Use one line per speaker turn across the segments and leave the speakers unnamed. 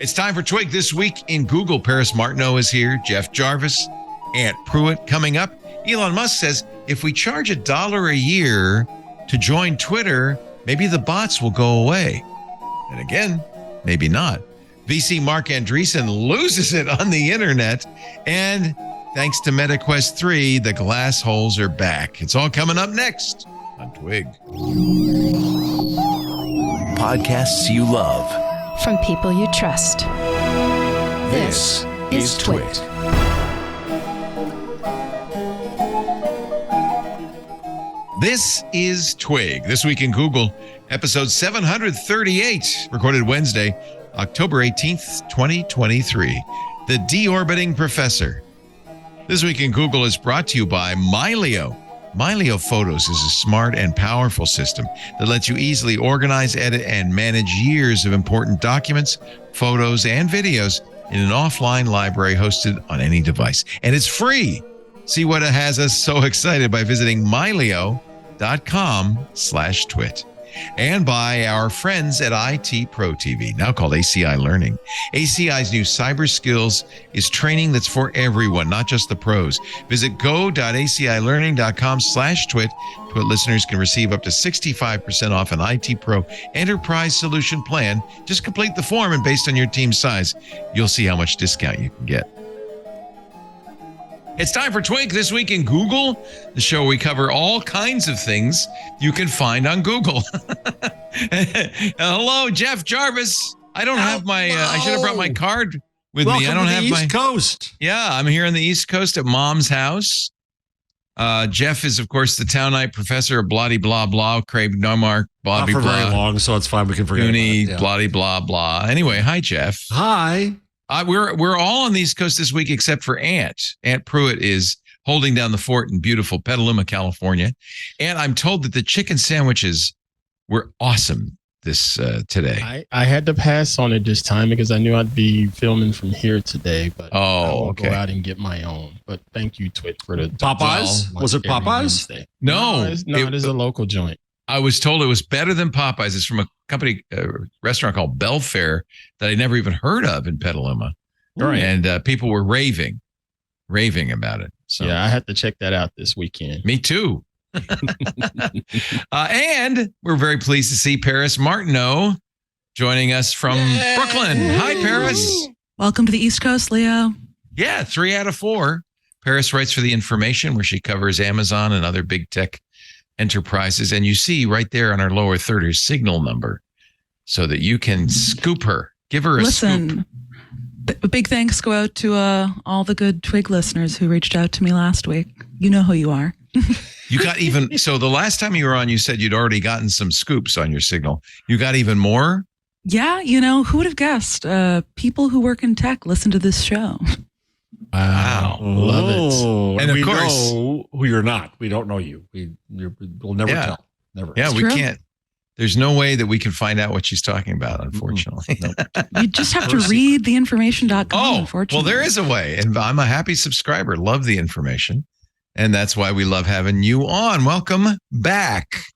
It's time for TWiG This Week in Google. Paris Martineau is here. Jeff Jarvis, Aunt Pruitt coming up. Elon Musk says if we charge $1 a year to join Twitter, maybe the bots will go away. And again, maybe not. VC Mark Andreessen loses it on the internet. And thanks to MetaQuest 3, the Glassholes are back. It's all coming up next on TWiG.
Podcasts you love.
From people you trust.
This is TWiT.
This is TWiG. This Week in Google, episode 738, recorded Wednesday, October 18th, 2023. The Deorbiting Professor. This Week in Google is brought to you by MyLeo. MyLeo Photos is a smart and powerful system that lets you easily organize, edit, and manage years of important documents, photos, and videos in an offline library hosted on any device. And it's free. See what has us so excited by visiting myleo.com/twit. And by our friends at IT Pro TV, now called ACI Learning. ACI's new cyber skills is training that's for everyone, not just the pros. Visit go.acilearning.com/twit. TWiT listeners can receive up to 65% off an IT Pro Enterprise Solution plan. Just complete the form, and based on your team size, you'll see how much discount you can get. It's time for TWiG This Week in Google, the show where we cover all kinds of things you can find on Google. Hello, Jeff Jarvis. I don't have my, I should have brought my card with me. I don't have my East
Coast.
Yeah, I'm here on the East Coast at Mom's house. Jeff is, of course, the Townite Professor of bloody blah blah, Craig Nomark, blah blah.
Not for very long, so it's fine. We can forget
Uni, bloody blah blah. Anyway, hi, Jeff.
Hi.
We're all on the East Coast this week except for Aunt. Aunt Pruitt is holding down the fort in beautiful Petaluma, California. And I'm told that the chicken sandwiches were awesome this today.
I had to pass on it this time because I knew I'd be filming from here today, but I'll go out and get my own. But thank you, Twit, for the
Popeyes. Was it Popeyes?
No,
it is a local joint.
I was told it was better than Popeyes. It's from a company, restaurant called Belfair that I never even heard of in Petaluma.
Right.
And people were raving about it. So
yeah, I had to check that out this weekend.
Me too. And we're very pleased to see Paris Martineau joining us from Brooklyn. Hi, Paris.
Welcome to the East Coast, Leo.
Yeah, 3 out of 4. Paris writes for The Information, where she covers Amazon and other big tech enterprises. And you see right there on our lower third her signal number so that you can scoop her. Give her a scoop.
Big thanks go out to all the good TWiG listeners who reached out to me last week. You know who you are.
You got even, so the last time you were on, you said you'd already gotten some scoops on your signal. You got even more?
Yeah, who would have guessed? People who work in tech listen to this show.
Wow.
Love it.
And of
we
course,
know who you're not. We don't know you. We'll never tell. Never.
Yeah,
it's
we
true.
can't. There's no way that we can find out what she's talking about, unfortunately.
You just have to read theinformation.com, unfortunately.
Well, there is a way. And I'm a happy subscriber. Love the information. And that's why we love having you on. Welcome back.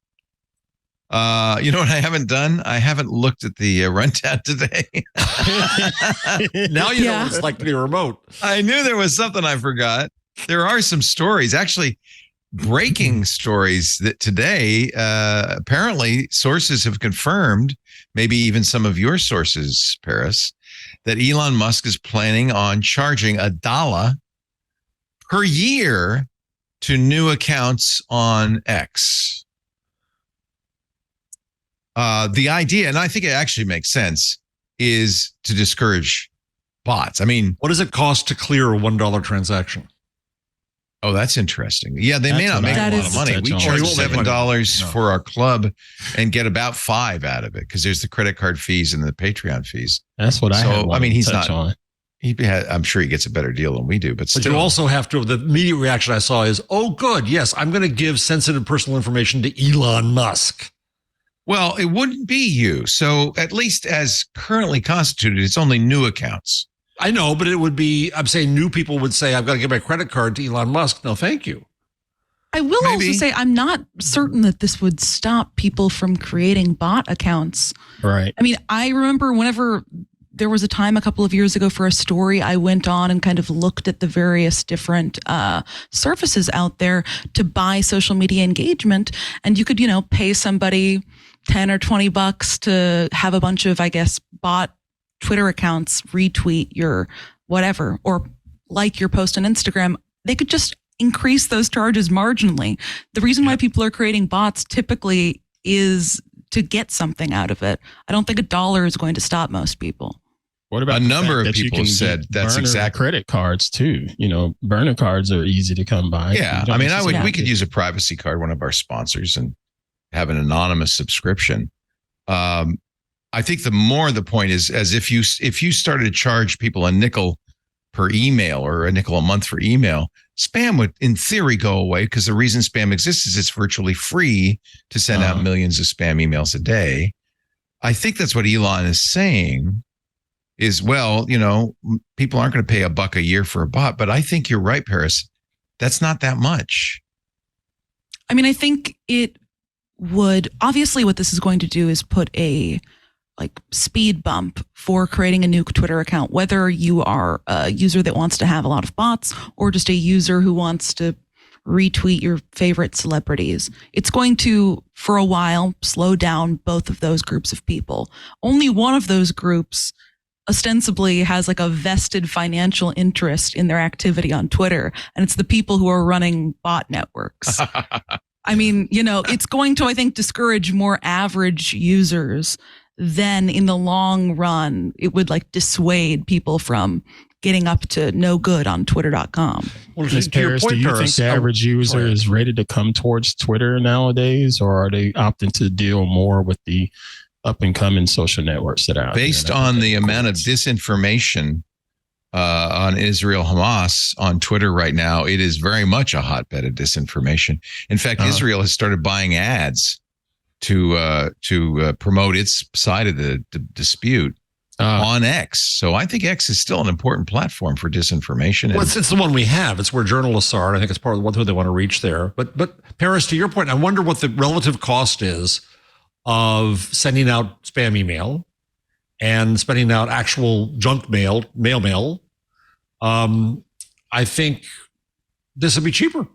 You know what I haven't done? I haven't looked at the rundown today.
Now you know what it's like to be remote.
I knew there was something I forgot. There are some stories, actually breaking stories that today, apparently sources have confirmed, maybe even some of your sources, Paris, that Elon Musk is planning on charging $1 per year to new accounts on X. The idea, and I think it actually makes sense, is to discourage bots. I mean,
what does it cost to clear a $1 transaction?
Oh, that's interesting. Yeah, they may not make a lot of money. We charge $7 for our club and get about $5 out of it because there's the credit card fees and the Patreon fees.
That's what I had.
I mean, he's not. I'm sure he gets a better deal than we do, but still.
But you also have to. The immediate reaction I saw is, "Oh, good, yes, I'm going to give sensitive personal information to Elon Musk."
Well, it wouldn't be you. So at least as currently constituted, it's only new accounts.
I know, but it would be, I'm saying new people would say, I've got to give my credit card to Elon Musk. No, thank you.
I will also say I'm not certain that this would stop people from creating bot accounts.
Right.
I mean, I remember whenever there was a time a couple of years ago for a story, I went on and kind of looked at the various different services out there to buy social media engagement. And you could, pay somebody 10 or 20 bucks to have a bunch of, I guess, bot Twitter accounts retweet your whatever or like your post on Instagram. They could just increase those charges marginally. The reason why people are creating bots typically is to get something out of it. I don't think $1 is going to stop most people.
What about
a number of people said that's exactly
credit cards too? Burner cards are easy to come by.
Yeah, I mean, we could use a privacy card, one of our sponsors, and have an anonymous subscription. I think the point is, as if you started to charge people a nickel per email or a nickel a month for email, spam would, in theory, go away, because the reason spam exists is it's virtually free to send out millions of spam emails a day. I think that's what Elon is saying is, well, people aren't going to pay $1 a year for a bot, but I think you're right, Paris. That's not that much.
I mean, I think it would, obviously what this is going to do is put a speed bump for creating a new Twitter account, whether you are a user that wants to have a lot of bots or just a user who wants to retweet your favorite celebrities. It's going to, for a while, slow down both of those groups of people. Only one of those groups ostensibly has a vested financial interest in their activity on Twitter, and it's the people who are running bot networks. I mean, it's going to, I think, discourage more average users. Then in the long run, it would dissuade people from getting up to no good on twitter.com.
Well, Ms. Paris, do you think the average user is ready to come towards Twitter nowadays, or are they opting to deal more with the up and coming social networks that are out
based
there?
On the amount of disinformation on Israel Hamas on Twitter right now, it is very much a hotbed of disinformation. In fact, Israel has started buying ads to promote its side of the dispute on X. So I think X is still an important platform for disinformation.
Well, it's the one we have. It's where journalists are. And I think it's part of what they want to reach there. But Paris, to your point, I wonder what the relative cost is of sending out spam email and sending out actual junk mail. I think this would be cheaper.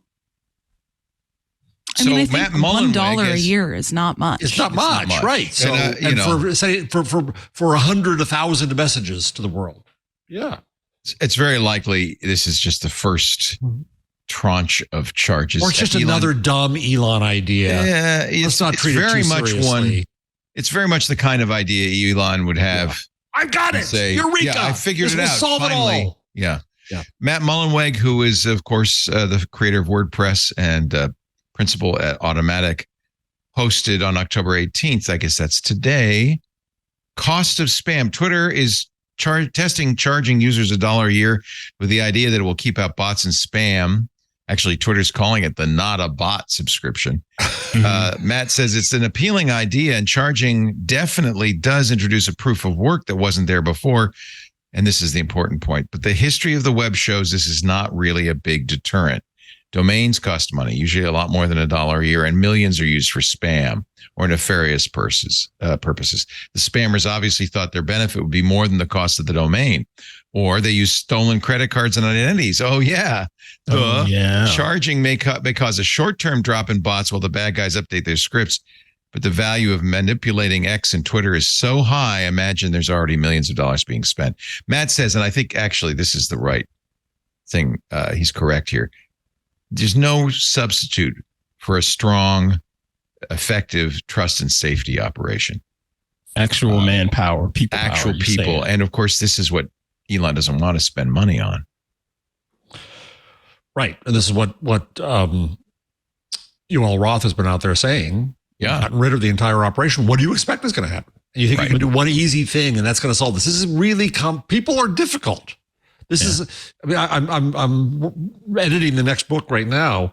I mean, I think $1 a year is not much.
It's not much, right? So, for 100, 1,000 messages to the world,
it's very likely this is just the first tranche of charges,
or it's just another dumb Elon idea.
Yeah,
let's not treat it too seriously.
It's very much the kind of idea Elon would have.
I got it.
Say,
Eureka!
I figured it out.
Solve
Finally.
it all.
Yeah. Matt Mullenweg, who is, of course, the creator of WordPress and principal at Automatic, posted on October 18th, I guess that's today, cost of spam. Twitter is charging users $1 a year with the idea that it will keep out bots and spam. Actually, Twitter's calling it the not a bot subscription. Matt says it's an appealing idea, and charging definitely does introduce a proof of work that wasn't there before. And this is the important point. But the history of the web shows this is not really a big deterrent. Domains cost money, usually a lot more than $1 a year, and millions are used for spam or nefarious purposes. The spammers obviously thought their benefit would be more than the cost of the domain, or they use stolen credit cards and identities. Charging may cause a short-term drop in bots while the bad guys update their scripts, but the value of manipulating X and Twitter is so high, imagine there's already millions of dollars being spent. Matt says, and I think actually this is the right thing, he's correct here, there's no substitute for a strong, effective trust and safety operation.
Actual manpower, people.
Actual people. And of course, this is what Elon doesn't want to spend money on.
Right. And this is what Yoel Roth has been out there saying.
Yeah.
Gotten rid of the entire operation. What do you expect is going to happen? And you think you can do one easy thing and that's going to solve this? This is really people are difficult. This is, I mean, I'm editing the next book right now,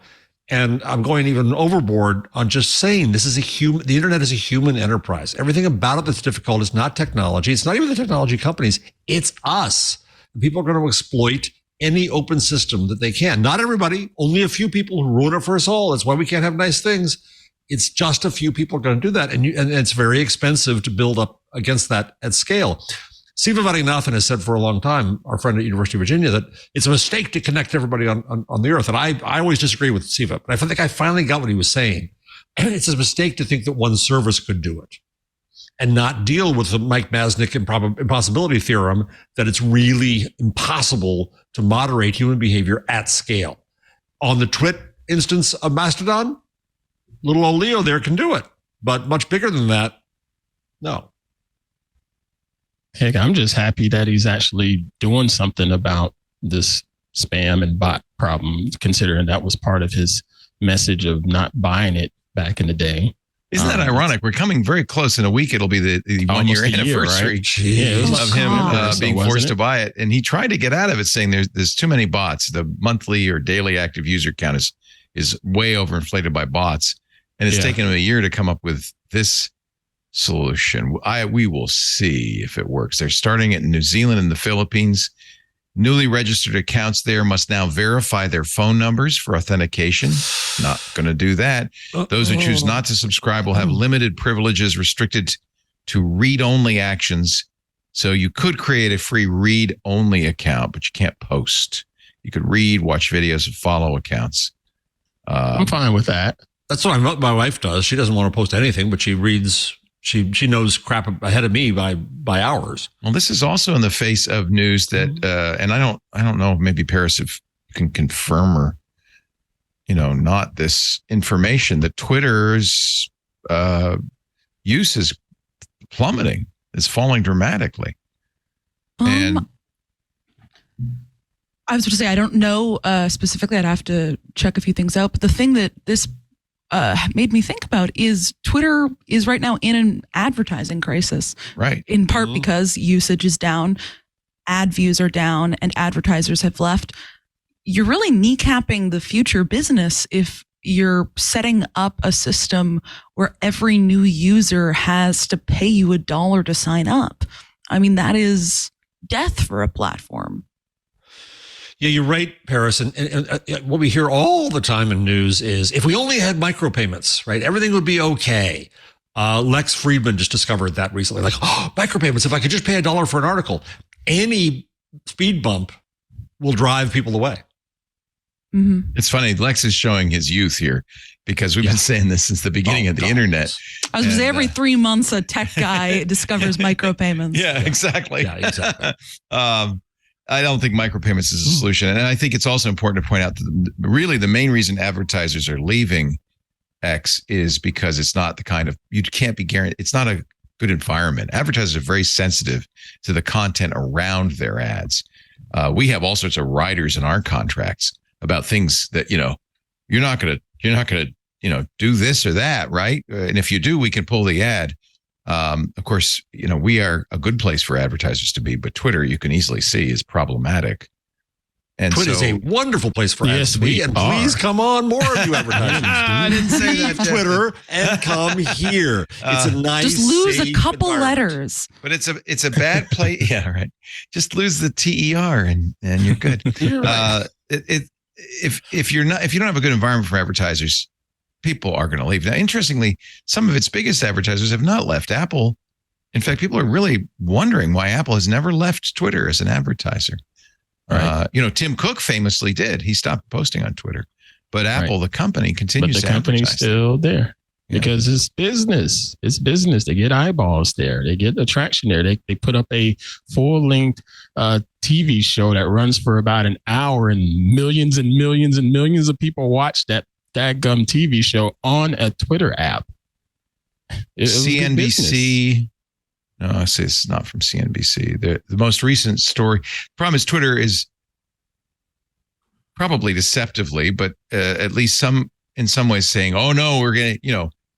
and I'm going even overboard on just saying this is the internet is a human enterprise. Everything about it that's difficult is not technology. It's not even the technology companies. It's us. People are going to exploit any open system that they can. Not everybody, only a few people who ruin it for us all. That's why we can't have nice things. It's just a few people are going to do that. And it's very expensive to build up against that at scale. Siva Varanathan has said for a long time, our friend at University of Virginia, that it's a mistake to connect everybody on the earth. And I always disagree with Siva, but I think I finally got what he was saying. It's a mistake to think that one service could do it and not deal with the Mike Masnick impossibility theorem that it's really impossible to moderate human behavior at scale. On the TWiT instance of Mastodon, little old Leo there can do it, but much bigger than that, no.
Heck, I'm just happy that he's actually doing something about this spam and bot problem, considering that was part of his message of not buying it back in the day.
Isn't that ironic? We're coming very close. In a week, it'll be the 1 year anniversary of him being forced to buy it. And he tried to get out of it, saying there's too many bots. The monthly or daily active user count is way overinflated by bots. And it's taken him a year to come up with this solution. We will see if it works. They're starting it in New Zealand and the Philippines. Newly registered accounts there must now verify their phone numbers for authentication. Not going to do that. Those who choose not to subscribe will have limited privileges restricted to read-only actions. So you could create a free read-only account, but you can't post. You could read, watch videos, and follow accounts.
I'm fine with that.
That's what my wife does. She doesn't want to post anything, but she reads. She knows crap ahead of me by hours.
Well, this is also in the face of news that, and I don't know, maybe Paris, if you can confirm or, not this information, that Twitter's use is plummeting, is falling dramatically. And
I was going to say, I don't know specifically. I'd have to check a few things out. But the thing that this made me think about is Twitter is right now in an advertising crisis.
Right.
In part because usage is down, ad views are down, and advertisers have left. You're really kneecapping the future business if you're setting up a system where every new user has to pay you $1 to sign up. I mean, that is death for a platform.
Yeah, you're right, Paris. And what we hear all the time in news is if we only had micropayments, right, everything would be okay. Lex Friedman just discovered that recently. Like, micropayments, if I could just pay $1 for an article, any speed bump will drive people away.
Mm-hmm.
It's funny. Lex is showing his youth here because we've been saying this since the beginning of the internet.
I was going to say every 3 months a tech guy discovers micropayments.
Yeah, exactly.
Yeah, exactly.
I don't think micropayments is a solution. And I think it's also important to point out that really the main reason advertisers are leaving X is because it's not the kind of, you can't be guaranteed, it's not a good environment. Advertisers are very sensitive to the content around their ads. We have all sorts of riders in our contracts about things that, you're not going to, do this or that, right? And if you do, we can pull the ad. Of course, we are a good place for advertisers to be, but Twitter, you can easily see, is problematic. And
Twitter is a wonderful place for ads to be. And please come on, more of you advertisers.
I didn't say that.
Twitter and come here. It's a nice,
just lose a couple letters.
But it's a bad place. Yeah, right. Just lose the TER and you're good.
You're right.
If you don't have a good environment for advertisers, people are going to leave. Now, interestingly, some of its biggest advertisers have not left. Apple, in fact, people are really wondering why Apple has never left Twitter as an advertiser. Right. Tim Cook famously did. He stopped posting on Twitter, but Apple, the company, continues to advertise.
But the company's still there because it's business. It's business. They get eyeballs there. They get attraction there. They put up a full-length TV show that runs for about an hour, and millions and millions of people watch that dadgum TV show on a Twitter app.
CNBC. No, I say it's not from CNBC. The most recent story. Problem is Twitter is probably deceptively, but at least in some ways saying, oh no, we're getting,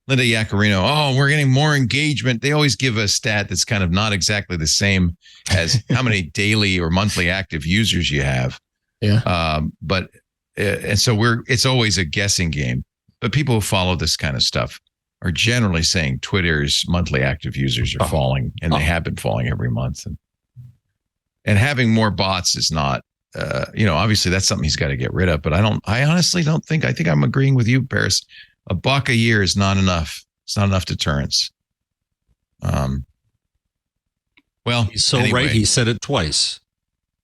Linda Yaccarino, oh, we're getting more engagement. They always give a stat that's kind of not exactly the same as how many daily or monthly active users you have.
Yeah.
And so it's always a guessing game, but people who follow this kind of stuff are generally saying Twitter's monthly active users are falling, and they have been falling every month. And having more bots is not, obviously that's something he's got to get rid of, but I honestly don't think, I think I'm agreeing with you, Paris. $1 a year is not enough. It's not enough deterrence. Well,
He's so
anyway,
right. He said it twice.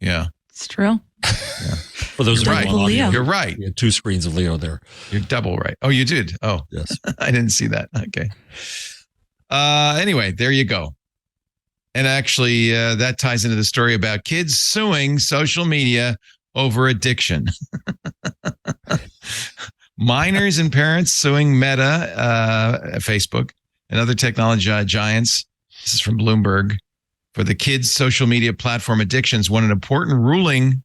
Yeah.
It's true.
For those
You're right.
Leo.
You're right.
We had 2 screens of Leo there.
You're double right. Oh, you did? Oh,
Yes.
I didn't see that. Okay. Anyway, there you go. And actually, that ties into the story about kids suing social media over addiction. Minors and parents suing Meta, Facebook, and other technology giants. This is from Bloomberg. For the kids' social media platform addictions, won an important ruling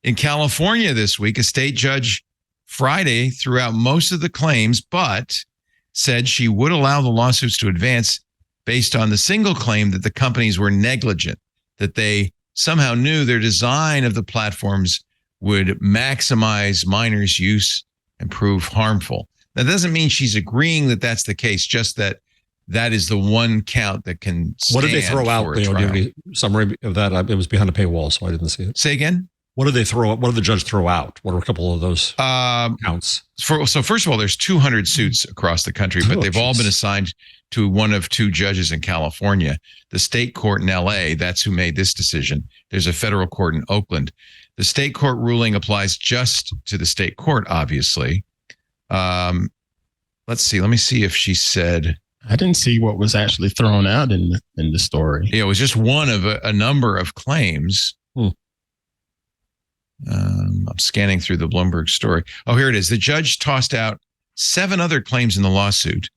in California this week. A state judge Friday threw out most of the claims, but said she would allow the lawsuits to advance based on the single claim that the companies were negligent, that they somehow knew their design of the platforms would maximize minors' use and prove harmful. That doesn't mean she's agreeing that that's the case, just that that is the one count that can stand.
What did they throw out? Do you have any summary of that? It was behind a paywall, so I didn't see it.
Say again?
What did they throw out? What did the judge throw out? What are a couple of those counts?
So first of all, there's 200 suits across the country, but they've all been assigned to one of 2 judges in California. The state court in LA, that's who made this decision. There's a federal court in Oakland. The state court ruling applies just to the state court, obviously. Let's see. Let me see if she said.
I didn't see what was actually thrown out in the story.
Yeah, it was just one of a number of claims. I'm scanning through the Bloomberg story. Oh, here it is. The judge tossed out 7 other claims in the lawsuit,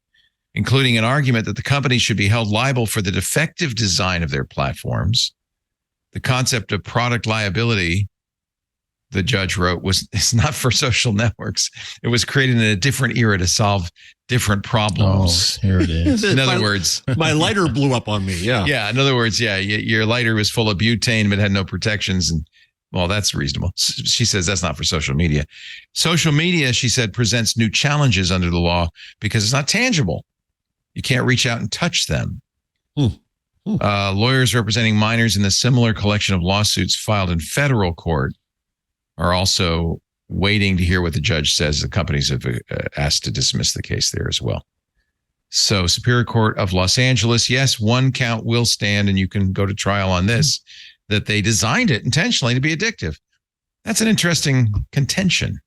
including an argument that the company should be held liable for the defective design of their platforms. The concept of product liability, the judge wrote, it's not for social networks. It was created in a different era to solve different problems.
Oh, here it is.
In other words,
my lighter blew up on me. Yeah.
Yeah. In other words, yeah, your lighter was full of butane, but had no protections. And well, that's reasonable. She says that's not for social media. Social media, she said, presents new challenges under the law because it's not tangible. You can't reach out and touch them. Lawyers representing minors in the similar collection of lawsuits filed in federal court are also waiting to hear what the judge says. The companies have asked to dismiss the case there as well. So Superior Court of Los Angeles, yes, 1 count will stand and you can go to trial on this, that they designed it intentionally to be addictive. That's an interesting contention.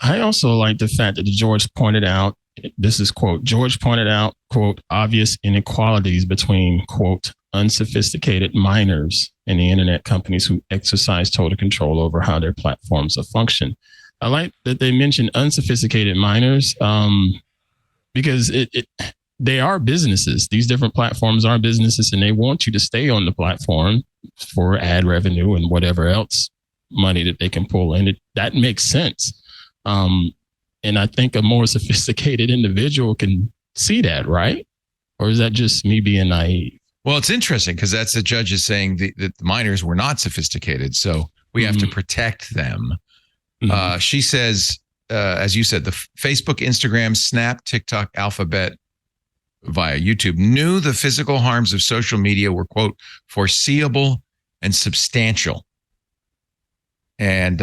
I also like the fact that George pointed out, this is quote, George pointed out, quote, obvious inequalities between, quote, unsophisticated minors and the internet companies who exercise total control over how their platforms are function. I like that they mentioned unsophisticated minors because they are businesses. These different platforms are businesses and they want you to stay on the platform for ad revenue and whatever else money that they can pull in. That makes sense. And I think a more sophisticated individual can see that, right? Or is that just me being naive?
Well, it's interesting because that's the judge is saying that the minors were not sophisticated. So we have to protect them. She says, as you said, the Facebook, Instagram, Snap, TikTok, Alphabet, via YouTube, knew the physical harms of social media were, quote, foreseeable and substantial. And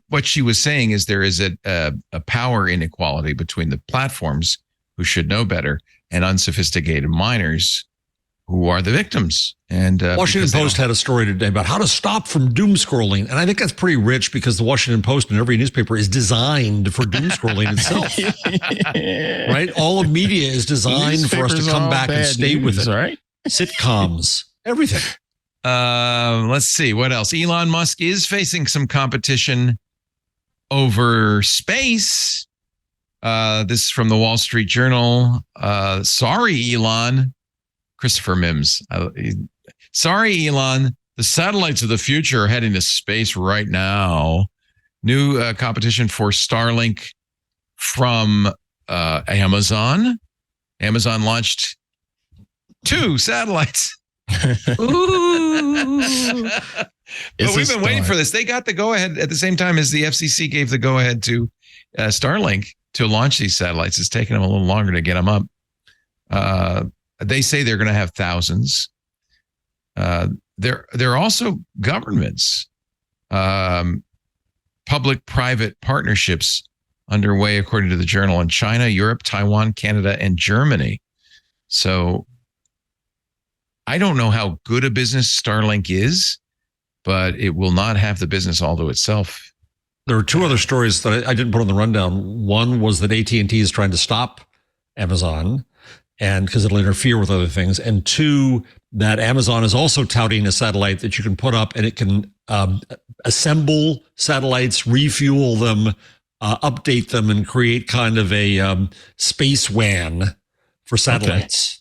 what she was saying is there is a power inequality between the platforms who should know better and unsophisticated minors who are the victims. And
Washington Post had a story today about how to stop from doom scrolling. And I think that's pretty rich because the Washington Post and every newspaper is designed for doom scrolling itself. Right? All of media is designed for us to come back and stay with it.
Right?
Sitcoms, everything.
Let's see what else. Elon Musk is facing some competition over space. This is from the Wall Street Journal. Sorry, Elon. Christopher Mims. Sorry, Elon. The satellites of the future are heading to space right now. New competition for Starlink from Amazon. Amazon launched 2 satellites.
Ooh.
But we've been waiting for this. They got the go-ahead at the same time as the FCC gave the go-ahead to Starlink to launch these satellites. It's taken them a little longer to get them up. They say they're going to have thousands. There are also governments, public-private partnerships underway, according to the journal, in China, Europe, Taiwan, Canada, and Germany. So I don't know how good a business Starlink is, but it will not have the business all to itself.
There were two other stories that I didn't put on the rundown. One was that AT&T is trying to stop Amazon, and because it'll interfere with other things. And two, that Amazon is also touting a satellite that you can put up, and it can assemble satellites, refuel them, update them, and create kind of a space WAN for satellites.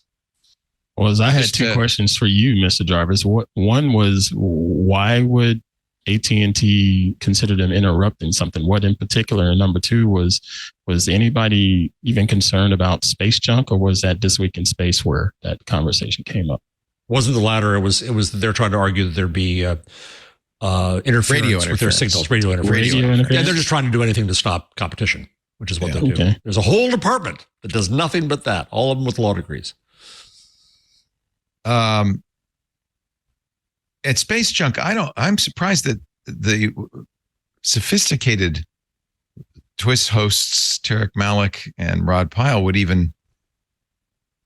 Well, I had two questions for you, Mr. Jarvis. One was, why would AT&T consider them interrupting something? What in particular? And number two was anybody even concerned about space junk, or was that This Week in Space where that conversation came up?
Wasn't the latter. It was that they're trying to argue that there'd be interference with their signals, radio interference. Yeah, they're just trying to do anything to stop competition, which is what they do. There's a whole department that does nothing but that. All of them with law degrees.
At Space Junk, I'm surprised that the sophisticated Twist hosts Tarek Malik and Rod Pyle would even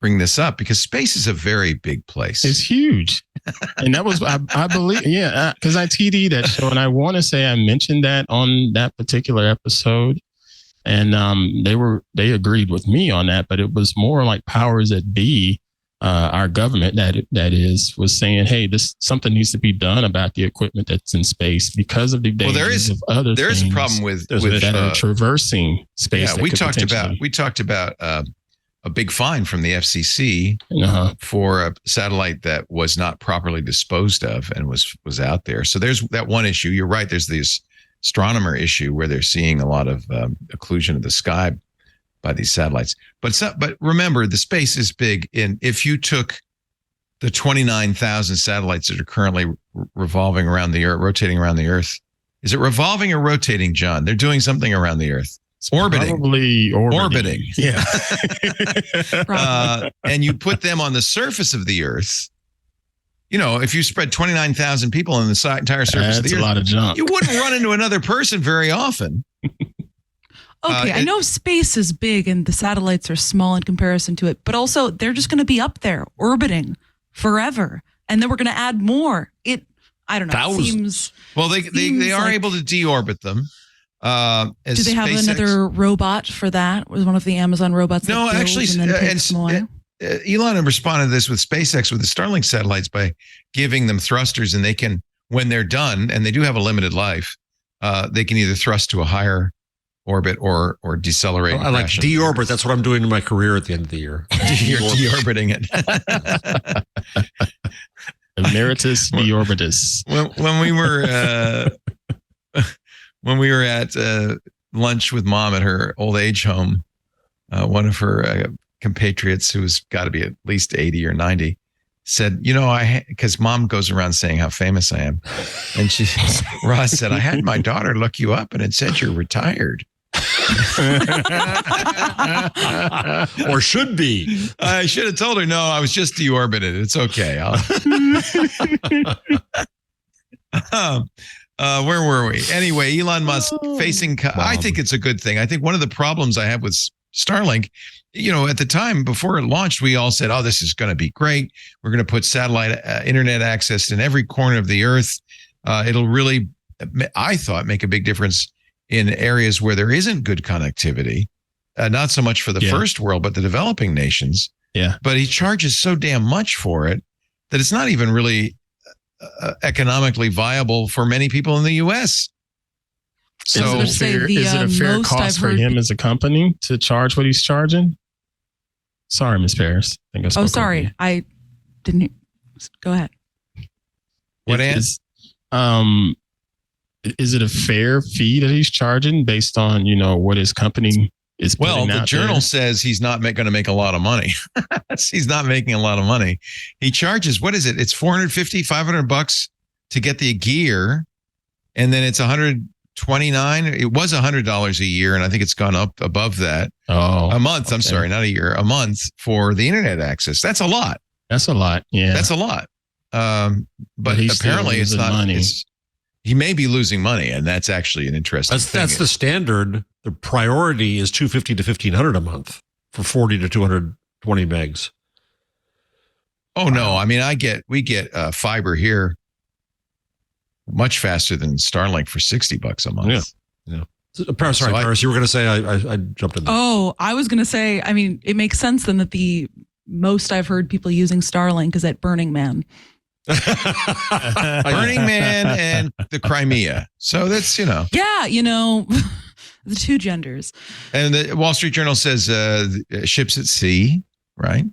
bring this up, because space is a very big place.
It's huge. And that was, I believe, because I TD'd that show, and I want to say I mentioned that on that particular episode. And they agreed with me on that, but it was more like powers that be. Our government was saying, hey, something needs to be done about the equipment that's in space because of the dangers of other things.
There is a problem with
that are traversing space.
Yeah, we talked about a big fine from the FCC for a satellite that was not properly disposed of and was out there. So there's that one issue. You're right. There's this astronomer issue where they're seeing a lot of occlusion of the sky by these satellites. But remember, the space is big. If you took the 29,000 satellites that are currently revolving around the Earth, rotating around the Earth, is it revolving or rotating, John? They're doing something around the Earth. Orbiting.
Probably orbiting.
Yeah. And you put them on the surface of the Earth. You know, if you spread 29,000 people on the entire surface of the Earth,
that's a lot of junk.
You wouldn't run into another person very often.
Okay, I know space is big and the satellites are small in comparison to it, but also they're just going to be up there orbiting forever, and then we're going to add more. I don't know. It seems
well. They are able to deorbit them.
Do they have another robot for that? Was one of the Amazon robots?
No, actually, Elon responded to this with SpaceX with the Starlink satellites by giving them thrusters, and they can, when they're done, and they do have a limited life, they can either thrust to a higher orbit or decelerate.
I like deorbit. That's what I'm doing in my career at the end of the year.
You're deorbiting it.
Emeritus deorbitus.
When we were at lunch with Mom at her old age home, one of her compatriots, who's got to be at least 80 or 90, said, because Mom goes around saying how famous I am. And Ross said, I had my daughter look you up and it said you're retired.
Or should be.
I should have told her, no, I was just deorbited. It's okay. Where were we? Anyway, Elon Musk facing. I think it's a good thing. I think one of the problems I have with Starlink, at the time before it launched, we all said, oh, this is going to be great. We're going to put satellite internet access in every corner of the Earth. It'll really, I thought, make a big difference in areas where there isn't good connectivity. Not so much for the first world, but the developing nations.
Yeah.
But he charges so damn much for it that it's not even really economically viable for many people in the U.S. So
is it a fair cost for him as a company to charge what he's charging? Sorry, Ms. Paris.
Sorry. I didn't. Go ahead.
What is?
Is it a fair fee that he's charging based on, what his company is putting out there? Well,
the journal says he's not going to make a lot of money. He's not making a lot of money. He charges, what is it? It's $450, $500 to get the gear. And then it's $129. It was $100 a year. And I think it's gone up above that.
Oh,
a month.
Okay.
I'm sorry, not a year, a month for the internet access. That's a lot.
That's a lot. Yeah.
That's a lot. But apparently it's not. Money. He may be losing money, and that's actually an interesting thing.
That's the standard. The priority is $250 to $1,500 a month for 40 to 220 megs.
Oh no! I mean, we get fiber here much faster than Starlink for $60 a month.
Yeah. Sorry, Paris, you were going to say I jumped in there.
Oh, I was going to say, I mean, it makes sense then that the most I've heard people using Starlink is at Burning Man.
Burning Man and the Crimea. So that's,
Yeah, the two genders.
And the Wall Street Journal says ships at sea, right?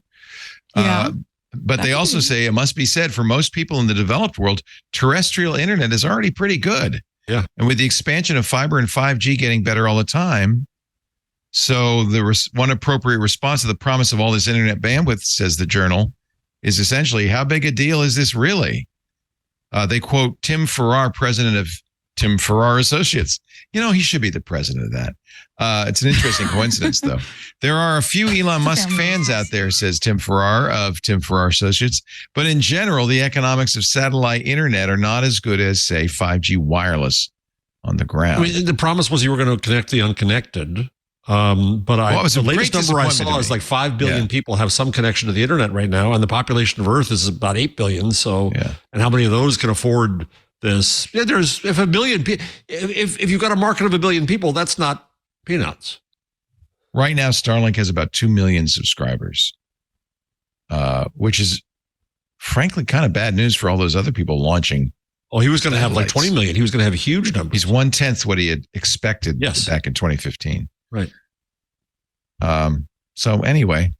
Yeah.
But they also say it must be said for most people in the developed world, terrestrial internet is already pretty good.
Yeah.
And with the expansion of fiber and 5G getting better all the time, so one appropriate response to the promise of all this internet bandwidth, says the journal, is essentially, how big a deal is this really? They quote Tim Farrar, president of Tim Farrar Associates. He should be the president of that. It's an interesting coincidence, though. There are a few Elon Musk fans out there, says Tim Farrar of Tim Farrar Associates. But in general, the economics of satellite internet are not as good as, say, 5G wireless on the ground.
I mean, the promise was you were going to connect the unconnected. The latest number I saw is like 5 billion people have some connection to the internet right now, and the population of Earth is about 8 billion. So, and how many of those can afford this? Yeah, if a billion people, if you've got a market of 1 billion people, that's not peanuts.
Right now, Starlink has about 2 million subscribers, which is frankly kind of bad news for all those other people launching.
Oh, he was going to have like 20 million. He was going to have a huge number.
He's 1/10 what he had expected back in 2015.
Right.
So anyway,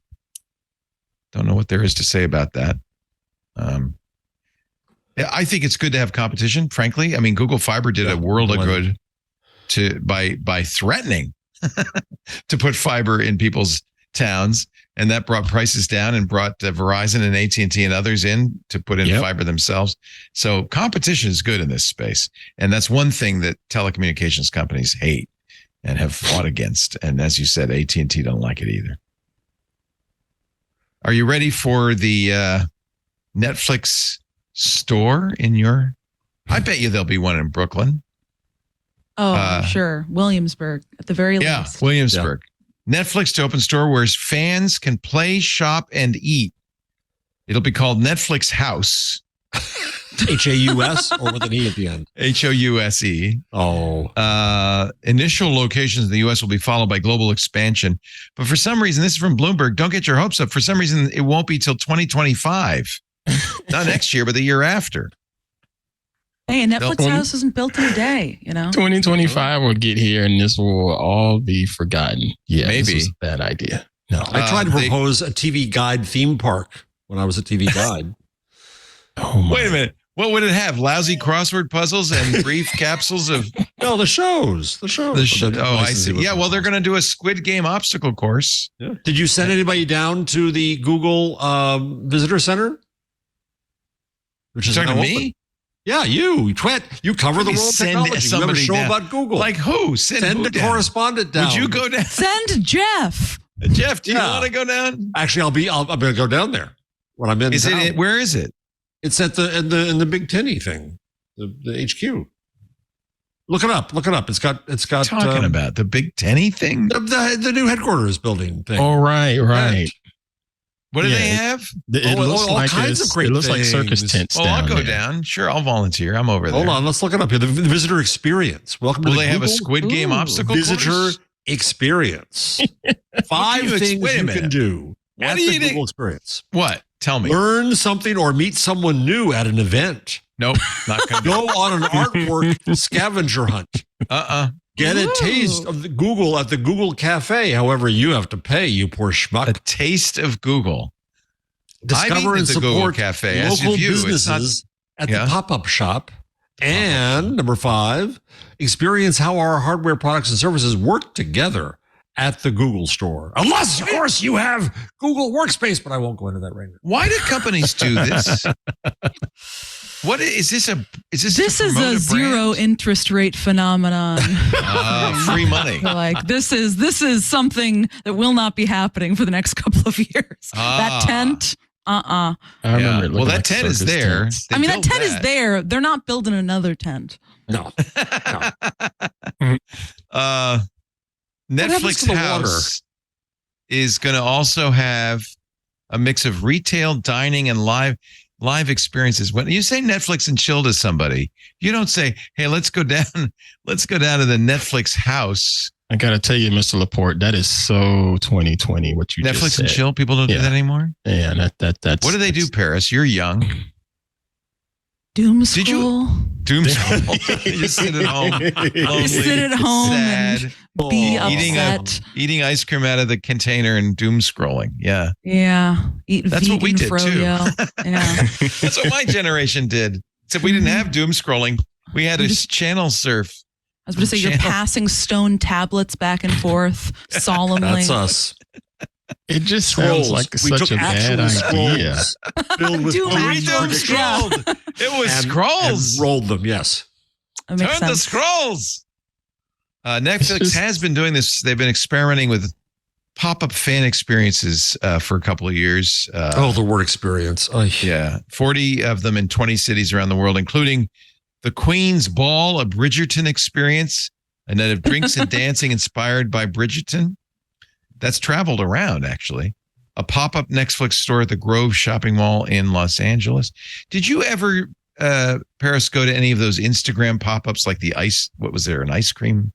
don't know what there is to say about that. I think it's good to have competition, frankly. I mean, Google Fiber did a world of good by threatening to put fiber in people's towns, and that brought prices down and brought Verizon and AT&T and others in to put in fiber themselves. So competition is good in this space, and that's one thing that telecommunications companies hate and have fought against. And as you said, AT&T don't like it either. Are you ready for the Netflix store in your? I bet you there'll be one in Brooklyn.
Oh, sure. Williamsburg, at the very least.
Yeah, Williamsburg. Yeah. Netflix to open store where fans can play, shop, and eat. It'll be called Netflix House.
H-A-U-S or with an E at the end?
H-O-U-S-E.
Oh.
Initial locations in the U.S. will be followed by global expansion. But for some reason, this is from Bloomberg, don't get your hopes up. For some reason, it won't be till 2025. Not next year, but the year after.
Hey, a Netflix house isn't built in a day,
2025 will get here and this will all be forgotten. Yeah,
maybe.
This was a bad idea. No.
I tried to propose a TV Guide theme park when I was at TV Guide.
Wait a minute. What would it have? Lousy crossword puzzles and brief capsules of...
No, the shows. I
see. Yeah, well, they're going to do a Squid Game obstacle course.
Yeah. Did you send anybody down to the Google Visitor Center?
Which is talking to me?
Yeah, you TWiT. You cover the world of technology. You have a show about Google.
Like who?
Send a correspondent down.
Would you go down?
Send Jeff.
Jeff, do you want to go down?
Actually, I'm going to go down there when I'm in town.
Where is it?
It's at in the Big Tenny thing, the HQ. Look it up. It's got.
Talking about the Big Tenny thing,
the new headquarters building thing.
Oh, right.
What do they have?
It looks
all
like
kinds of great things.
Like circus tents.
Oh, I'll go down. Sure, I'll volunteer. I'm over there.
Hold on, let's look it up here. The visitor experience. Welcome to the
Will they have a Squid Game obstacle
visitor
course?
Experience. 5 things you can do at the Google experience.
What? Tell me.
Learn something or meet someone new at an event.
Nope, not going to
Go on an artwork scavenger hunt. Get a taste of the Google at the Google Cafe. However, you have to pay, you poor schmuck.
A taste of Google.
Discover and support
Cafe,
local businesses at the pop-up shop. And number 5, experience how our hardware products and services work together at the Google store. Unless, of course, you have Google Workspace, but I won't go into that right now.
Why do companies do this? What is this? This
is a zero interest rate phenomenon.
Free money.
Like this is something that will not be happening for the next couple of years. That tent.
I remember.
Well, that tent is there.
I mean, that tent is there. They're not building another tent.
No.
Netflix House is going to also have a mix of retail, dining, and live experiences. When you say Netflix and chill to somebody, you don't say, "Hey, let's go down to the Netflix house."
I gotta tell you, Mr. Laporte, that is so 2020. What you
Netflix
just said.
and chill. People don't do that anymore.
Yeah, that's.
What do they do, Paris? You're young.
Doom
Did you-
scroll.
Doom scroll. You sit at home. Lonely,
Sit at home
sad,
and be
eating
upset.
eating ice cream out of the container and doom scrolling. Yeah.
Yeah. Eat
That's
vegan
what we did, too.
froyo. Yeah.
That's what my generation did. Except we didn't have doom scrolling. We had to channel surf.
I was going to say, you're
Channel.
passing stone tablets back and forth solemnly.
That's us.
It just
Scrolls.
sounds like
We
such
took
a bad
actual
idea.
scrolls filled with
Doom
We
prediction
doom scrolled. It was
and
scrolls.
rolled them. Yes.
That makes
Turn the
sense.
scrolls. Netflix
Just-
has been doing this. They've been experimenting with pop-up fan experiences for a couple of years.
The word experience. Oh,
Yeah, 40 of them in 20 cities around the world, including the Queen's Ball, a Bridgerton experience, a night of drinks and dancing inspired by Bridgerton. That's traveled around, actually. A pop-up Netflix store at the Grove Shopping Mall in Los Angeles. Did you ever, Paris, go to any of those Instagram pop-ups like the ice? What was there, an ice cream?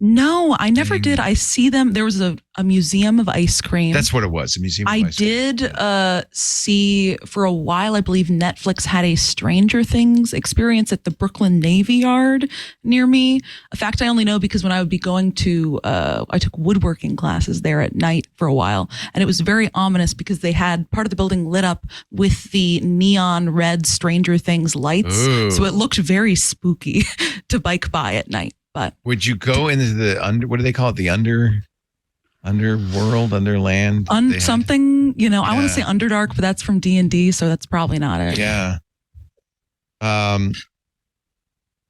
No, I never did. I see them. There was a museum of ice cream.
That's what it was, a museum of
I
ice cream.
did see for a while, I believe Netflix had a Stranger Things experience at the Brooklyn Navy Yard near me. A fact I only know because when I would be going to, I took woodworking classes there at night for a while. And it was very ominous because they had part of the building lit up with the neon red Stranger Things lights.
Ooh.
So it looked very spooky to bike by at night. But
Would you go into the what do they call it? The underworld, underland? They had-
something, I want
Yeah.
to say Underdark, but that's from D&D, so that's probably not it.
Yeah.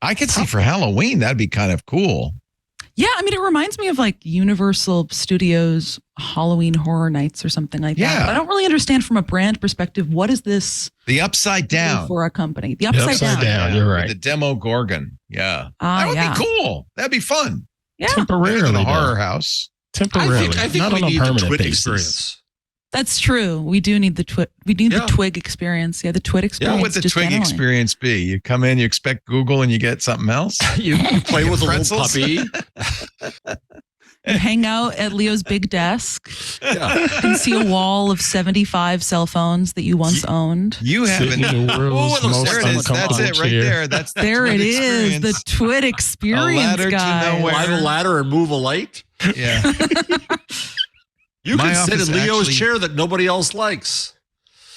I could see for Halloween, that'd be kind of cool.
Yeah, I mean, it reminds me of like Universal Studios Halloween Horror Nights or something like
Yeah.
that. But I don't really understand from a brand perspective, what is this
The Upside
do
Down.
for a company? The Upside,
Upside
Down.
Down. You're right.
The Demo Gorgon. Yeah.
Ah,
That would
yeah.
be cool. That'd be fun.
Yeah,
Better
Temporarily,
than a
though.
horror house.
Temporarily.
I think
not
we
on a
need the
permanent
TWiT
basis.
experience.
that's true. We do need the TWiT. We need
Yeah.
the TWiG experience. Yeah, the TWiT experience.
What would the
just
Twig
generally.
experience be? You come in, you expect Google, and you get something else?
You play with a little
Pretzels?
puppy.
You hang out at Leo's big desk.
Yeah.
You can see a wall of 75 cell phones that you once owned.
You
Sitting
haven't.
in the world's
Oh,
most
there it is. That's
uncomfortable
it right
chair.
there. That's the
There
Twig
it is, the
experience.
TWiT experience,
ladder to
guys.
nowhere.
Climb a ladder and move a light.
Yeah.
You
My
can sit
office
in Leo's
actually-
chair that nobody else likes.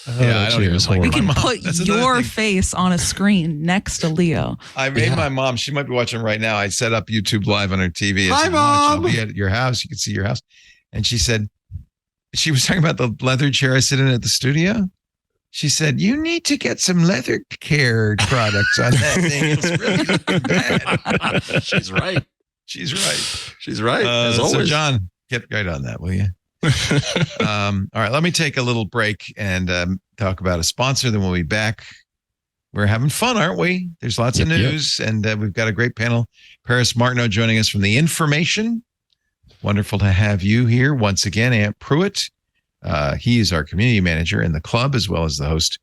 Yeah, I don't even like
We
my
can
mom.
put
That's another
your
thing.
face on a screen next to Leo.
I made
Yeah.
my mom. She might be watching right now. I set up YouTube Live on her TV. I
Hi,
said, "Watch, I'll
Mom."
be at your house. You can see your house." And she said, she was talking about the leather chair I sit in at the studio. She said, "You need to get some leather care products on that thing. It's really looking bad."
She's right.
She's right.
She's right. As
So,
always.
John, get right on that, will you? All right, let me take a little break and talk about a sponsor. Then we'll be back. We're having fun, aren't we? There's lots of
Yep, yep.
news, and we've got a great panel. Paris Martineau joining us from The Information. Wonderful to have you here once again, Aunt Pruitt. He is our community manager in the club, as well as the host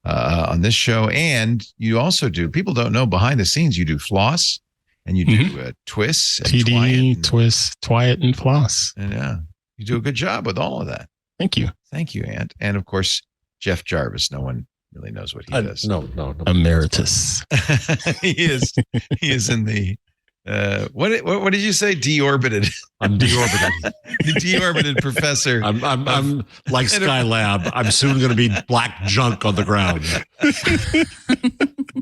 on this show. And you also do, people don't know, behind the scenes, you do floss, and you do twists, and
TD,
Twiant,
twist, Twiat, and floss.
and you do a good job with all of that.
Thank you.
Thank you, Aunt. And of course, Jeff Jarvis. No one really knows what he does.
No.
Emeritus.
He is in the what did you say? Deorbited.
I'm deorbited.
The deorbited professor.
I'm like Skylab. I'm soon going to be black junk on the ground.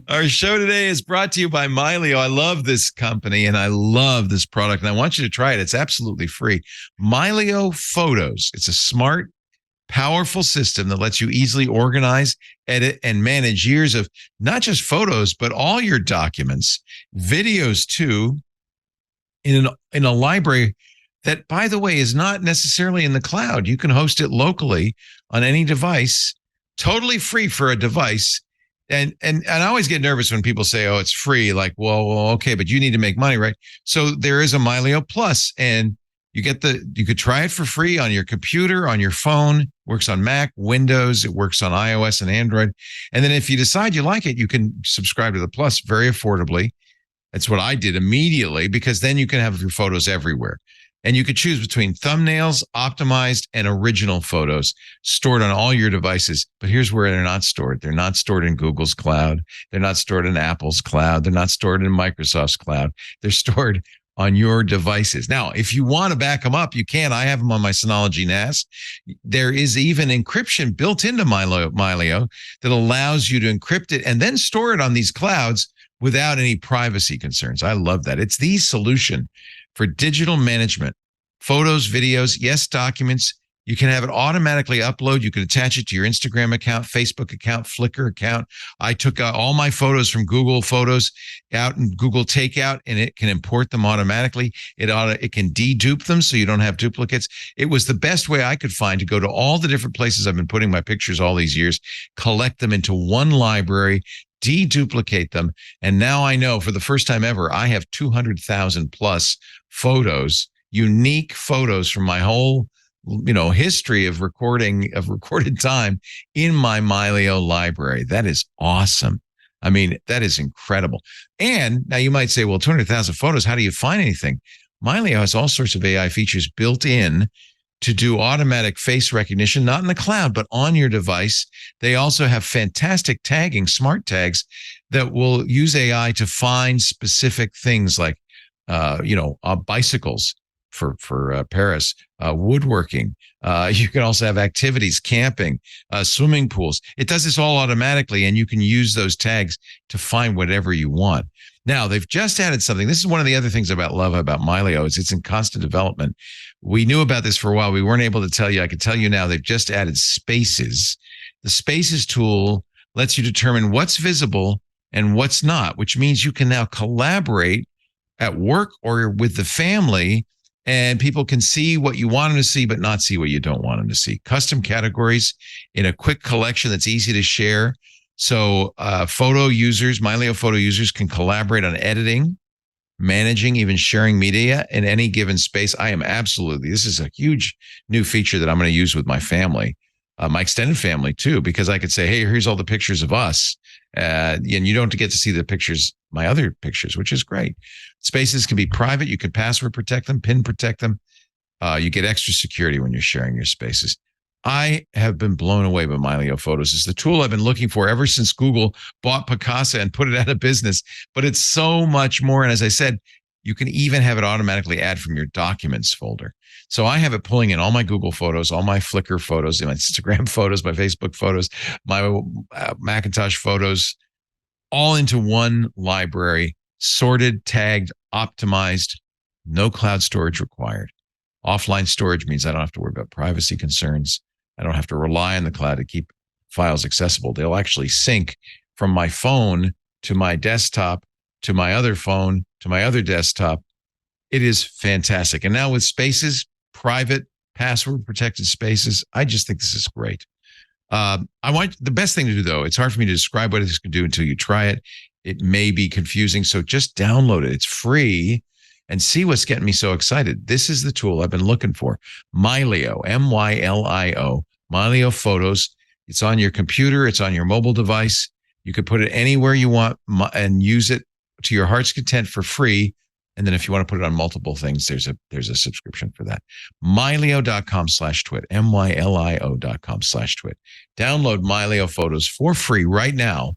Our show today is brought to you by Mylio. I love this company and I love this product, and I want you to try it. It's absolutely free. Mylio Photos. It's a smart, powerful system that lets you easily organize, edit, and manage years of not just photos, but all your documents, videos too, in a library that, by the way, is not necessarily in the cloud. You can host it locally on any device, totally free for a device. And I always get nervous when people say, "Oh, it's free." Like, well, okay, but you need to make money, right? So there is a Mylio Plus, and You could try it for free on your computer, on your phone. Works on Mac, Windows. It works on iOS and Android. And then if you decide you like it, you can subscribe to the Plus very affordably. That's what I did immediately, because then you can have your photos everywhere. And you could choose between thumbnails, optimized, and original photos stored on all your devices. But here's where they're not stored. They're not stored in Google's cloud. They're not stored in Apple's cloud. They're not stored in Microsoft's cloud. They're stored on your devices. Now, if you want to back them up, you can. I have them on my Synology NAS. There is even encryption built into Mylio that allows you to encrypt it and then store it on these clouds without any privacy concerns. I love that. It's the solution for digital management, photos, videos, yes, documents. You can have it automatically upload. You can attach it to your Instagram account, Facebook account, Flickr account. I took all my photos from Google Photos out in Google Takeout, and it can import them automatically. It can dedupe them so you don't have duplicates. It was the best way I could find to go to all the different places I've been putting my pictures all these years, collect them into one library, deduplicate them. And now I know for the first time ever, I have 200,000 plus photos, unique photos from my whole history of recorded time in my Mylio library. That is awesome. I mean, that is incredible. And now you might say, well, 200,000 photos, how do you find anything? Mylio has all sorts of AI features built in to do automatic face recognition, not in the cloud, but on your device. They also have fantastic tagging, smart tags that will use AI to find specific things like, bicycles for Paris, woodworking. You can also have activities, camping, swimming pools. It does this all automatically, and you can use those tags to find whatever you want. Now, they've just added something. This is one of the other things I love about Mylio is it's in constant development. We knew about this for a while. We weren't able to tell you. I can tell you now, they've just added spaces. The spaces tool lets you determine what's visible and what's not, which means you can now collaborate at work or with the family, and people can see what you want them to see, but not see what you don't want them to see. Custom categories in a quick collection that's easy to share. So Mylio photo users can collaborate on editing, managing, even sharing media in any given space. This is a huge new feature that I'm going to use with my family, my extended family too, because I could say, hey, here's all the pictures of us. And you don't get to see the pictures, my other pictures, which is great. Spaces can be private. You can password protect them, PIN protect them. You get extra security when you're sharing your spaces. I have been blown away by Mylio Photos. It's the tool I've been looking for ever since Google bought Picasa and put it out of business. But it's so much more. And as I said, you can even have it automatically add from your documents folder. So I have it pulling in all my Google photos, all my Flickr photos, my Instagram photos, my Facebook photos, my Macintosh photos, all into one library, sorted, tagged, optimized, no cloud storage required. Offline storage means I don't have to worry about privacy concerns. I don't have to rely on the cloud to keep files accessible. They'll actually sync from my phone to my desktop, to my other phone, to my other desktop. It is fantastic. And now with spaces, private, password protected spaces, I just think this is great. The best thing to do, though, it's hard for me to describe what this can do until you try it. It may be confusing, so just download it. It's free, and see what's getting me so excited. This is the tool I've been looking for. Mylio, Mylio, Mylio Photos. It's on your computer. It's on your mobile device. You can put it anywhere you want and use it to your heart's content for free. And then if you want to put it on multiple things, there's a subscription for that. Mylio.com/twit, Mylio.com/twit. Download Mylio Photos for free right now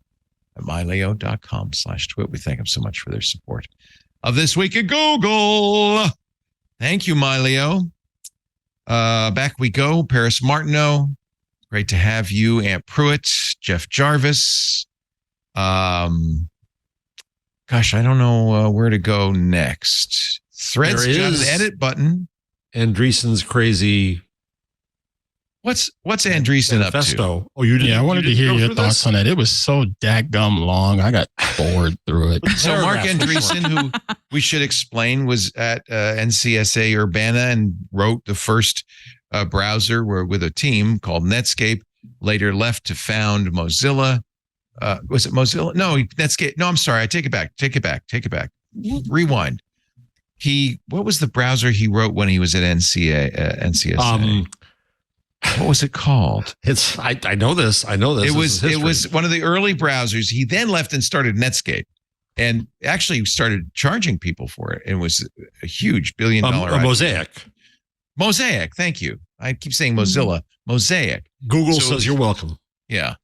at Mylio.com/twit. We thank them so much for their support of This Week at Google. Thank you, Mylio. Back we go. Paris Martineau. Great to have you. Aunt Pruitt, Jeff Jarvis. Gosh, I don't know where to go next. Threads got an edit button.
Andreessen's crazy.
What's Andreessen
Manifesto.
up to?
Oh, you didn't.
Yeah, I wanted to hear your thoughts
this?
on that. It was so dadgum long. I got bored through it.
So Mark Andreessen, who we should explain, was at NCSA Urbana and wrote the first browser with a team called Netscape, later left to found Mozilla. Was it Mozilla? No, Netscape. No, I'm sorry. I take it back. Rewind. what was the browser he wrote when he was at NCSA? What was it called?
I know this.
It was one of the early browsers. He then left and started Netscape, and actually started charging people for it. It was a huge $1 billion.
A Mosaic.
Mosaic. Thank you. I keep saying Mozilla. Mosaic.
Google says you're welcome.
Yeah.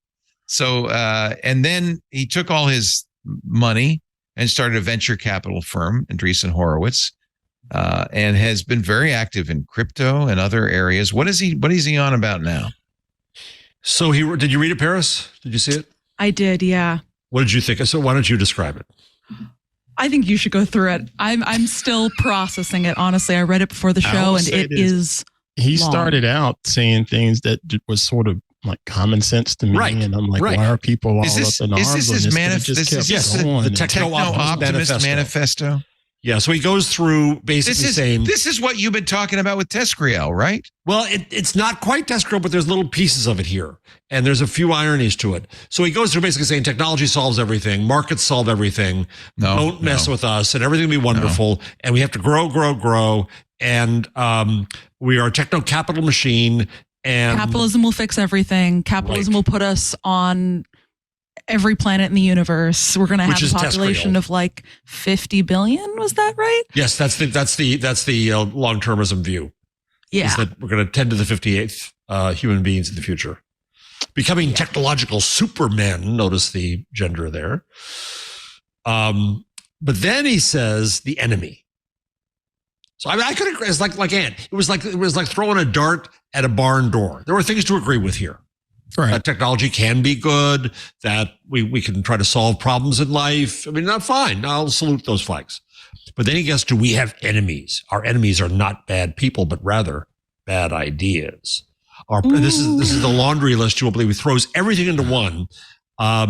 So and then he took all his money and started a venture capital firm, Andreessen Horowitz. And has been very active in crypto and other areas. What is he on about now?
So did you read it, Paris? Did you see it?
I did, yeah.
What did you think? So why don't you describe it?
I think you should go through it. I'm still processing it. Honestly, I read it before the show, and it is.
He
long.
started out saying things that was sort of like common sense to me, and I'm like, why are people all up in arms on this?
The Techno-Optimist Manifesto.
Yeah, so he goes through basically saying...
This is what you've been talking about with TESCREAL, right?
Well, it's not quite TESCREAL, but there's little pieces of it here. And there's a few ironies to it. So he goes through basically saying technology solves everything. Markets solve everything. Don't mess with us, and everything will be wonderful. No. And we have to grow. And we are a techno-capital machine. And
capitalism will fix everything. Capitalism will put us on... every planet in the universe. We're going to have a population of like 50 billion. Was that right?
Yes, that's the long-termism view.
Yeah,
is that we're going to tend to the 58th human beings in the future, becoming technological supermen. Notice the gender there. But then he says the enemy. So I could agree. It's like Ant. It was like throwing a dart at a barn door. There were things to agree with here.
Right.
That technology can be good, that we can try to solve problems in life. I mean, not fine. I'll salute those flags. But then he gets to, we have enemies. Our enemies are not bad people, but rather bad ideas. This is the laundry list, you will believe. He throws everything into one,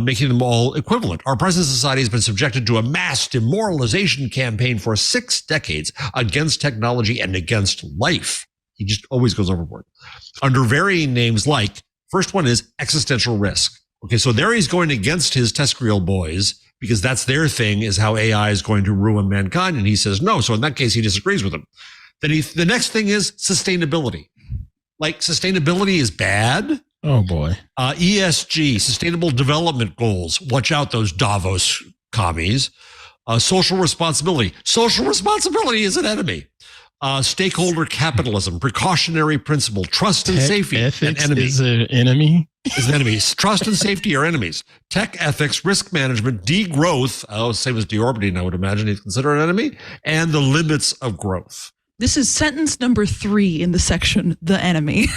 making them all equivalent. Our present society has been subjected to a mass demoralization campaign for 6 decades against technology and against life. He just always goes overboard. Under varying names like, first one is existential risk. Okay, so there he's going against his TESCREAL boys because that's their thing, is how AI is going to ruin mankind. And he says no. So in that case, he disagrees with them. Then the next thing is sustainability. Like sustainability is bad.
Oh boy.
ESG, sustainable development goals. Watch out, those Davos commies. Social responsibility. Social responsibility is an enemy. Stakeholder capitalism, precautionary principle, trust and safety, an enemy.
Is an enemy.
Is an enemy. Trust and safety are enemies. Tech ethics, risk management, degrowth, same as deorbiting, I would imagine he'd consider an enemy, and the limits of growth.
This is sentence number 3 in the section, the enemy.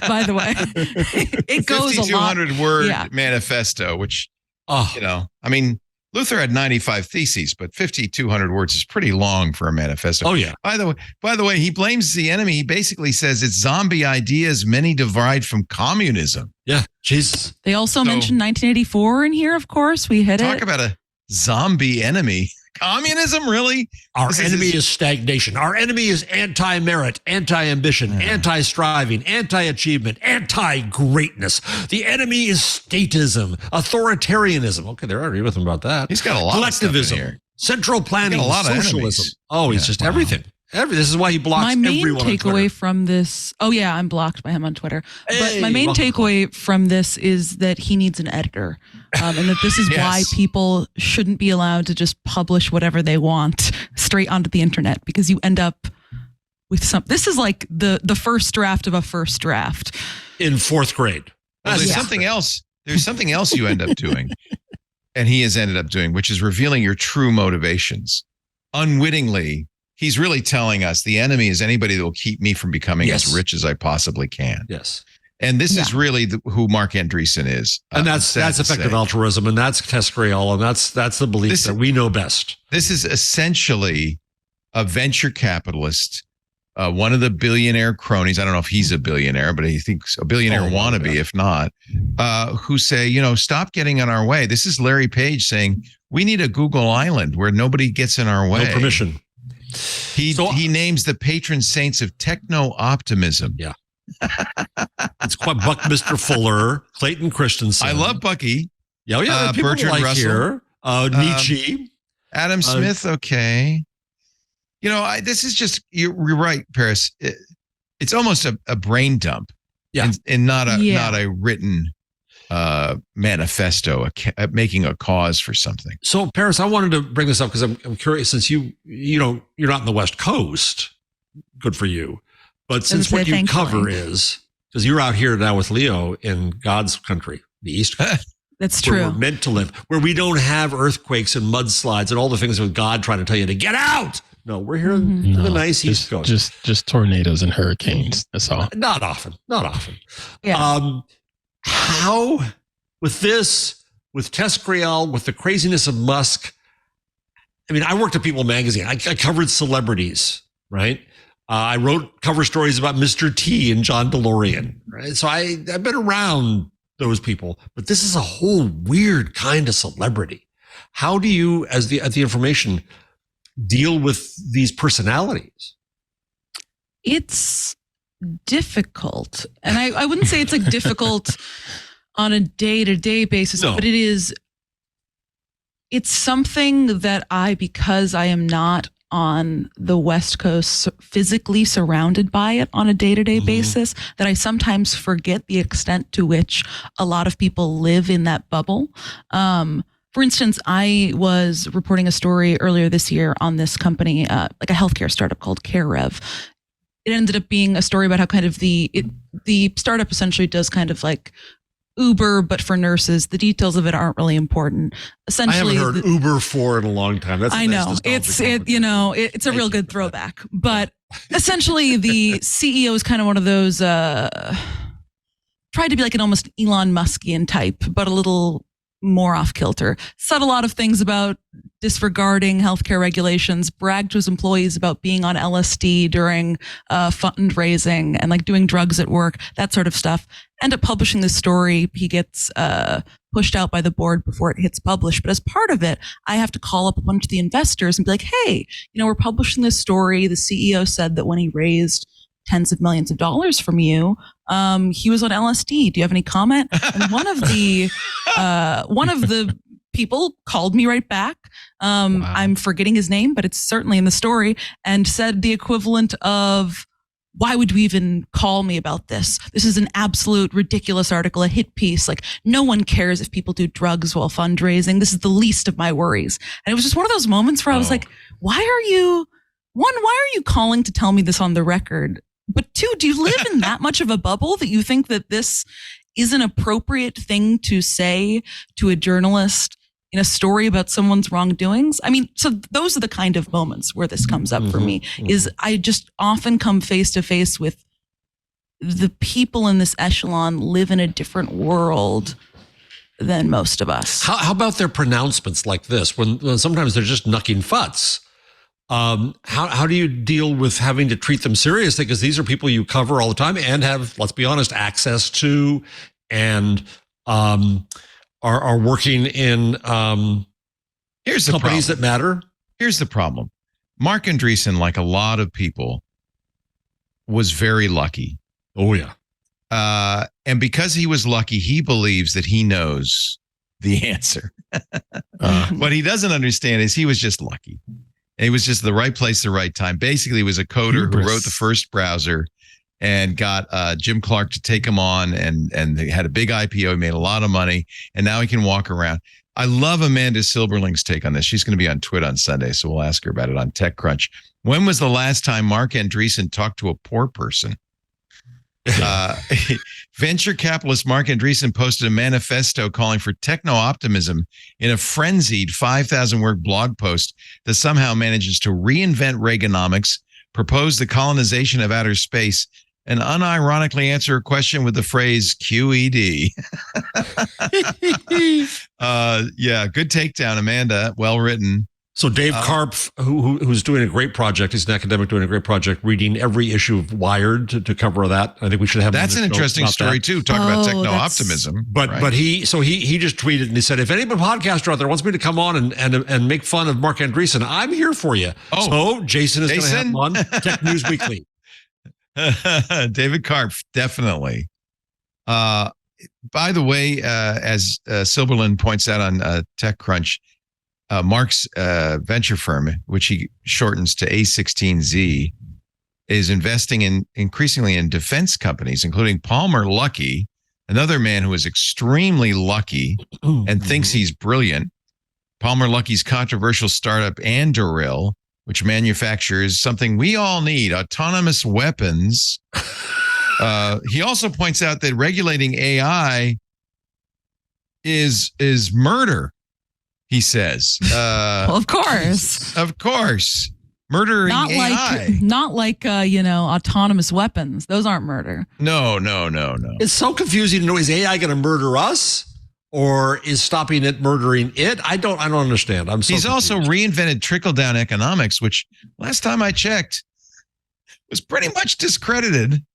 By the way, it goes a lot.
5,200 word manifesto, which, I mean, Luther had 95 theses, but 5,200 words is pretty long for a manifesto.
Oh, yeah.
By the way, he blames the enemy. He basically says it's zombie ideas many derived from communism.
Yeah, Jesus.
They also mentioned 1984 in here, of course. We hit it.
Talk about a zombie enemy. Communism, really?
Our enemy is stagnation. Our enemy is anti-merit, anti-ambition, anti-striving, anti-achievement, anti-greatness. The enemy is statism, authoritarianism. Okay, they're already with him about that.
He's got a lot
collectivism,
of stuff in here.
Central planning,
a lot of
socialism.
enemies.
Oh, he's just everything. This is why he blocks
my main
everyone
takeaway from this. Oh yeah, I'm blocked by him on Twitter. But my main takeaway from this is that he needs an editor, and that this is why people shouldn't be allowed to just publish whatever they want straight onto the internet, because you end up with this is like the first draft of a first draft
in 4th grade.
Well, there's something else. There's something else you end up doing, and he has ended up doing, which is revealing your true motivations. Unwittingly, he's really telling us the enemy is anybody that will keep me from becoming as rich as I possibly can.
Yes.
And this is really who Mark Andreessen is.
And that's effective altruism, and that's TESCREAL, and that's the belief that we know best.
This is essentially a venture capitalist, one of the billionaire cronies. I don't know if he's a billionaire, but he thinks a billionaire wannabe, if not, who say, stop getting in our way. This is Larry Page saying, we need a Google Island where nobody gets in our way.
No permission.
He names the patron saints of techno-optimism.
Yeah. It's quite Buckminster Fuller, Clayton Christensen.
I love Bucky.
Yeah.
Bertrand
like
Russell.
Here. Nietzsche.
Adam Smith. Okay. This is just, you're right, Paris. It's almost a brain dump, and not a written manifesto, making a cause for something.
So, Paris, I wanted to bring this up because I'm curious, since you're not in the West Coast, good for you. But since what you cover is, because you're out here now with Leo in God's country, the East Coast.
That's true.
Where we're meant to live, where we don't have earthquakes and mudslides and all the things with God trying to tell you to get out. No, we're here in the nice East Coast.
Just tornadoes and hurricanes. That's all.
Not often.
Yeah.
How, with Tescriel, with the craziness of Musk, I mean, I worked at People Magazine. I covered celebrities, right? I wrote cover stories about Mr. T and John DeLorean, right? So I've been around those people, but this is a whole weird kind of celebrity. How do you, at the information, deal with these personalities?
It's difficult. And I wouldn't say it's like difficult on a day-to-day basis, but it's something that because I am not on the West Coast physically surrounded by it on a day-to-day basis, that I sometimes forget the extent to which a lot of people live in that bubble. For instance, I was reporting a story earlier this year on this company, like a healthcare startup called CareRev. It ended up being a story about how kind of the startup essentially does kind of like Uber, but for nurses. The details of it aren't really important. Essentially,
I haven't heard Uber for in a long time. That's
I know it's a real good throwback. But essentially, the CEO is kind of one of those tried to be like an almost Elon Muskian type, but a little more off kilter. Said a lot of things about disregarding healthcare regulations, bragged to his employees about being on LSD during fundraising and like doing drugs at work, that sort of stuff. End up publishing this story. He gets pushed out by the board before it hits publish. But as part of it, I have to call up a bunch of the investors and be like, hey, we're publishing this story. The CEO said that when he raised tens of millions of dollars from you, he was on LSD. Do you have any comment? And one of the people called me right back. Wow. I'm forgetting his name, but it's certainly in the story, and said the equivalent of, why would you even call me about this? This is an absolute ridiculous article, a hit piece. Like, no one cares if people do drugs while fundraising. This is the least of my worries. And it was just one of those moments where I was like, why are you calling to tell me this on the record? But two, do you live in that much of a bubble that you think that this is an appropriate thing to say to a journalist in a story about someone's wrongdoings? I mean, so those are the kind of moments where this comes up for me, is I just often come face to face with the people in this echelon live in a different world than most of us.
How about their pronouncements like this, when sometimes they're just knucking futs? How do you deal with having to treat them seriously? Because these are people you cover all the time and have, let's be honest, access to, and are working in
Here's the
companies that matter.
Here's the problem. Mark Andreessen, like a lot of people, was very lucky.
Oh, yeah.
And because he was lucky, he believes that he knows the answer. What he doesn't understand is he was just lucky. And he was just the right place, the right time. Basically, he was a coder who wrote the first browser and got Jim Clark to take him on, and they had a big IPO. He made a lot of money, and now he can walk around. I love Amanda Silberling's take on this. She's going to be on TWiT on Sunday, so we'll ask her about it on TechCrunch. When was the last time Mark Andreessen talked to a poor person? Venture capitalist Mark Andreessen posted a manifesto calling for techno-optimism in a frenzied 5,000-word blog post that somehow manages to reinvent Reaganomics, propose the colonization of outer space, and unironically answer a question with the phrase QED. Yeah, good takedown, Amanda. Well written.
So Dave Karp, who's doing a great project, he's an academic doing a great project, reading every issue of Wired to cover that. I think we should have.
That's an interesting story too. Talk about techno-optimism.
But he just tweeted and he said, if any podcaster out there wants me to come on and make fun of Mark Andreessen, I'm here for you. So Jason is going to have him on Tech News Weekly.
David Karp, definitely. By the way, as Silberlin points out on TechCrunch, Mark's venture firm, which he shortens to A16Z, is investing increasingly in defense companies, including Palmer Luckey, another man who is extremely lucky and thinks he's brilliant. Palmer Luckey's controversial startup Anduril, which manufactures something we all need, autonomous weapons. He also points out that regulating AI is murder, he says.
Well, of course.
Of course. Murdering AI.
Not like autonomous weapons. Those aren't murder.
No.
It's so confusing to know, is AI going to murder us or is stopping it murdering it? I don't understand.
He's also reinvented trickle-down economics, which last time I checked was pretty much discredited.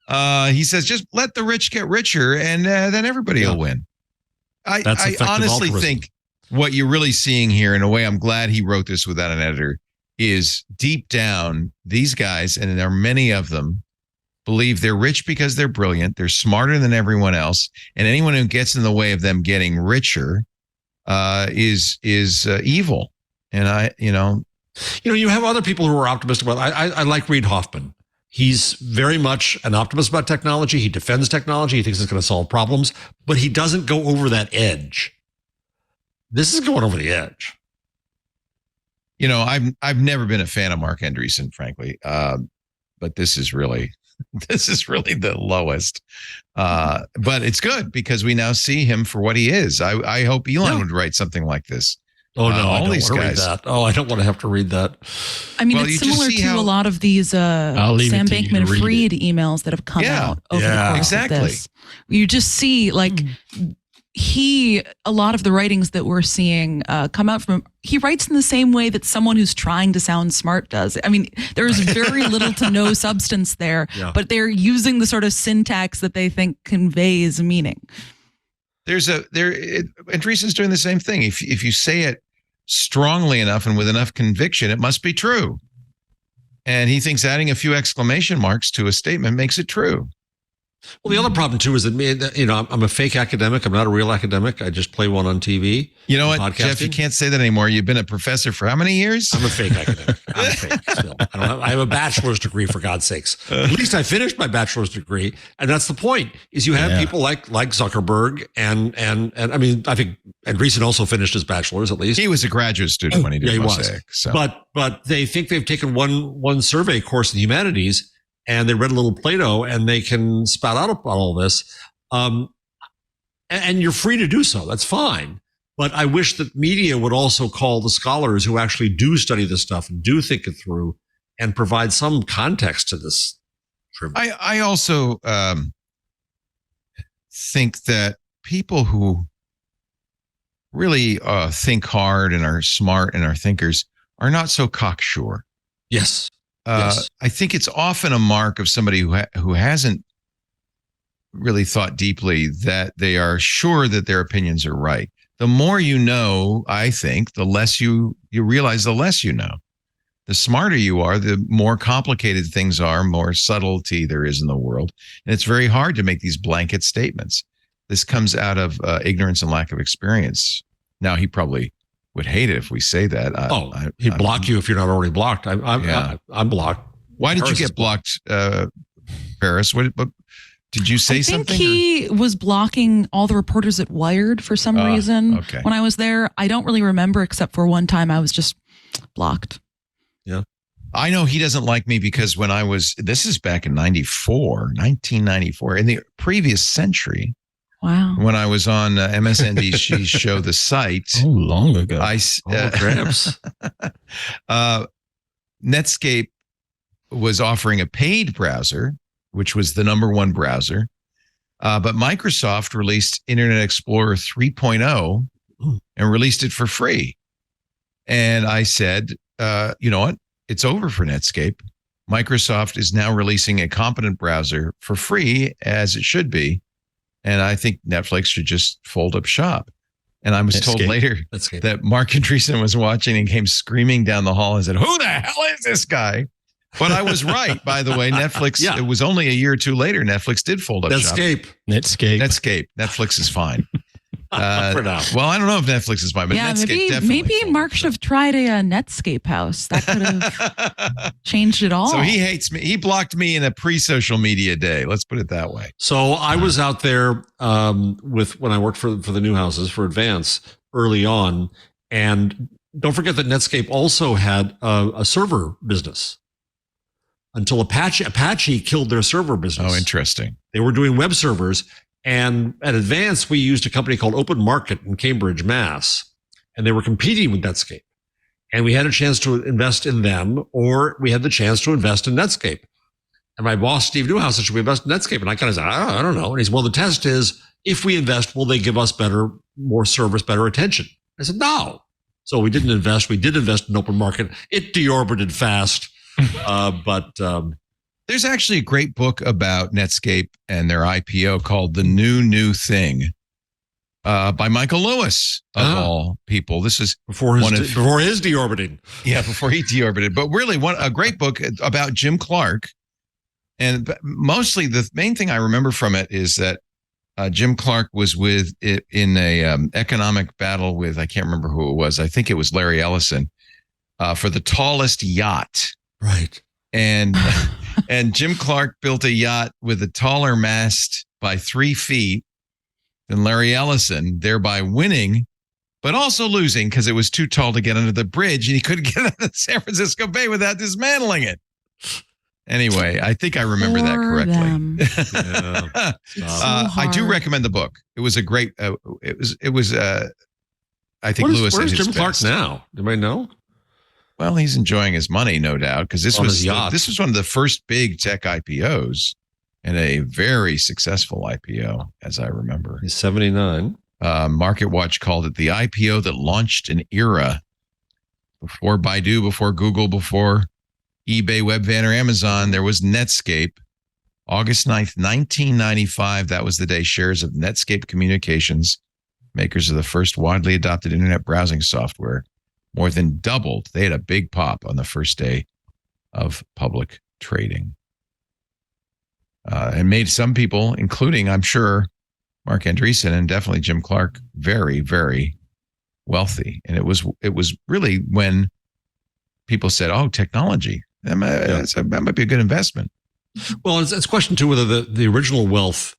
He says, just let the rich get richer and then everybody will win. I honestly think what you're really seeing here, in a way, I'm glad he wrote this without an editor, is deep down, these guys, and there are many of them, believe they're rich because they're brilliant, they're smarter than everyone else, and anyone who gets in the way of them getting richer is evil. And
you have other people who are optimistic about. I like Reid Hoffman. He's very much an optimist about technology. He defends technology. He thinks it's going to solve problems, but he doesn't go over that edge. This is going over the edge.
I've never been a fan of Mark Andreessen, frankly, but this is really the lowest. But it's good because we now see him for what he is. I hope Elon would write something like this.
Oh no,
all these guys.
Read that. Oh, I don't want to have to read that.
I mean, it's similar to a lot of these Sam Bankman-Fried emails that have come out over the course of this. You just see a lot of the writings that we're seeing come out from him, he writes in the same way that someone who's trying to sound smart does. I mean, there's very little to no substance there, but they're using the sort of syntax that they think conveys meaning.
Andreessen's doing the same thing. If you say it strongly enough and with enough conviction, it must be true. And he thinks adding a few exclamation marks to a statement makes it true.
Well, the other problem too is that I'm a fake academic. I'm not a real academic. I just play one on TV.
You know what, Jeff? You can't say that anymore. You've been a professor for how many years?
I'm a fake academic. I'm fake still. I have a bachelor's degree, for God's sakes. At least I finished my bachelor's degree, and that's the point. Is you have people like Zuckerberg and I mean, I think Andreessen also finished his bachelor's at least.
He was a graduate student when he did Mosaic. So.
But they think they've taken one survey course in the humanities. And they read a little Plato, and they can spout out about all this. And you're free to do so. That's fine. But I wish that media would also call the scholars who actually do study this stuff and do think it through and provide some context to this.
I also think that people who really think hard and are smart and are thinkers are not so cocksure.
Yes.
Yes. I think it's often a mark of somebody who hasn't really thought deeply that they are sure that their opinions are right. The more you know, I think, the less you realize, the less you know. The smarter you are, the more complicated things are, more subtlety there is in the world. And it's very hard to make these blanket statements. This comes out of ignorance and lack of experience. Now, he probably would hate it if we say that.
He'd block you if you're not already blocked. I'm blocked.
Why did you get blocked, Paris? What did you say something?
I think he was blocking all the reporters at Wired for some reason.
Okay.
When I was there, I don't really remember except for one time I was just blocked.
Yeah.
I know he doesn't like me because when this is back in 1994, in the previous century.
Wow.
When I was on MSNBC's show, The Site.
Oh, long ago.
Perhaps.
Netscape was offering a paid browser, which was the number one browser. But Microsoft released Internet Explorer 3.0 and released it for free. And I said, you know what? It's over for Netscape. Microsoft is now releasing a competent browser for free, as it should be. And I think Netflix should just fold up shop. And I was told later that Mark Andreessen was watching and came screaming down the hall and said, "Who the hell is this guy?" But I was right, by the way. Netflix, It was only a year or two later, Netflix did fold up shop.
Netscape.
Netflix is fine.
For now.
Well, I don't know if Netflix is mine, but Netscape definitely.
Maybe Mark should have tried a Netscape house. That could have changed it all.
So he hates me. He blocked me in a pre-social media day. Let's put it that way.
So I was out there when I worked for the new houses for Advance early on, and don't forget that Netscape also had a server business until Apache killed their server business.
Oh, interesting.
They were doing web servers. And at Advance, we used a company called Open Market in Cambridge, Mass. And they were competing with Netscape. And we had a chance to invest in them, or we had the chance to invest in Netscape. And my boss, Steve Newhouse, said, should we invest in Netscape? And I kind of said, I don't know. And he said, well, the test is, if we invest, will they give us more service, better attention? I said, no. So we didn't invest. We did invest in Open Market. It deorbited fast. But
there's actually a great book about Netscape and their IPO called The New Thing by Michael Lewis, of all people. This is
before his deorbiting.
Yeah, before he deorbited. But really, a great book about Jim Clark. And mostly the main thing I remember from it is that Jim Clark was in a economic battle with, I can't remember who it was. I think it was Larry Ellison for the tallest yacht.
Right.
And Jim Clark built a yacht with a taller mast by 3 feet than Larry Ellison, thereby winning, but also losing because it was too tall to get under the bridge, and he couldn't get out of San Francisco Bay without dismantling it. Anyway, I think I remember that correctly. I do recommend the book. It was a great. It was. I think Lewis.
Where's Jim Clark now? Anybody know?
Well, he's enjoying his money, no doubt, because this was one of the first big tech IPOs and a very successful IPO, as I remember.
He's 79.
Market Watch called it the IPO that launched an era. Before Baidu, before Google, before eBay, Webvan, or Amazon, there was Netscape. August 9th, 1995, that was the day shares of Netscape Communications, makers of the first widely adopted internet browsing software, more than doubled. They had a big pop on the first day of public trading. And made some people, including, I'm sure, Mark Andreessen and definitely Jim Clark, very, very wealthy. And it was really when people said, oh, technology, that might be a good investment.
Well, it's a question, too, whether the original wealth,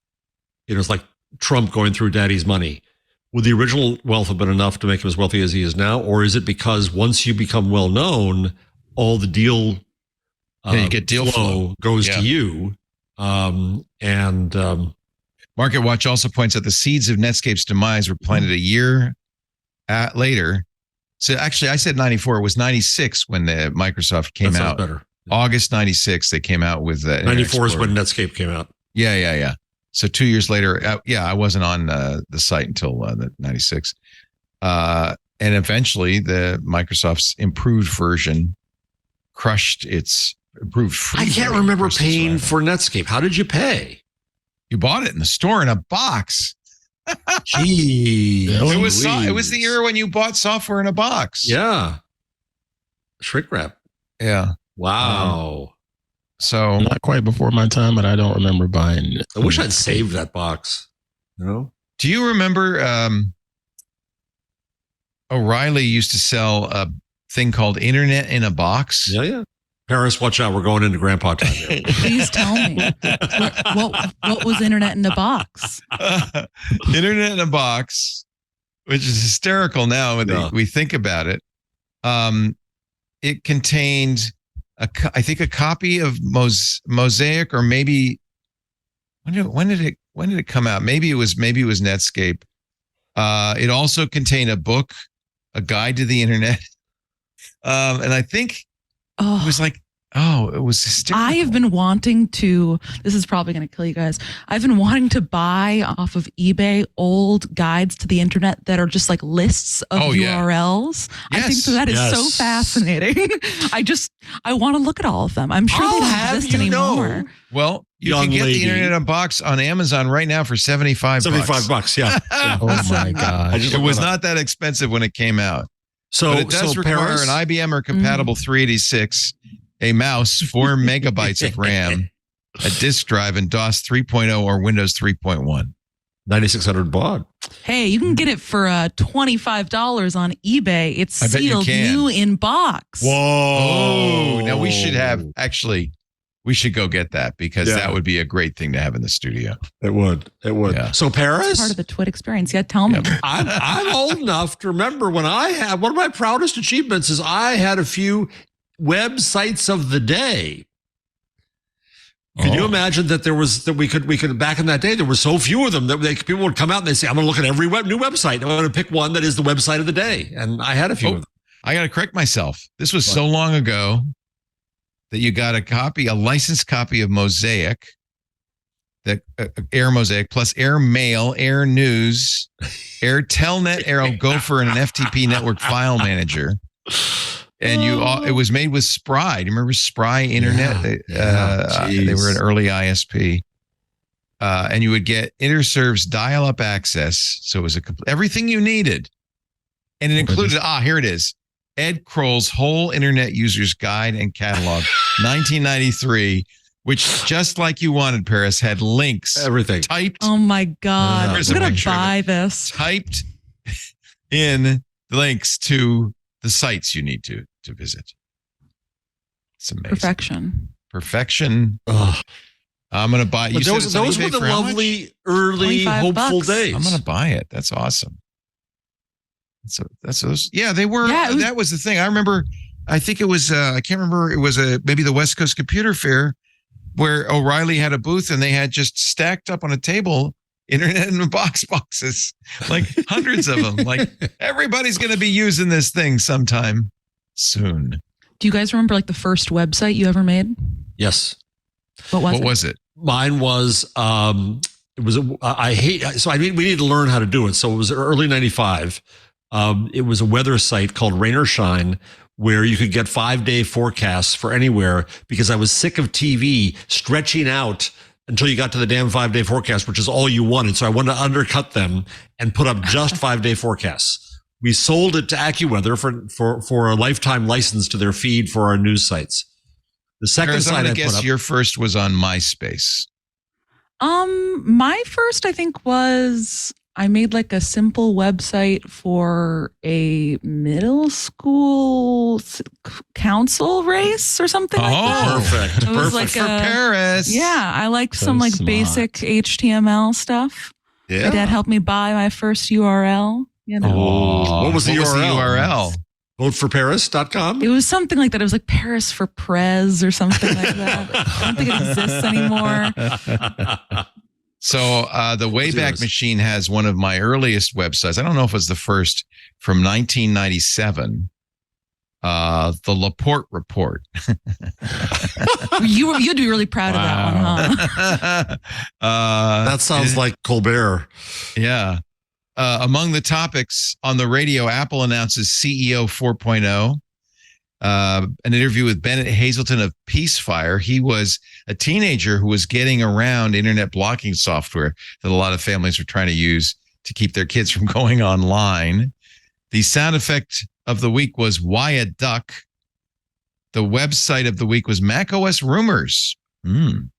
it's like Trump going through daddy's money. Would the original wealth have been enough to make him as wealthy as he is now? Or is it because once you become well known, all the deal,
you get deal flow
goes to you?
Market Watch also points out the seeds of Netscape's demise were planted a year later. So actually, I said 94. It was 96 when the Microsoft came out.
Better.
August 96, they came out with
94 is when Netscape came out.
Yeah. So 2 years later, I wasn't on the site until the 96. And eventually, the Microsoft's improved version crushed its improved free.
I can't remember paying for Netscape. How did you pay?
You bought it in the store in a box.
Gee,
it was the era when you bought software in a box.
Yeah, shrink wrap.
Yeah.
Wow.
So
not quite before my time, but I don't remember buying it.
I wish I'd saved that box. Do
you remember O'Reilly used to sell a thing called Internet in a Box?
Yeah. Parents, watch out. We're going into grandpa time here.
Please tell me. What was Internet in a Box?
Internet in a Box, which is hysterical now when we think about it. It contained, I think, a copy of Mosaic, or maybe when did it come out? Maybe it was Netscape. It also contained a book, a guide to the internet, and I think. It was like, it was hysterical.
I have been wanting to, this is probably going to kill you guys. I've been wanting to buy off of eBay old guides to the internet that are just like lists of URLs.
Yeah.
I think that is so fascinating. I want to look at all of them. I'm sure they don't exist anymore.
Well, you can get the Internet in a Box on Amazon right now for $75.
$75, yeah.
Oh my God.
It was not that expensive when it came out. But it does require an IBM or compatible 386, a mouse, 4 megabytes of RAM, a disk drive, and DOS 3.0 or Windows 3.1.
$9,600 bought.
Hey, you can get it for $25 on eBay. It's
I bet you
sealed,
can.
new in box.
Whoa.
Oh, now we should go get that because
Yeah.
that would be a great thing to have in the studio.
It would.
Yeah.
So Paris?
Part of the TWiT experience. Yeah, tell me.
I'm old enough to remember when I had one of my proudest achievements is I had a few websites of the day. Can you imagine that we could back in that day, there were so few of them that people would come out and they say, I'm going to look at every new website. I'm going to pick one that is the website of the day. And I had a few of them.
I got to correct myself. This was so long ago that you got a licensed copy of Mosaic, that Air Mosaic plus Air Mail, Air News, Air Telnet, Air Gopher, and an FTP network file manager. And it was made with Spry. Do you remember Spry Internet? They were an early ISP. And you would get Interserve's dial-up access. So it was everything you needed. And it included, here it is. Ed Kroll's whole Internet User's Guide and Catalog, 1993, which, just like you wanted, Paris, had links.
Everything.
Typed. Oh, my God.
Here's
I'm going
a
to buy this.
Typed in links to the sites you need to visit. It's amazing. Perfection.
Ugh.
I'm going to buy it.
Those were the lovely, early, hopeful days.
I'm going to buy it. That's awesome. That's those. Yeah, they were.
Yeah,
that was the thing. I remember. I think it was. I can't remember. It was maybe the West Coast Computer Fair, where O'Reilly had a booth and they had just stacked up on a table internet and boxes, like hundreds of them. Like everybody's going to be using this thing sometime soon.
Do you guys remember like the first website you ever made?
Yes.
What was it?
Mine was. We need to learn how to do it. So it was early '95. It was a weather site called Rain or Shine, where you could get 5-day forecasts for anywhere, because I was sick of TV stretching out until you got to the damn 5-day forecast, which is all you wanted. So I wanted to undercut them and put up just 5-day forecasts. We sold it to AccuWeather for a lifetime license to their feed for our news sites. The second site I guess
your first was on MySpace.
My first, I think, was I made like a simple website for a middle school council race or something like that.
Perfect.
It was
Perfect.
like
For Paris.
Yeah, I liked some like
smart.
basic HTML stuff.
Yeah.
My dad helped me buy my first URL. You know,
What was the URL?
URL?
Voteforparis.com?
it was something like that. It was like Paris for Prez or something like that. I don't think it exists anymore.
So the Wayback Machine has one of my earliest websites. I don't know if it was the first, from 1997. The Laporte Report.
You'd be really proud of that one, huh?
That sounds like Colbert.
Yeah. Among the topics on the radio, Apple announces CEO 4.0. An interview with Bennett Hazelton of Peacefire. He was a teenager who was getting around internet blocking software that a lot of families were trying to use to keep their kids from going online. The sound effect of the week was Why a Duck. The website of the week was macOS Rumors. And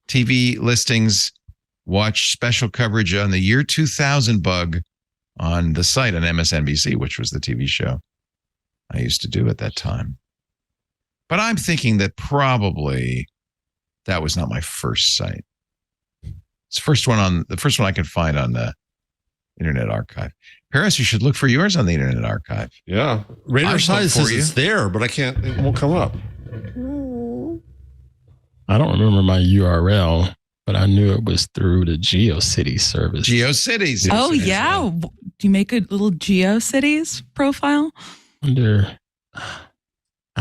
TV listings, watch special coverage on the year 2000 bug on the site on MSNBC, which was the TV show I used to do at that time. But I'm thinking that probably that was not my first site. It's the first one I could find on the Internet Archive. Paris, you should look for yours on the Internet Archive.
Yeah. Radar Size says it's there, but it won't come up.
I don't remember my URL, but I knew it was through the GeoCities service.
GeoCities.
Oh, yeah. Do you make a little GeoCities profile?
I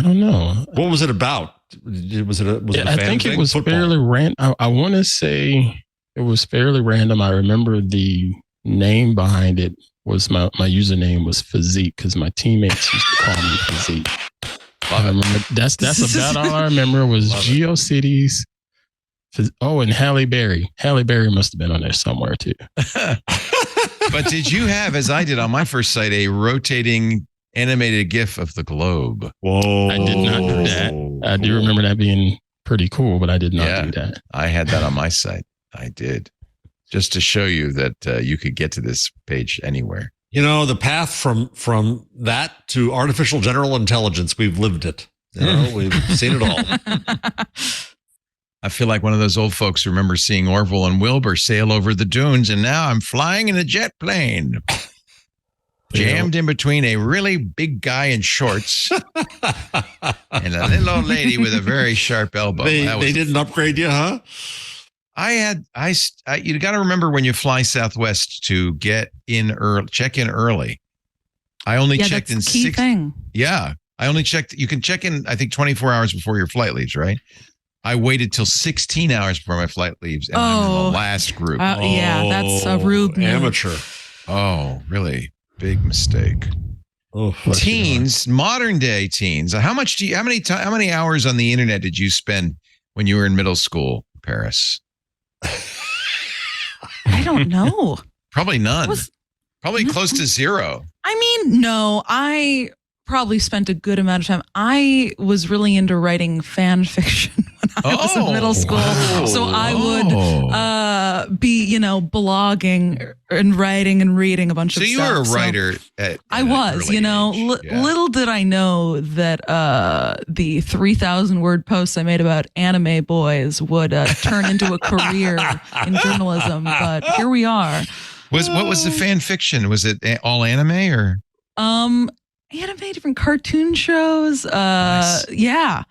don't know.
What was it about? Was it a
I
fan
think
thing?
it was
Football.
fairly random. I want to say it was fairly random. I remember the name behind it was my username was Physique, because my teammates used to call me Physique. I remember that's about all I remember was GeoCities. Oh, and Halle Berry. Halle Berry must have been on there somewhere too.
But did you have, as I did on my first site, a rotating animated GIF of the globe?
Whoa.
I did not do that. I do remember that being pretty cool, but I did not do that.
I had that on my site. I did. Just to show you that you could get to this page anywhere.
The path from that to artificial general intelligence, we've lived it. We've seen it all.
I feel like one of those old folks who remember seeing Orville and Wilbur sail over the dunes, and now I'm flying in a jet plane. Jammed in between a really big guy in shorts and a little old lady with a very sharp elbow.
They didn't upgrade you, huh?
You got to remember when you fly Southwest to get in early, check in early. I only checked in
key thing.
Yeah. I only checked. You can check in, I think, 24 hours before your flight leaves, right? I waited till 16 hours before my flight leaves, and I'm in the last group.
Yeah, that's a rude move.
Amateur.
Oh, really? Big mistake.
Oh,
teens, modern day teens. How many hours on the internet did you spend when you were in middle school, Paris?
I don't know.
Probably none. Probably close to zero.
I mean, no, I probably spent a good amount of time. I was really into writing fan fiction when I was in middle school.
Wow.
So I would be, blogging and writing and reading a bunch of stuff.
So you were a writer
I was, little did I know that the 3,000 word posts I made about anime boys would turn into a career in journalism. But here we are.
What was the fan fiction? Was it all anime or?
Anime, different cartoon shows.
Nice.
Yeah.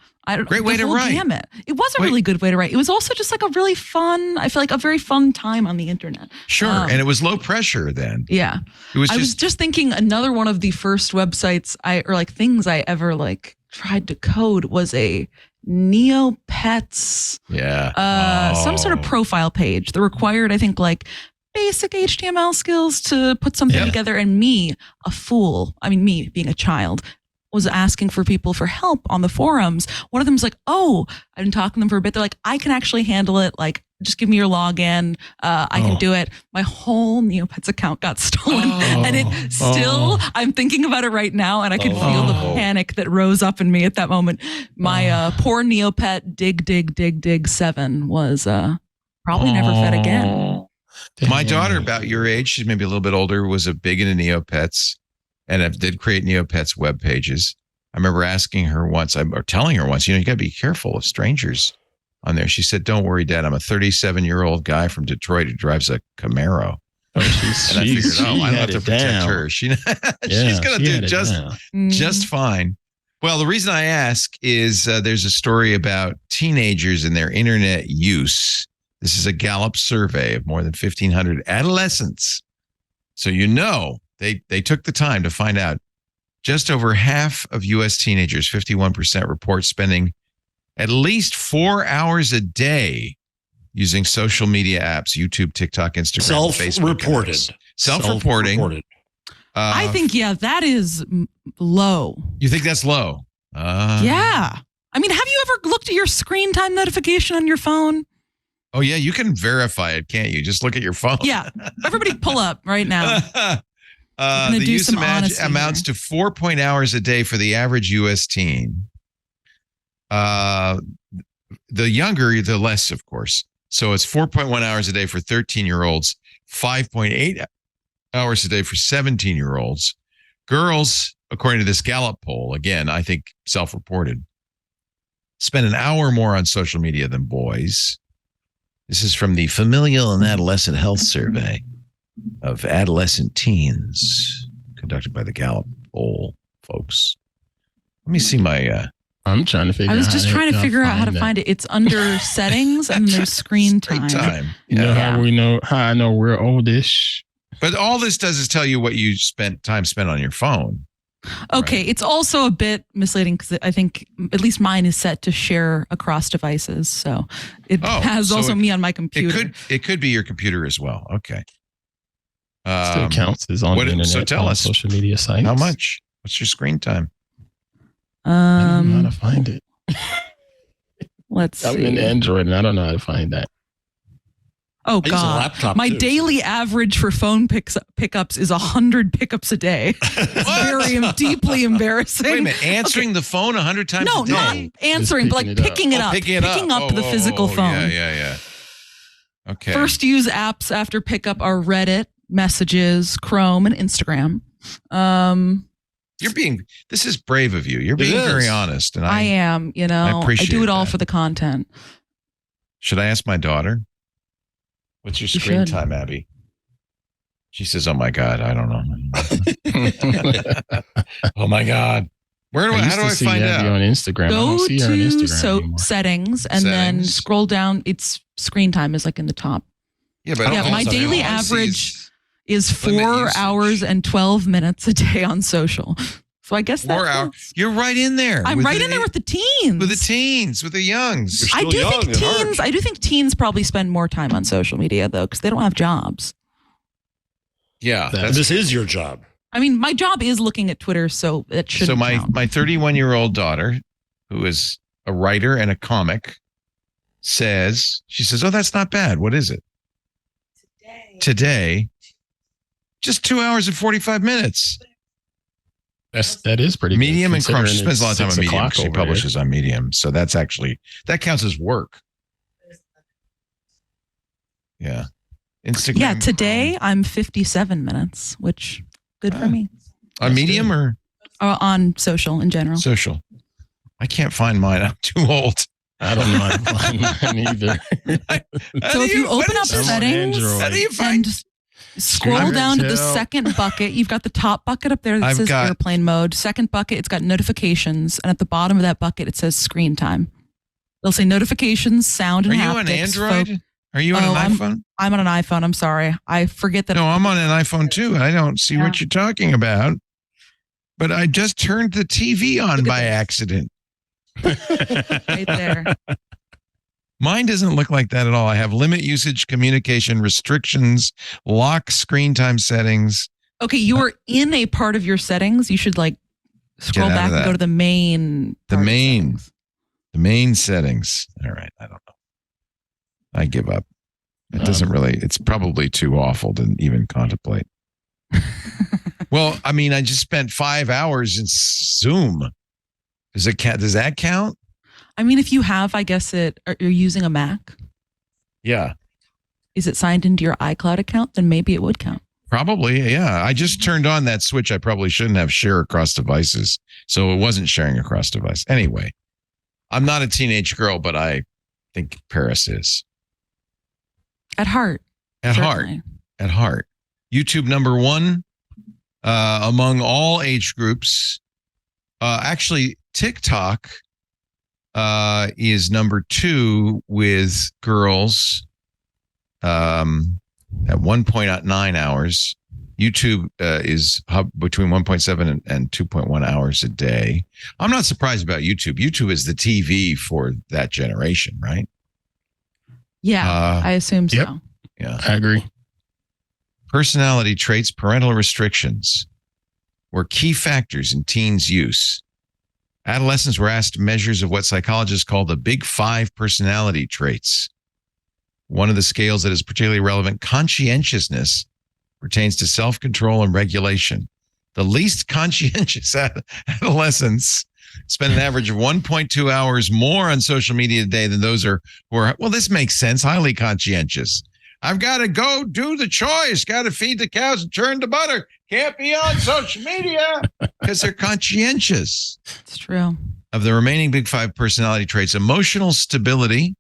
Great way to write.
Gamut. It was a really good way to write. It was also just like a really fun, I feel like a very fun time on the internet.
Sure. And it was low pressure then.
Yeah.
I
was just thinking another one of the first websites things I ever tried to code was a Neopets.
Yeah.
Some sort of profile page that required, I think, basic HTML skills to put something together. And me, me being a child, was asking for people for help on the forums. One of them was like, I've been talking to them for a bit. They're like, I can actually handle it. Just give me your login. I can do it. My whole Neopets account got stolen. And it still, I'm thinking about it right now, and I could feel the panic that rose up in me at that moment. My poor Neopet dig 7 was probably never fed again.
My daughter, about your age, she's maybe a little bit older, was a big into Neopets, and I did create Neopets web pages. I remember asking her once, or telling her once, you got to be careful of strangers on there. She said, "Don't worry, Dad. I'm a 37-year-old guy from Detroit who drives a Camaro." And I figured, I don't have to protect her. She's going to do just fine. Well, the reason I ask is there's a story about teenagers and their internet use. This is a Gallup survey of more than 1,500 adolescents. So they took the time to find out just over half of U.S. teenagers, 51%, report spending at least 4 hours a day using social media apps, YouTube, TikTok, Instagram, Facebook. Self-reporting.
I think, that is low.
You think that's low?
Yeah. I mean, have you ever looked at your screen time notification on your phone?
Oh, yeah, you can verify it, can't you? Just look at your phone.
Yeah. Everybody pull up right now.
The use amounts to 4 hours a day for the average U.S. teen. The younger, the less, of course. So it's 4.1 hours a day for 13-year-olds, 5.8 hours a day for 17-year-olds. Girls, according to this Gallup poll, again, I think self-reported, spend an hour more on social media than boys. This is from the Familial and Adolescent Health Survey of adolescent teens conducted by the Gallup poll, folks. Let me see my...
I'm trying to figure out.
I was just trying to figure out how to find it. It's under settings and there's screen time.
How I know we're oldish.
But all this does is tell you what you spent on your phone.
Okay,
right?
It's also a bit misleading because I think at least mine is set to share across devices, so it has also me on my computer.
It could be your computer as well. Okay,
still counts as on the internet.
So tell us,
social media sites.
How much? What's your screen time?
I don't know how to find it.
Let's see.
I'm in Android and I don't know how to find that.
Oh God! My daily average for phone pickups is 100 pickups a day. It's deeply embarrassing.
Wait a minute, answering the phone 100 times a day?
No, not answering, but like picking it up. Picking up the physical phone.
Yeah. Okay.
First use apps after pickup are Reddit, Messages, Chrome, and Instagram.
This is brave of you. You're being very honest. And
I am,
I appreciate
I do it all
that.
for the content.
Should I ask my daughter? What's your screen
should.
time, Abby? She says, "Oh my God, I don't know." Oh my God. How do I find out?
On Instagram.
Go to
anymore.
settings and then scroll down. It's screen time is like in the top.
Yeah, but
my daily average is 4 hours and 12 minutes a day on social. So I guess
4 hours. You're right in there.
I'm right in there with the teens.
With the youngs.
I do think teens probably spend more time on social media though, because they don't have jobs.
Yeah,
this is your job.
I mean, my job is looking at Twitter, so it shouldn't count.
My 31-year-old daughter, who is a writer and a comic, says, "Oh, that's not bad. What is it? Today, just 2 hours and 45 minutes."
That is pretty
Medium
good,
and Crunch. She
considering
spends a lot of time on
it's 6
Medium.
o'clock
She
over
publishes on Medium. So that counts as work. Yeah. Instagram.
Yeah, today I'm 57 minutes, which good for me.
On Medium or
on social in general?
Social. I can't find mine. I'm too old.
I don't know how to find mine either.
So if you open up settings and scroll down to the second bucket, you've got the top bucket up there that says airplane mode. Second bucket, it's got notifications. And at the bottom of that bucket, it says screen time. They'll say notifications, sound, and haptics.
Are you on Android? Are you on an iPhone?
I'm on an iPhone. I'm sorry. I forget that.
No, I'm on an iPhone too. I don't see what you're talking about. But I just turned the TV on by accident.
Right there.
Mine doesn't look like that at all. I have limit usage, communication restrictions, lock screen time settings.
Okay, you are in a part of your settings. You should scroll back and go to the main.
The main settings. All right. I don't know. I give up. It doesn't really, it's probably too awful to even contemplate. Well, I mean, I just spent 5 hours in Zoom. Does that count?
I mean, if you have, I guess you're using a Mac.
Yeah.
Is it signed into your iCloud account? Then maybe it would count.
Probably, yeah. I just turned on that switch I probably shouldn't have share across devices. So it wasn't sharing across device. Anyway, I'm not a teenage girl, but I think Paris is.
At heart.
At heart. YouTube number 1 among all age groups. Actually, TikTok is number 2 with girls at 1.9 hours. YouTube is between 1.7 and 2.1 hours a day. I'm not surprised about YouTube. YouTube is the TV for that generation, right?
Yeah, I assume so.
Yep.
Yeah,
I agree.
Personality traits, parental restrictions were key factors in teens' use. Adolescents were asked measures of what psychologists call the Big 5 personality traits. One of the scales that is particularly relevant, conscientiousness, pertains to self-control and regulation. The least conscientious adolescents spend an average of 1.2 hours more on social media a day than those who are, well, this makes sense, highly conscientious. I've got to go do the chores, got to feed the cows and churn the butter. Can't be on social media because they're conscientious.
It's true.
Of the remaining Big 5 personality traits, emotional stability,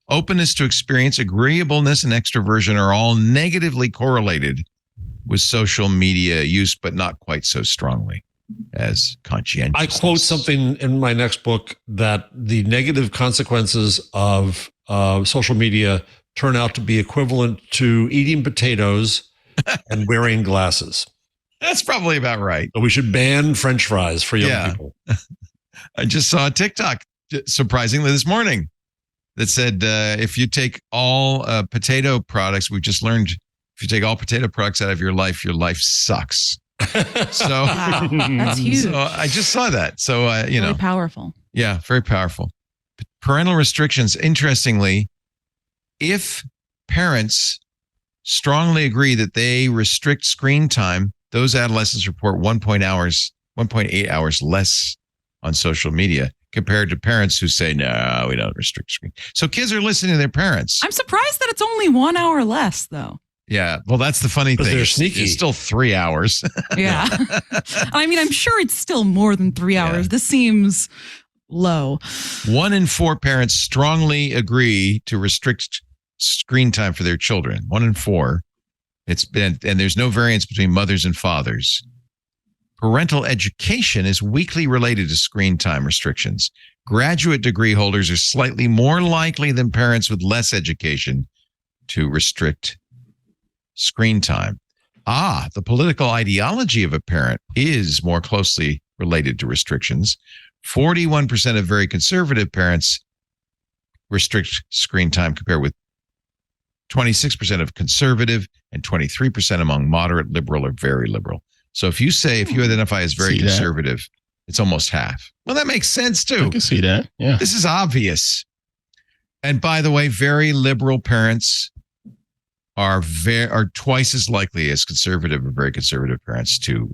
openness to experience, agreeableness, and extroversion are all negatively correlated with social media use, but not quite so strongly as conscientiousness.
I quote something in my next book that the negative consequences of social media turn out to be equivalent to eating potatoes and wearing glasses.
That's probably about right.
So we should ban French fries for young people.
I just saw a TikTok, surprisingly, this morning that said if you take all potato products, we've just learned, if you take all potato products out of your life sucks. So
wow, that's huge.
So I just saw that. So,
really powerful.
Yeah, very powerful. Parental restrictions, interestingly, if parents strongly agree that they restrict screen time, those adolescents report 1.8 hours less on social media compared to parents who say, no, we don't restrict screen. So kids are listening to their parents.
I'm surprised that it's only 1 hour less, though.
Yeah. Well, that's the funny thing.
They're sneaky.
It's still 3 hours.
Yeah. I mean, I'm sure it's still more than 3 hours.
Yeah.
This seems low.
1 in 4 parents strongly agree to restrict screen time for their children. 1 in 4. And there's no variance between mothers and fathers. Parental education is weakly related to screen time restrictions. Graduate degree holders are slightly more likely than parents with less education to restrict screen time. The political ideology of a parent is more closely related to restrictions. 41% of very conservative parents restrict screen time compared with 26% of conservative and 23% among moderate, liberal, or very liberal. So if you identify as very conservative, it's almost half. Well, that makes sense too.
I can see that. Yeah.
This is obvious. And by the way, very liberal parents are twice as likely as conservative or very conservative parents to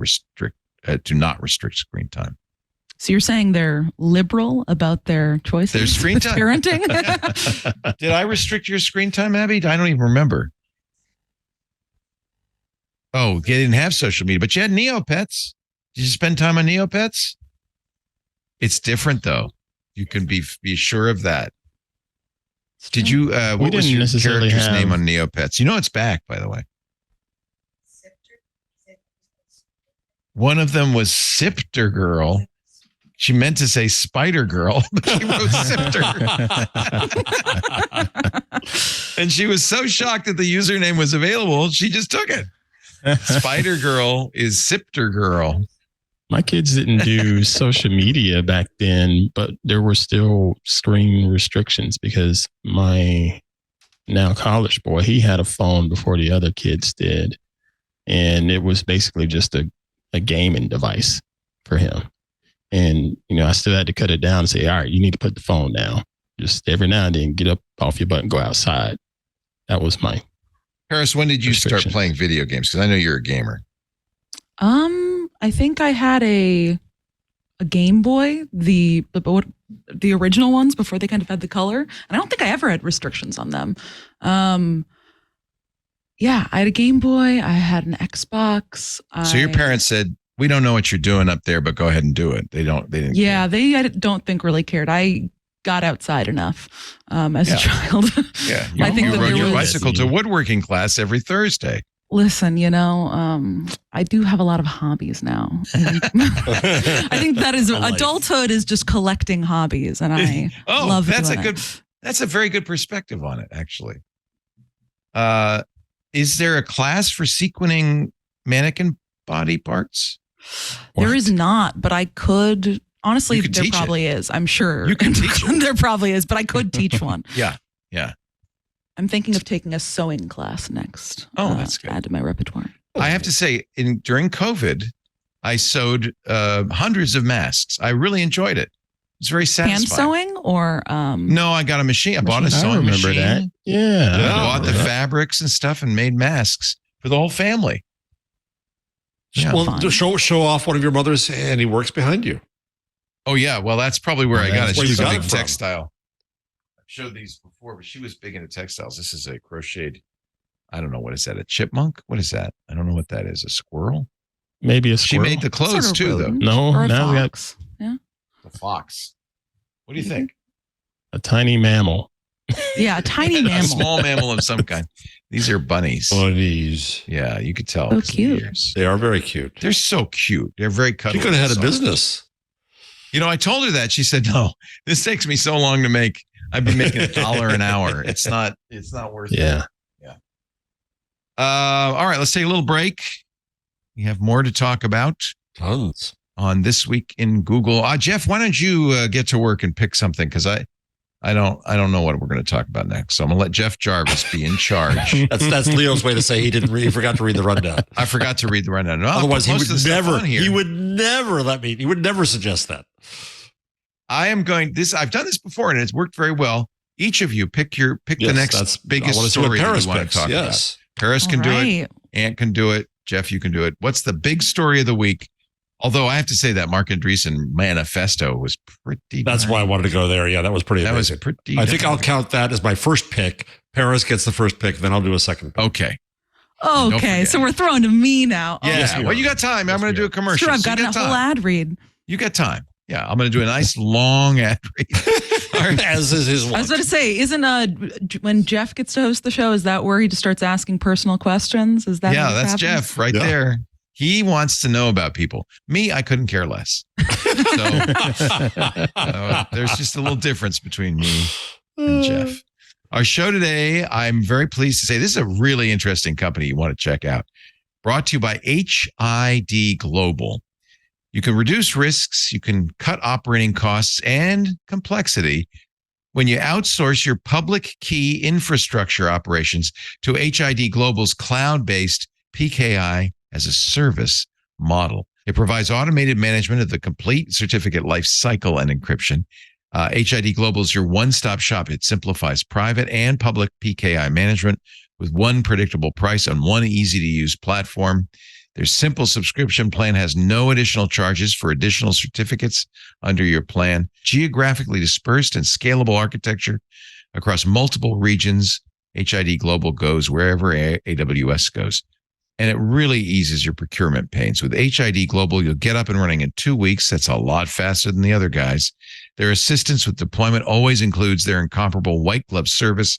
not restrict screen time.
So you're saying they're liberal about their choices?
Their screen
with
time.
Parenting?
Did I restrict your screen time, Abby? I don't even remember. Oh, you didn't have social media, but you had Neopets. Did you spend time on Neopets? It's different, though. You can be sure of that. Did you? What was your character's name on Neopets? You know it's back, by the way. One of them was Sifter Girl. She meant to say Spider Girl, but she wrote Sifter. And she was so shocked that the username was available, she just took it. Spider Girl is Sifter Girl.
My kids didn't do social media back then, but there were still screen restrictions because my now college boy, he had a phone before the other kids did. And it was basically just a gaming device for him. And, I still had to cut it down and say, all right, you need to put the phone down. Just every now and then get up off your butt and go outside. That was my
Paris, when did you start playing video games? Because I know you're a gamer.
I think I had a Game Boy, the original ones before they kind of had the color, and I don't think I ever had restrictions on them. Yeah, I had a Game Boy. I had an Xbox.
So your parents said, "We don't know what you're doing up there, but go ahead and do it." They didn't.
Yeah, I don't think really cared. I got outside enough as a child.
Yeah,
I think
you
that
rode your
was,
bicycle to woodworking class every Thursday.
Listen, I do have a lot of hobbies now. I think that is adulthood is just collecting hobbies, and I love doing it.
That's a very good perspective on it, actually. Is there a class for sequining mannequin body parts?
There is not, but I could. Honestly, there
teach
probably is. I'm sure
you can teach it.
There probably is, but I could teach one.
Yeah.
I'm thinking of taking a sewing class next.
Oh, that's good.
To add to my repertoire.
I have to say, during COVID, I sewed hundreds of masks. I really enjoyed it. It's very satisfying.
Hand sewing or?
No, I got a machine. I bought a sewing machine.
That. Yeah.
I bought the fabrics and stuff and made masks for the whole family.
Yeah. Well, show off one of your mother's handiworks behind you.
Oh, yeah. Well, that's probably where I got it. She was a big
from.
textile. I've showed these before, but she was big into textiles. This is a crocheted, I don't know. What is that? A chipmunk? What is that? I don't know what that is. A squirrel?
Maybe a squirrel.
She made the clothes
sort of
too,
rodent.
though.
No,
or a
now
fox. Yeah.
The fox. What do you think?
a tiny mammal.
Yeah, a tiny mammal.
A small mammal of some kind. These are bunnies.
Bunnies.
Yeah, you could tell.
So cute.
They are very cute.
They're so cute. They're very cuddly.
She could have had a business.
You know, I told her that. She said, "No, this takes me so long to make. I'd be making $1 an hour. It's not worth it."
Yeah.
All right, let's take a little break. We have more to talk about.
Tons. On
This Week in Google. Jeff, why don't you get to work and pick something? Because I don't know what we're going to talk about next. So I'm going to let Jeff Jarvis be in charge.
That's Leo's way to say he forgot to read the rundown.
I forgot to read the rundown. No,
otherwise, he would never let me. He would never suggest that.
I am going this. I've done this before and it's worked very well. Each of you pick the next biggest story that you want to talk about. Paris can do it. Ant can do it. Jeff, you can do it. What's the big story of the week Although I have to say that Mark Andreessen Manifesto was pretty.
That's why I wanted to go there. Yeah, that was pretty
That
amazing.
was pretty.
I think I'll count that as my first pick. Paris gets the first pick, then I'll do a second pick.
Okay.
Okay, so we're throwing to me now.
Yeah.
Yes, we
Well,
are.
you got time. I'm
Yes,
going to
we
do
are.
a commercial.
Sure, I've
So
got
you
a
time.
whole ad read.
You got time. Yeah, I'm going to do a nice long ad read. All right.
As is his
I
one.
was about to say, isn't when Jeff gets to host the show, is that where he just starts asking personal questions? Is that
Yeah,
how this
that's
happens?
Jeff right
Yeah.
there. He wants to know about people. Me, I couldn't care less. So there's just a little difference between me and Jeff. Our show today, I'm very pleased to say this is a really interesting company you want to check out. Brought to you by HID Global. You can reduce risks, you can cut operating costs and complexity when you outsource your public key infrastructure operations to HID Global's cloud-based PKI as a service model. It provides automated management of the complete certificate life cycle and encryption. HID Global is your one-stop shop. It simplifies private and public PKI management with one predictable price on one easy-to-use platform. Their simple subscription plan has no additional charges for additional certificates under your plan. Geographically dispersed and scalable architecture across multiple regions. HID Global goes wherever AWS goes. And it really eases your procurement pains. With HID Global, you'll get up and running in 2 weeks. That's a lot faster than the other guys. Their assistance with deployment always includes their incomparable white glove service,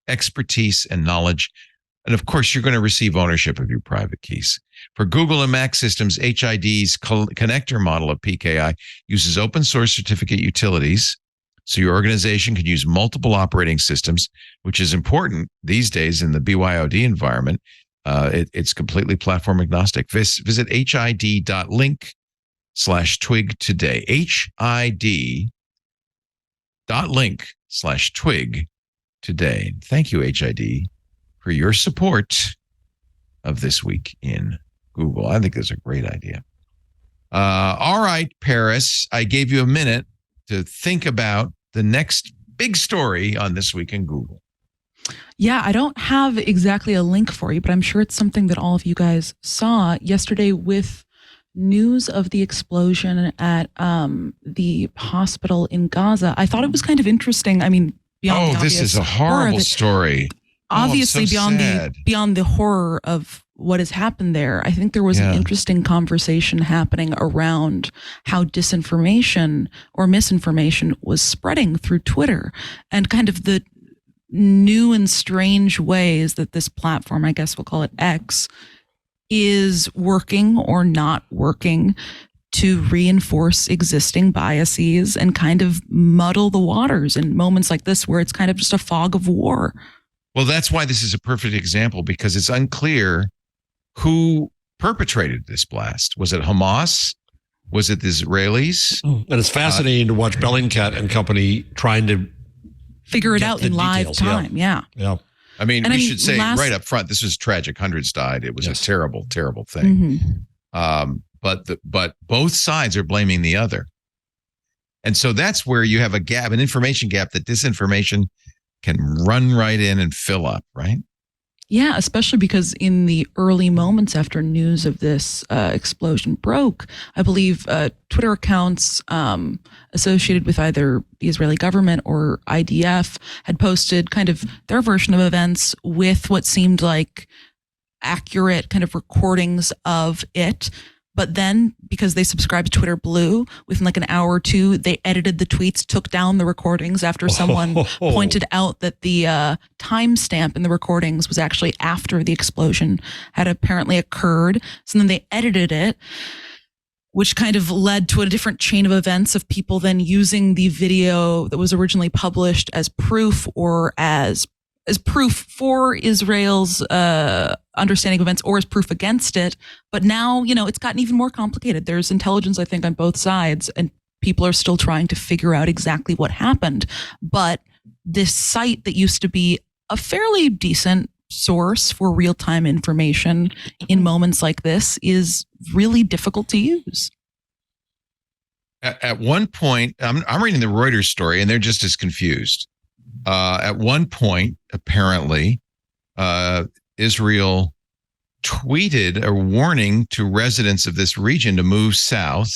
expertise, and knowledge. And of course, you're going to receive ownership of your private keys. For Google and Mac systems, HID's connector model of PKI uses open source certificate utilities. So your organization can use multiple operating systems, which is important these days in the BYOD environment. It's completely platform agnostic. Visit hid.link/twig today. hid.link/twig today. Thank you, HID, for your support of This Week in Google. I think that's a great idea. All right, Paris, I gave you a minute to think about the next big story on This Week in Google.
Yeah, I don't have exactly a link for you, but I'm sure it's something that all of you guys saw yesterday with news of the explosion at the hospital in Gaza. I thought it was kind of interesting. I mean, beyond the
this
obvious
is a
horror of
horrible
it,
story.
obviously
so sad.
beyond the horror of what has happened there, I think there was an interesting conversation happening around how disinformation or misinformation was spreading through Twitter and kind of the new and strange ways that this platform, I guess we'll call it X, is working or not working to reinforce existing biases and kind of muddle the waters in moments like this where it's kind of just a fog of war.
Well, that's why this is a perfect example, because it's unclear who perpetrated this blast. Was it Hamas? Was it the Israelis?
And it's fascinating to watch Bellingcat and company trying to
Figure it
get
out
the
in live
details,
time. Yeah.
Yeah.
I mean,
And
we
I mean,
should say
last-
right up front, this was tragic. Hundreds died. It was
Yes.
a terrible, terrible thing.
Mhm.
But both sides are blaming the other. And so that's where you have a gap, an information gap that disinformation can run right in and fill up, right?
Yeah, especially because in the early moments after news of this explosion broke, I believe Twitter accounts associated with either the Israeli government or IDF had posted kind of their version of events with what seemed like accurate kind of recordings of it. But then, because they subscribed to Twitter Blue, within like an hour or two, they edited the tweets, took down the recordings after someone pointed out that the timestamp in the recordings was actually after the explosion had apparently occurred. So then they edited it, which kind of led to a different chain of events of people then using the video that was originally published as proof or as proof for Israel's understanding of events or as proof against it. But now, it's gotten even more complicated. There's intelligence, I think, on both sides, and people are still trying to figure out exactly what happened. But this site that used to be a fairly decent source for real-time information in moments like this is really difficult to use.
At one point, I'm reading the Reuters story, and they're just as confused. At one point, apparently, Israel tweeted a warning to residents of this region to move south.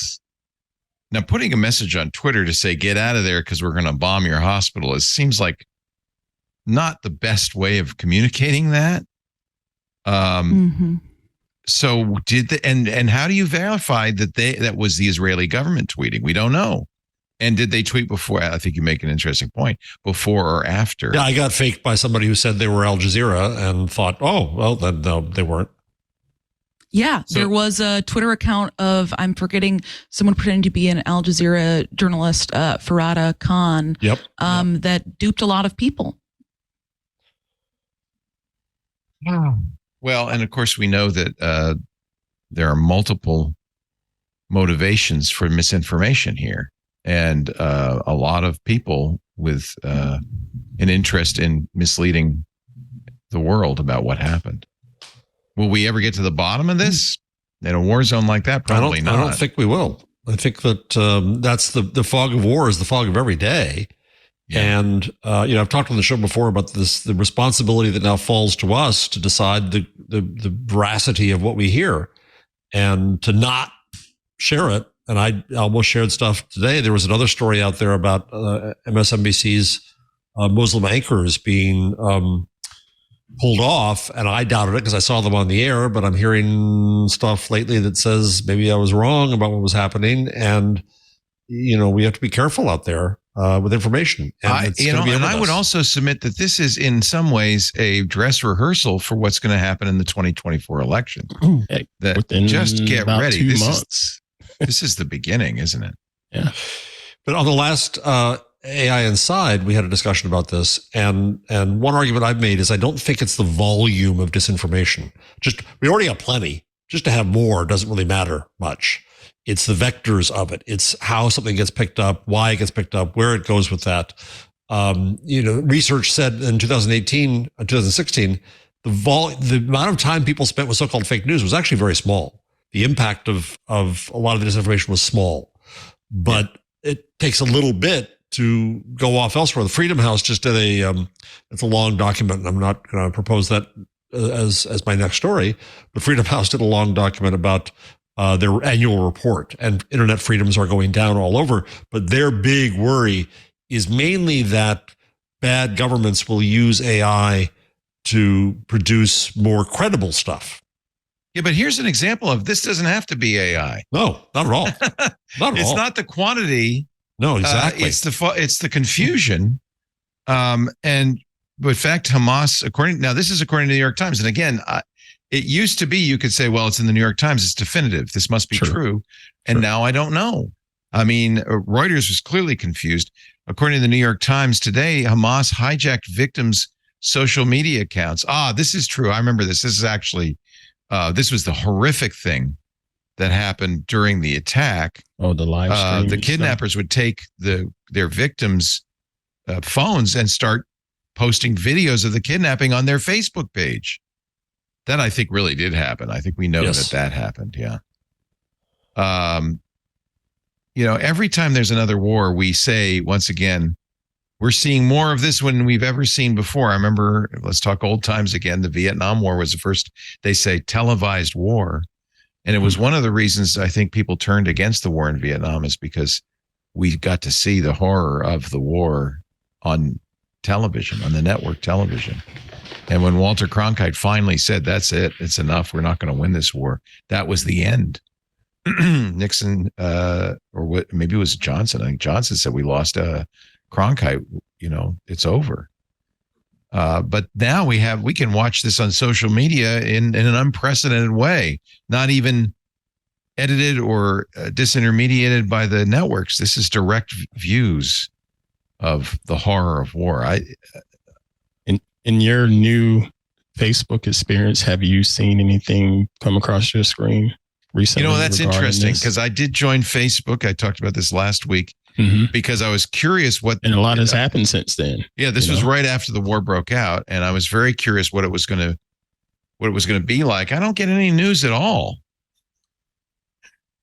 Now, putting a message on Twitter to say, get out of there because we're going to bomb your hospital, seems like not the best way of communicating that. So and how do you verify that was the Israeli government tweeting? We don't know. And did they tweet before? I think you make an interesting point. Before or after?
Yeah, I got faked by somebody who said they were Al Jazeera and thought, oh, well, then no, they weren't.
Yeah, there was a Twitter account of, I'm forgetting, someone pretending to be an Al Jazeera journalist, Farhada Khan, that duped a lot of people.
Well, and of course, we know that there are multiple motivations for misinformation here. And a lot of people with an interest in misleading the world about what happened. Will we ever get to the bottom of this in a war zone like that? Probably not.
I don't think we will. I think that that's the fog of war is the fog of every day. Yeah. And, I've talked on the show before about the responsibility that now falls to us to decide the veracity of what we hear and to not share it. And I almost shared stuff today. There was another story out there about MSNBC's Muslim anchors being pulled off, and I doubted it because I saw them on the air, but I'm hearing stuff lately that says maybe I was wrong about what was happening. And, we have to be careful out there with information. And
I would also submit that this is in some ways a dress rehearsal for what's going to happen in the 2024 election. Just get ready. This is the beginning, isn't it?
Yeah.
But on the last AI Inside, we had a discussion about this. And one argument I've made is I don't think it's the volume of disinformation. We already have plenty. Just to have more doesn't really matter much. It's the vectors of it. It's how something gets picked up, why it gets picked up, where it goes with that. Research said in 2016, the amount of time people spent with so-called fake news was actually very small. The impact of a lot of the disinformation was small, but it takes a little bit to go off elsewhere. The Freedom House just did it's a long document, and I'm not going to propose that as my next story, but Freedom House did a long document about their annual report, and internet freedoms are going down all over. But their big worry is mainly that bad governments will use AI to produce more credible stuff.
Yeah, but here's an example of this doesn't have to be AI.
No, not at all.
It's not the quantity.
No, exactly.
It's the confusion. And in fact, Hamas, this is according to the New York Times. And again, it used to be you could say, well, it's in the New York Times. It's definitive. This must be true. And now I don't know. I mean, Reuters was clearly confused. According to the New York Times today, Hamas hijacked victims' social media accounts. This is true. I remember this. This is actually... this was the horrific thing that happened during the attack.
Oh, the live stream.
The kidnappers would take their victims' phones and start posting videos of the kidnapping on their Facebook page. That I think really did happen. I think we know that happened. Yeah. Every time there's another war, we say once again, we're seeing more of this than we've ever seen before. I remember, let's talk old times again. The Vietnam War was the first, they say, televised war. And it was one of the reasons I think people turned against the war in Vietnam is because we got to see the horror of the war on television, on the network television. And when Walter Cronkite finally said, that's it, it's enough, we're not going to win this war, that was the end. Nixon, maybe it was Johnson. I think Johnson said we lost Cronkite, it's over. But now we can watch this on social media in an unprecedented way, not even edited or disintermediated by the networks. This is direct views of the horror of war. In your new Facebook experience, have you seen anything come across your screen recently? That's interesting because I did join Facebook. I talked about this last week. Mm-hmm. Because I was curious
and a lot has happened since then.
Yeah, this was right after the war broke out, and I was very curious what it was going to be like. I don't get any news at all.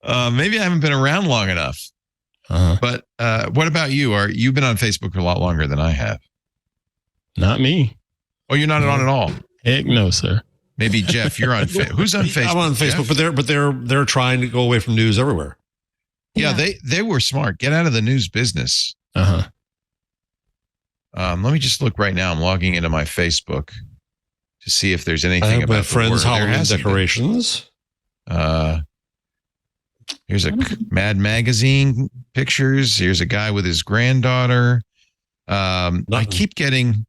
Maybe I haven't been around long enough. But what about you? You've been on Facebook for a lot longer than I have.
Not me.
Oh, you're not on at all?
Heck no, sir.
Maybe Jeff, you're on. Who's on Facebook?
I'm on Facebook,
Jeff?
but they're trying to go away from news everywhere.
Yeah, they were smart. Get out of the news business.
Uh-huh.
Let me just look right now. I'm logging into my Facebook to see if there's anything
I have
about
my friends' Halloween decorations.
Here's a Mad Magazine pictures. Here's a guy with his granddaughter. I keep getting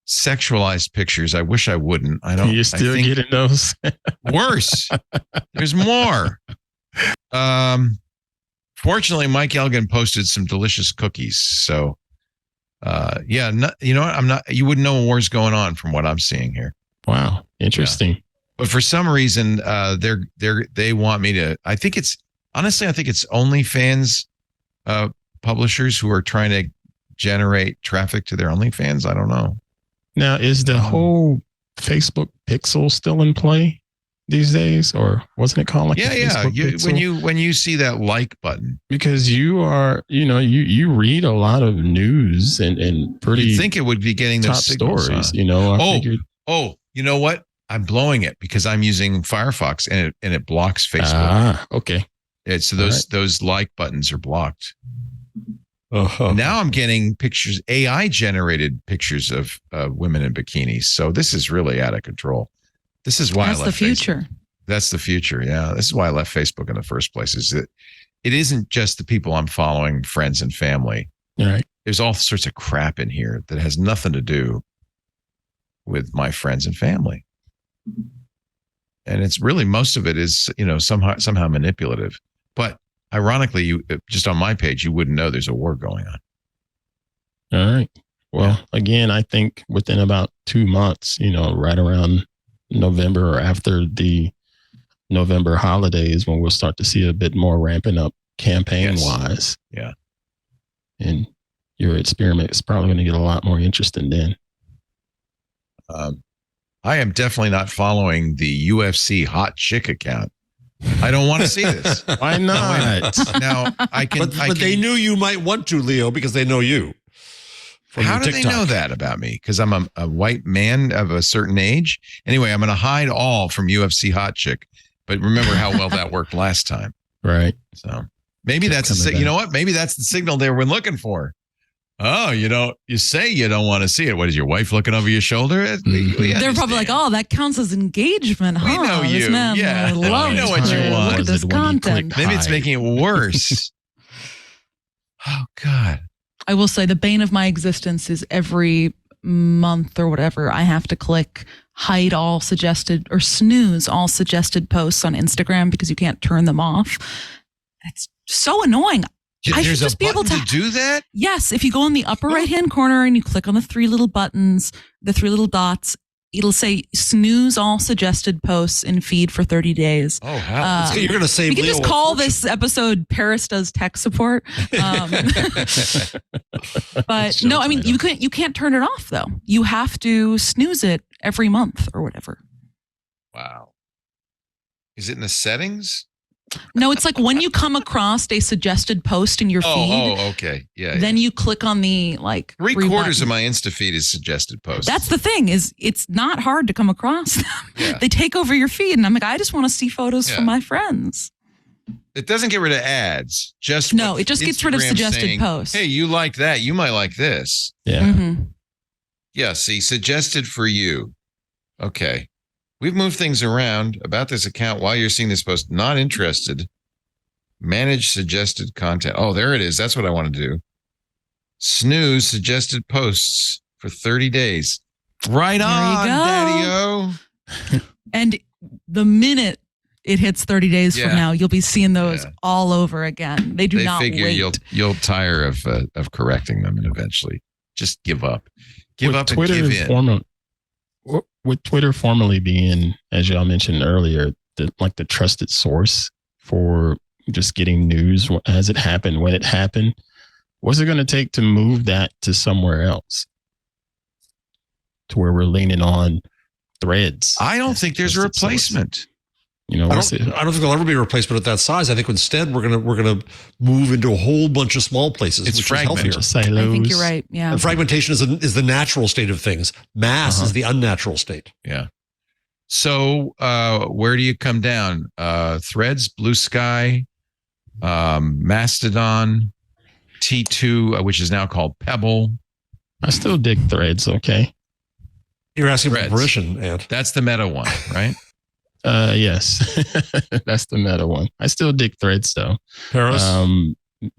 sexualized pictures. I wish I wouldn't. I don't.
You're still getting those?
Worse. There's more. Fortunately, Mike Elgin posted some delicious cookies. So, you know what? You wouldn't know a war's going on from what I'm seeing here.
Wow, interesting.
Yeah. But for some reason, they want me to. I think it's OnlyFans publishers who are trying to generate traffic to their OnlyFans. I don't know.
Now, is the whole Facebook pixel still in play these days, or wasn't it called like
when you see that like button?
Because you are, you read a lot of news and pretty.
You'd think it would be getting
top
those signals,
stories.
Huh? You know what? I'm blowing it because I'm using Firefox and it blocks Facebook.
Okay.
So those like buttons are blocked.
Uh-huh.
Now I'm getting pictures, AI generated pictures of women in bikinis. So this is really out of control. This is why
that's
I left
the future.
Facebook. That's the future. Yeah. This is why I left Facebook in the first place, is that it isn't just the people I'm following, friends and family.
Right. There's
all sorts of crap in here that has nothing to do with my friends and family. And it's really, most of it is, somehow manipulative. But ironically, you just on my page, you wouldn't know there's a war going on.
All right. Well, again, I think within about 2 months, right around November or after the November holidays, when we'll start to see a bit more ramping up campaign wise.
Yeah.
And your experiment is probably going to get a lot more interesting then.
I am definitely not following the UFC hot chick account. I don't want to see this.
Why not?
Now I can.
But they knew you might want to, Leo, because they know you.
How do they know that about me? Because I'm a white man of a certain age. Anyway, I'm going to hide all from UFC hot chick. But remember how well that worked last time.
Right.
So maybe that's you know what? Maybe that's the signal they were looking for. Oh, you say you don't want to see it. What is your wife looking over your shoulder?
They're probably like, oh, that counts as engagement, huh?
We know you.
This man
we know what you want.
Look at this content.
Maybe it's making it worse. Oh, God.
I will say the bane of my existence is every month or whatever, I have to click hide all suggested or snooze all suggested posts on Instagram because you can't turn them off. It's so annoying. I should just be able to
do that.
Yes. If you go in the upper right-hand corner and you click on the 3 little buttons, the 3 little dots, it'll say snooze all suggested posts in feed for 30 days.
Oh, wow.
You're going to save
We can
Leo
just call this episode Paris Does Tech Support. But no, I mean, you can't turn it off though. You have to snooze it every month or whatever.
Wow. Is it in the settings?
No, it's like when you come across a suggested post in your feed.
Oh, okay. Yeah.
Then you click on the
3/4 of my Insta feed is suggested posts.
That's the thing, is it's not hard to come across them. Yeah. They take over your feed, and I'm like, I just want to see photos from my friends.
It doesn't get rid of ads.
It just gets rid of suggested
saying,
posts.
Hey, you liked that. You might like this.
Yeah.
Mm-hmm.
Yeah. See, suggested for you. Okay. We've moved things around about this account while you're seeing this post. Not interested. Manage suggested content. Oh, there it is. That's what I want to do. Snooze suggested posts for 30 days. Right on, Daddy-o.
And the minute it hits 30 days from now, you'll be seeing those all over again. They not
figure
wait.
You'll tire of correcting them and eventually just give up. Give up and give in.
With Twitter formerly being, as y'all mentioned earlier, the trusted source for just getting news as it happened, when it happened, what's it going to take to move that to somewhere else? To where we're leaning on threads.
I don't think there's a replacement.
Source.
I don't think there'll ever be a replacement at that size. I think instead we're gonna move into a whole bunch of small places.
It's fragmented.
I think you're right. Yeah.
And fragmentation is the natural state of things. Mass is the unnatural state.
Yeah. So where do you come down? Threads, Blue Sky, Mastodon, T2, which is now called Pebble.
I still dig Threads. Okay.
You're asking
Threads.
for permission, Ant.
That's the meta one, right?
Yes, that's the meta one. I still dig Threads though.
Paris?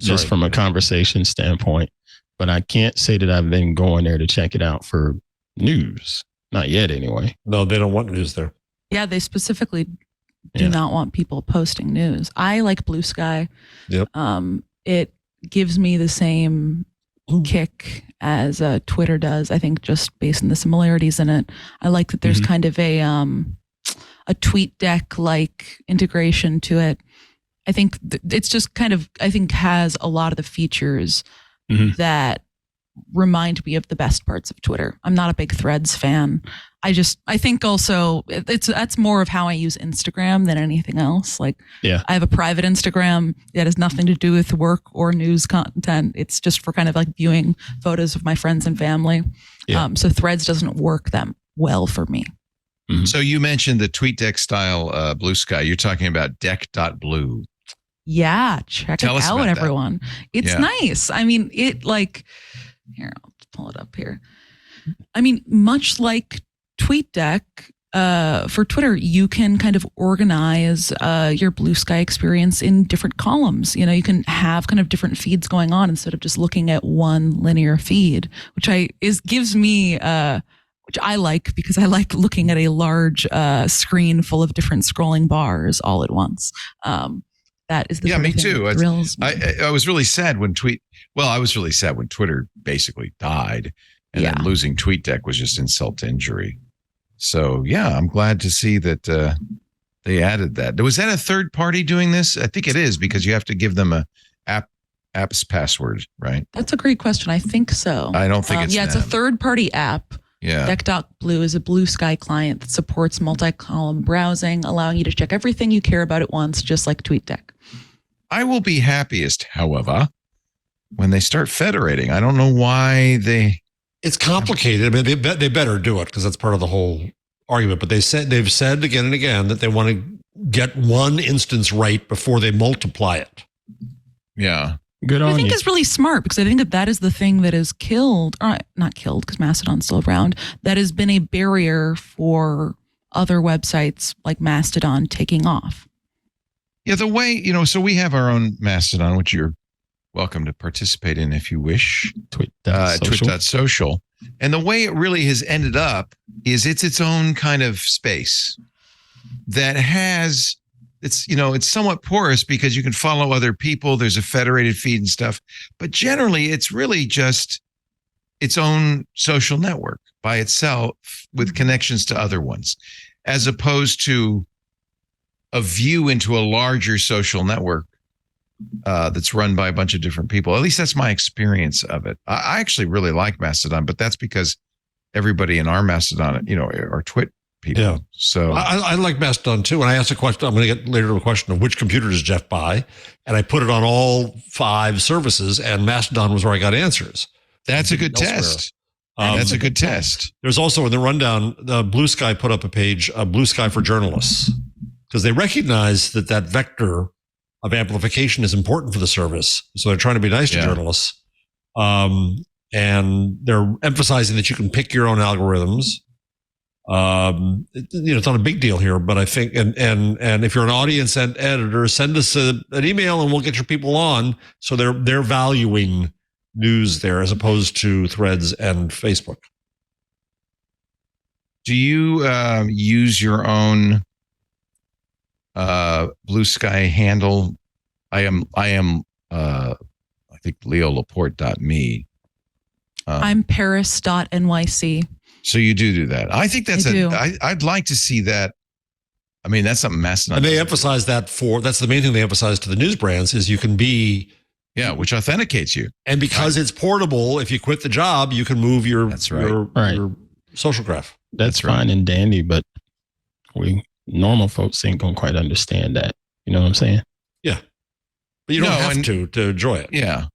Just from a conversation standpoint, but I can't say that I've been going there to check it out for news. Not yet, anyway.
No, they don't want news there.
Yeah, they specifically do not want people posting news. I like Blue Sky.
Yep.
It gives me the same kick as Twitter does. I think just based on the similarities in it. I like that there's kind of a tweet deck like integration to it. I think it's just kind of, I think has a lot of the features that remind me of the best parts of Twitter. I'm not a big Threads fan. I think also that's more of how I use Instagram than anything else. Like, I have a private Instagram that has nothing to do with work or news content. It's just for kind of like viewing photos of my friends and family. Yeah. So Threads doesn't work that well for me.
So you mentioned the TweetDeck style Blue Sky. You're talking about deck.blue.
Yeah, check it out, everyone. It's nice. I mean, here, I'll pull it up here. I mean, much like TweetDeck, for Twitter, you can kind of organize your Blue Sky experience in different columns. You know, you can have kind of different feeds going on instead of just looking at one linear feed, which gives me which I like because I like looking at a large screen full of different scrolling bars all at once. That is the
me too.
That thrills me.
I was really sad when Twitter basically died, and then losing TweetDeck was just insult to injury. So I'm glad to see that they added that. Was that a third party doing this? I think it is because you have to give them a app's password, right?
That's a great question. I think so.
I don't think it's
it's a third party app.
Yeah.
Deck.blue is a Blue Sky client that supports multi-column browsing, allowing you to check everything you care about at once, just like TweetDeck.
I will be happiest, however, when they start federating. I don't know why they...
It's complicated. I mean, they better do it because that's part of the whole argument. But they've said again and again that they want to get one instance right before they multiply it.
Yeah.
Good on you.
I think it's really smart because I think that is the thing that is killed, or not killed because Mastodon's still around, that has been a barrier for other websites like Mastodon taking off.
Yeah, the way, so we have our own Mastodon, which you're welcome to participate in if you wish. Twit.social. And the way it really has ended up is it's its own kind of space that has... It's somewhat porous because you can follow other people. There's a federated feed and stuff, but generally it's really just its own social network by itself with connections to other ones, as opposed to a view into a larger social network that's run by a bunch of different people. At least that's my experience of it. I actually really like Mastodon, but that's because everybody in our Mastodon, are Twit people. Yeah. So
I like Mastodon too. And I asked a question. I'm going to get later to a question of which computer does Jeff buy? And I put it on all 5 services, and Mastodon was where I got answers.
That's a good test. That's a good test.
There's also in the rundown, the Blue Sky put up a page, Blue Sky for journalists, because they recognize that vector of amplification is important for the service. So they're trying to be nice to journalists. And they're emphasizing that you can pick your own algorithms. It's not a big deal here, but I think, and if you're an audience and editor, send us an email and we'll get your people on. So they're valuing news there as opposed to Threads and Facebook.
Do you use your own Blue Sky handle? I am I think leolaporte.me.
I'm paris.nyc.
So you do that. I think I'd like to see that. I mean, that's something Mastodon.
And they emphasize that's the main thing they emphasize to the news brands is you can be.
Yeah, which authenticates you.
And because it's portable, if you quit the job, you can move your social graph.
That's fine and dandy, but we normal folks ain't gonna quite understand that. You know what I'm saying?
Yeah. But you don't have to enjoy it.
Yeah.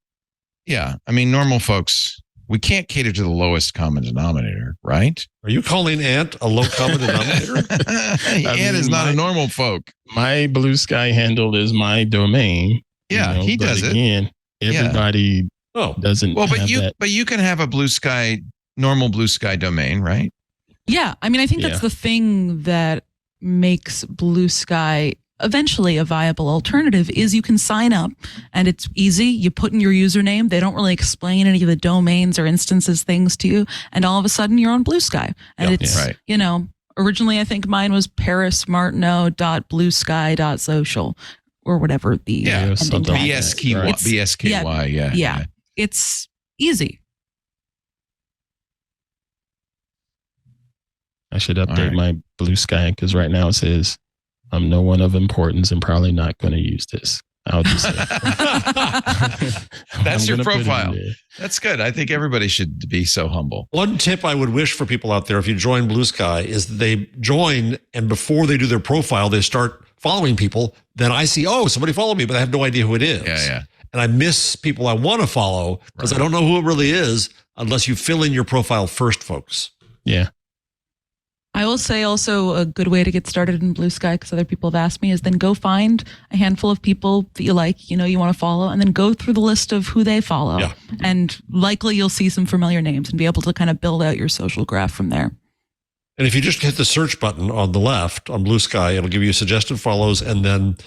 Yeah. I mean, normal folks we can't cater to the lowest common denominator, right?
Are you calling Ant a low common denominator?
Ant is not a normal folk.
My Blue Sky handle is my domain.
Yeah, he
but
does
again, everybody doesn't.
Well, but
have
you
that.
but you can have a Blue Sky, normal Blue Sky domain, right?
Yeah. I mean, I think that's the thing that makes Blue Sky eventually a viable alternative is you can sign up and it's easy. You put in your username. They don't really explain any of the domains or instances things to you. And all of a sudden you're on Blue Sky. And it's, originally I think mine was parismartineau.bluesky.social or whatever the
BSKY.
Yeah. It's easy.
I should update my Blue Sky because right now it says I'm no one of importance and probably not going to use this. I'll just say
that's your profile. That's good. I think everybody should be so humble.
One tip I would wish for people out there, if you join Blue Sky, is that they join and before they do their profile, they start following people. Then I see, somebody followed me, but I have no idea who it is.
Yeah.
And I miss people I want to follow because I don't know who it really is unless you fill in your profile first, folks.
Yeah.
I will say also a good way to get started in Blue Sky, because other people have asked me, is then go find a handful of people that you like, you want to follow, and then go through the list of who they follow. Yeah. And likely you'll see some familiar names and be able to kind of build out your social graph from there.
And if you just hit the search button on the left on Blue Sky, it'll give you suggested follows and then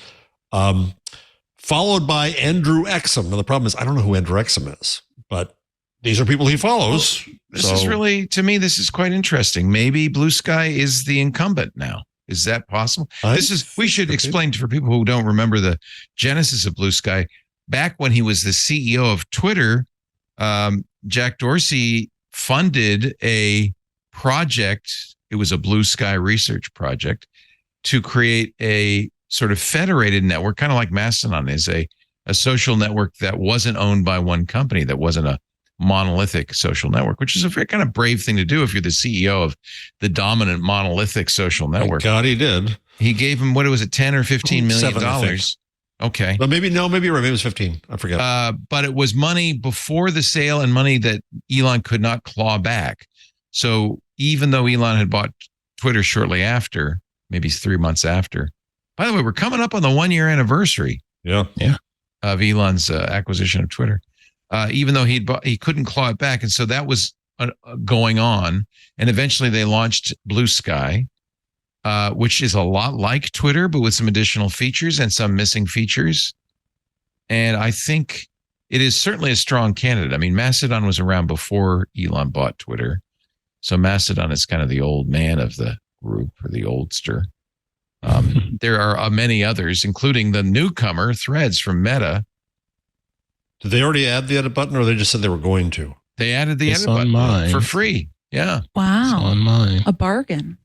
followed by Andreessen. Now, the problem is I don't know who Andreessen is, but these are people he follows.
This is really, to me, this is quite interesting. Maybe Blue Sky is the incumbent now. Is that possible? We should explain for people who don't remember the genesis of Blue Sky. Back when he was the CEO of Twitter, Jack Dorsey funded a project. It was a Blue Sky research project to create a sort of federated network, kind of like Mastodon is a social network that wasn't owned by one company, that wasn't a monolithic social network, which is a very kind of brave thing to do if you're the CEO of the dominant monolithic social network.
Thank God he did.
He gave him, what was it, 10 or 15 million dollars? Okay.
But maybe you're right. Maybe it was 15. I forget.
But it was money before the sale and money that Elon could not claw back. So even though Elon had bought Twitter shortly after, maybe 3 months after, by the way, we're coming up on the 1-year anniversary.
Yeah.
Of Elon's acquisition of Twitter. Even though he couldn't claw it back. And so that was going on. And eventually they launched Blue Sky, which is a lot like Twitter, but with some additional features and some missing features. And I think it is certainly a strong candidate. I mean, Mastodon was around before Elon bought Twitter. So Mastodon is kind of the old man of the group, or the oldster. There are many others, including the newcomer Threads from Meta.
Did they already add the edit button, or they just said they were going to?
They added the edit button for free. Yeah.
Wow.
It's on mine.
A bargain.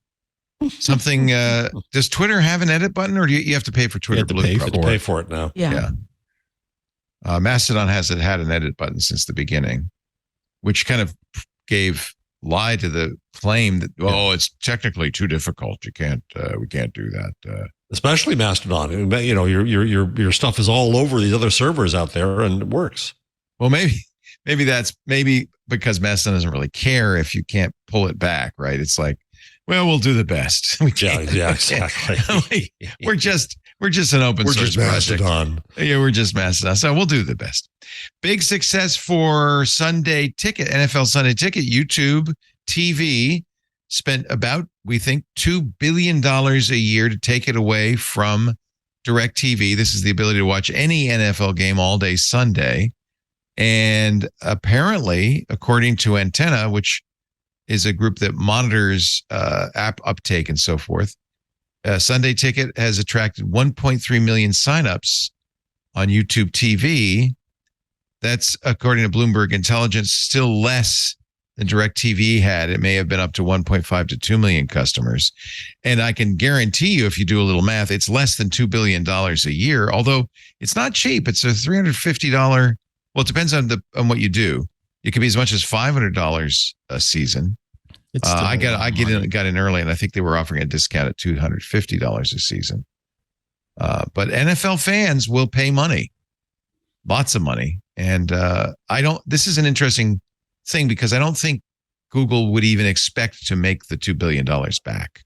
Something. Does Twitter have an edit button, or do you have to pay for Twitter Blue?
You have to pay for it now.
Yeah.
Mastodon hasn't had an edit button since the beginning, which kind of gave lie to the claim that it's technically too difficult. We can't do that.
Especially Mastodon. Your stuff is all over these other servers out there, and it works.
Well, maybe that's because Mastodon doesn't really care if you can't pull it back, right? It's like, well, we'll do the best.
Yeah, exactly.
We're just an open source project.
Mastodon.
Yeah, we're just Mastodon. So we'll do the best. Big success for Sunday Ticket, NFL Sunday Ticket. YouTube TV spent about, we think, $2 billion a year to take it away from DirecTV. This is the ability to watch any NFL game all day Sunday. And apparently, according to Antenna, which is a group that monitors app uptake and so forth, Sunday Ticket has attracted 1.3 million signups on YouTube TV. That's, according to Bloomberg Intelligence, still less than DirecTV had. It may have been up to 1.5 to 2 million customers. And I can guarantee you, if you do a little math, it's less than $2 billion a year, although it's not cheap. It's a $350. Well, it depends on what you do. It could be as much as $500 a season. I got in early, and I think they were offering a discount at $250 a season. But NFL fans will pay money, lots of money. And this is an interesting thing because I don't think Google would even expect to make the $2 billion back.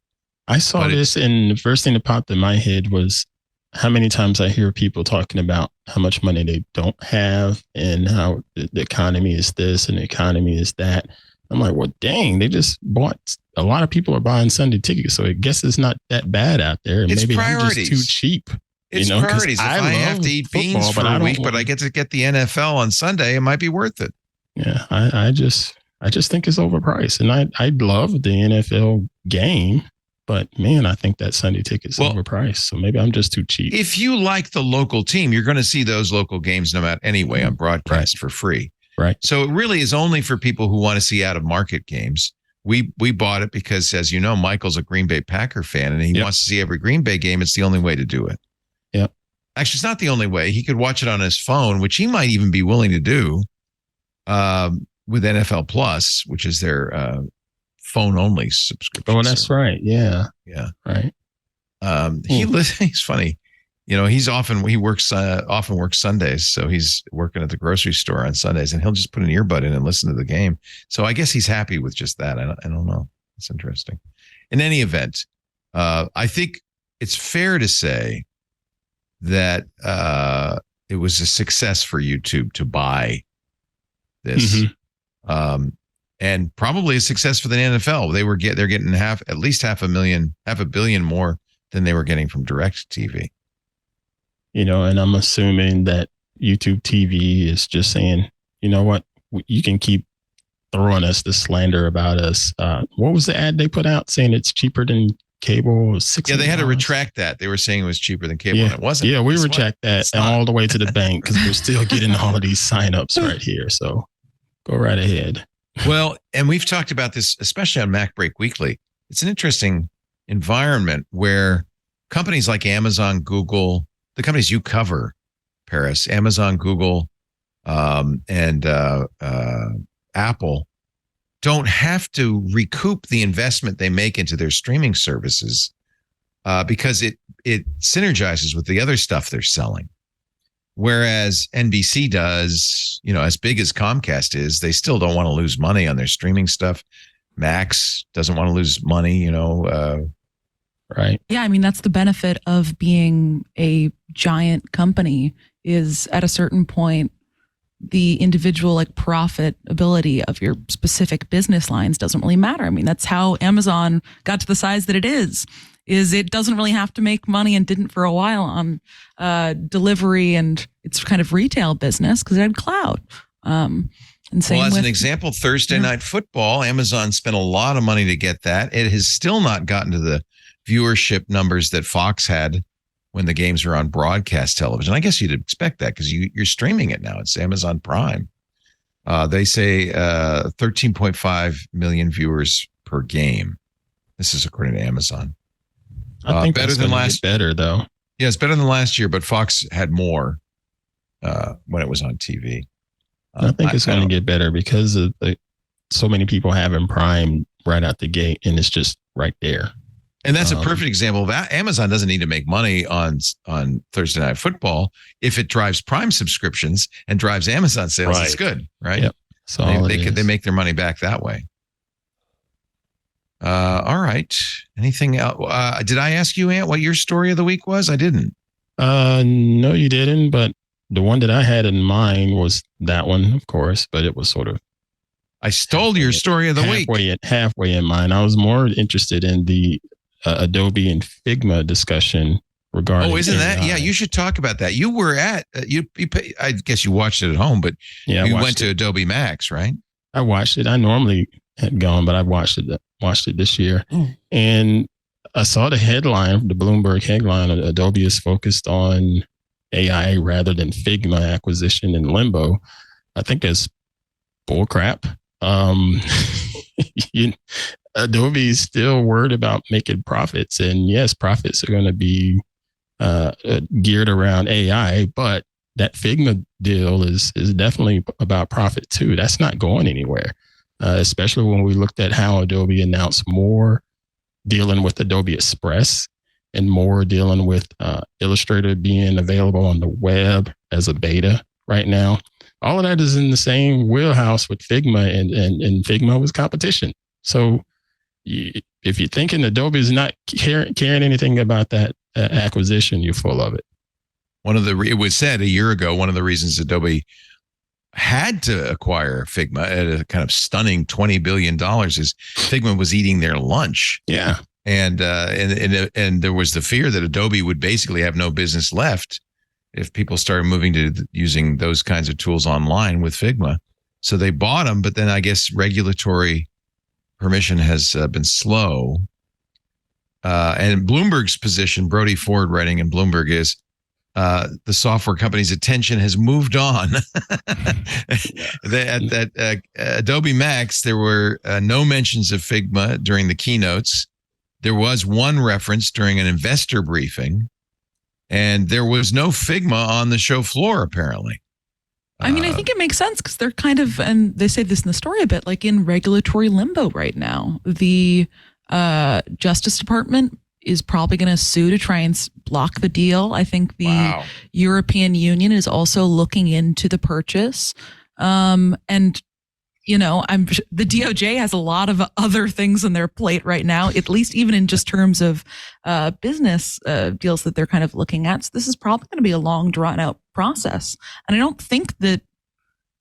I saw this, and the first thing that popped in my head was how many times I hear people talking about how much money they don't have and how the economy is this and the economy is that. I'm like, well, dang, they just bought. A lot of people are buying Sunday tickets, so I guess it's not that bad out there.
It's
maybe
priorities.
I'm just too cheap.
It's priorities. If I have to eat beans for a week, but I get to get the NFL on Sunday, it might be worth it.
Yeah, I just think it's overpriced, and I love the NFL game. But man, I think that Sunday ticket's overpriced. So maybe I'm just too cheap.
If you like the local team, you're going to see those local games no matter anyway on broadcast for free.
Right.
So it really is only for people who want to see out of market games. We bought it because, as you know, Michael's a Green Bay Packer fan and he wants to see every Green Bay game. It's the only way to do it.
Yep.
Actually, it's not the only way. He could watch it on his phone, which he might even be willing to do with NFL Plus, which is their phone only subscription.
Oh, that's right. Yeah.
Yeah.
Right.
He's funny. You know, he works Sundays, so he's working at the grocery store on Sundays, and he'll just put an earbud in and listen to the game. So I guess he's happy with just that. I don't know. It's interesting. In any event, I think it's fair to say that it was a success for YouTube to buy this. Mm-hmm. And probably a success for the NFL. They're getting at least $500 million more than they were getting from DirecTV.
You know, and I'm assuming that YouTube TV is just saying, you know what, you can keep throwing us the slander about us. What was the ad they put out saying it's cheaper than cable?
Yeah, they had to retract that. They were saying it was cheaper than cable, and it wasn't.
Yeah, we retract that all the way to the bank because we're still getting all of these signups right here. So go right ahead.
Well, and we've talked about this, especially on MacBreak Weekly. It's an interesting environment where companies like Amazon, Google, the companies you cover, Paris, Amazon, Google, and Apple, don't have to recoup the investment they make into their streaming services because it synergizes with the other stuff they're selling. Whereas NBC does, you know, as big as Comcast is, they still don't want to lose money on their streaming stuff. Max doesn't want to lose money, you know.
Right.
Yeah, I mean, that's the benefit of being a giant company is at a certain point, the individual like profitability of your specific business lines doesn't really matter. I mean, that's how Amazon got to the size that it is it doesn't really have to make money and didn't for a while on delivery and its kind of retail business because it had cloud. And same
as an example, Thursday Night Football, Amazon spent a lot of money to get that. It has still not gotten to the viewership numbers that Fox had when the games were on broadcast television. I guess you'd expect that because you're streaming it now. It's Amazon Prime. They say 13.5 million viewers per game. This is according to Amazon.
I think better than last. Better though.
Yeah, it's better than last year, but Fox had more when it was on TV.
I think it's going to get better because of so many people having Prime right out the gate, and it's just right there.
And that's a perfect example of Amazon doesn't need to make money on Thursday Night Football. If it drives Prime subscriptions and drives Amazon sales, it's good, right?
Yep. So
they make their money back that way. All right. Anything else? Did I ask you, Ant, what your story of the week was? I didn't.
No, you didn't. But the one that I had in mind was that one, of course. But it was sort of.
I stole your story of the week.
Halfway in mine. I was more interested in the Adobe and Figma discussion regarding.
Oh, isn't
AI.
that? Yeah, you should talk about that. You were at I guess you watched it at home, but you went to Adobe Max, right?
I watched it. I normally had gone, but I watched it this year, and I saw the headline, the Bloomberg headline. Adobe is focused on AI rather than Figma acquisition in limbo. I think that's bullcrap. Adobe is still worried about making profits, and yes, profits are going to be geared around AI, but that Figma deal is definitely about profit too. That's not going anywhere, especially when we looked at how Adobe announced more dealing with Adobe Express and more dealing with Illustrator being available on the web as a beta right now. All of that is in the same wheelhouse with Figma, and Figma was competition. So if you're thinking Adobe is not caring anything about that acquisition, you're full of it.
It was said a year ago, one of the reasons Adobe had to acquire Figma at a kind of stunning $20 billion is Figma was eating their lunch.
Yeah.
And there was the fear that Adobe would basically have no business left if people started moving to using those kinds of tools online with Figma. So they bought them, but then I guess regulatory permission has been slow. And Bloomberg's position, Brody Ford writing in Bloomberg, is the software company's attention has moved on. At Adobe Max, there were no mentions of Figma during the keynotes. There was one reference during an investor briefing, and there was no Figma on the show floor, apparently.
I mean, I think it makes sense because they're kind of, and they say this in the story a bit, like in regulatory limbo right now. The Justice Department is probably going to sue to try and block the deal. I think the European Union is also looking into the purchase. And you know, the DOJ has a lot of other things on their plate right now, at least even in just terms of business deals that they're kind of looking at. So this is probably going to be a long, drawn out process. And I don't think that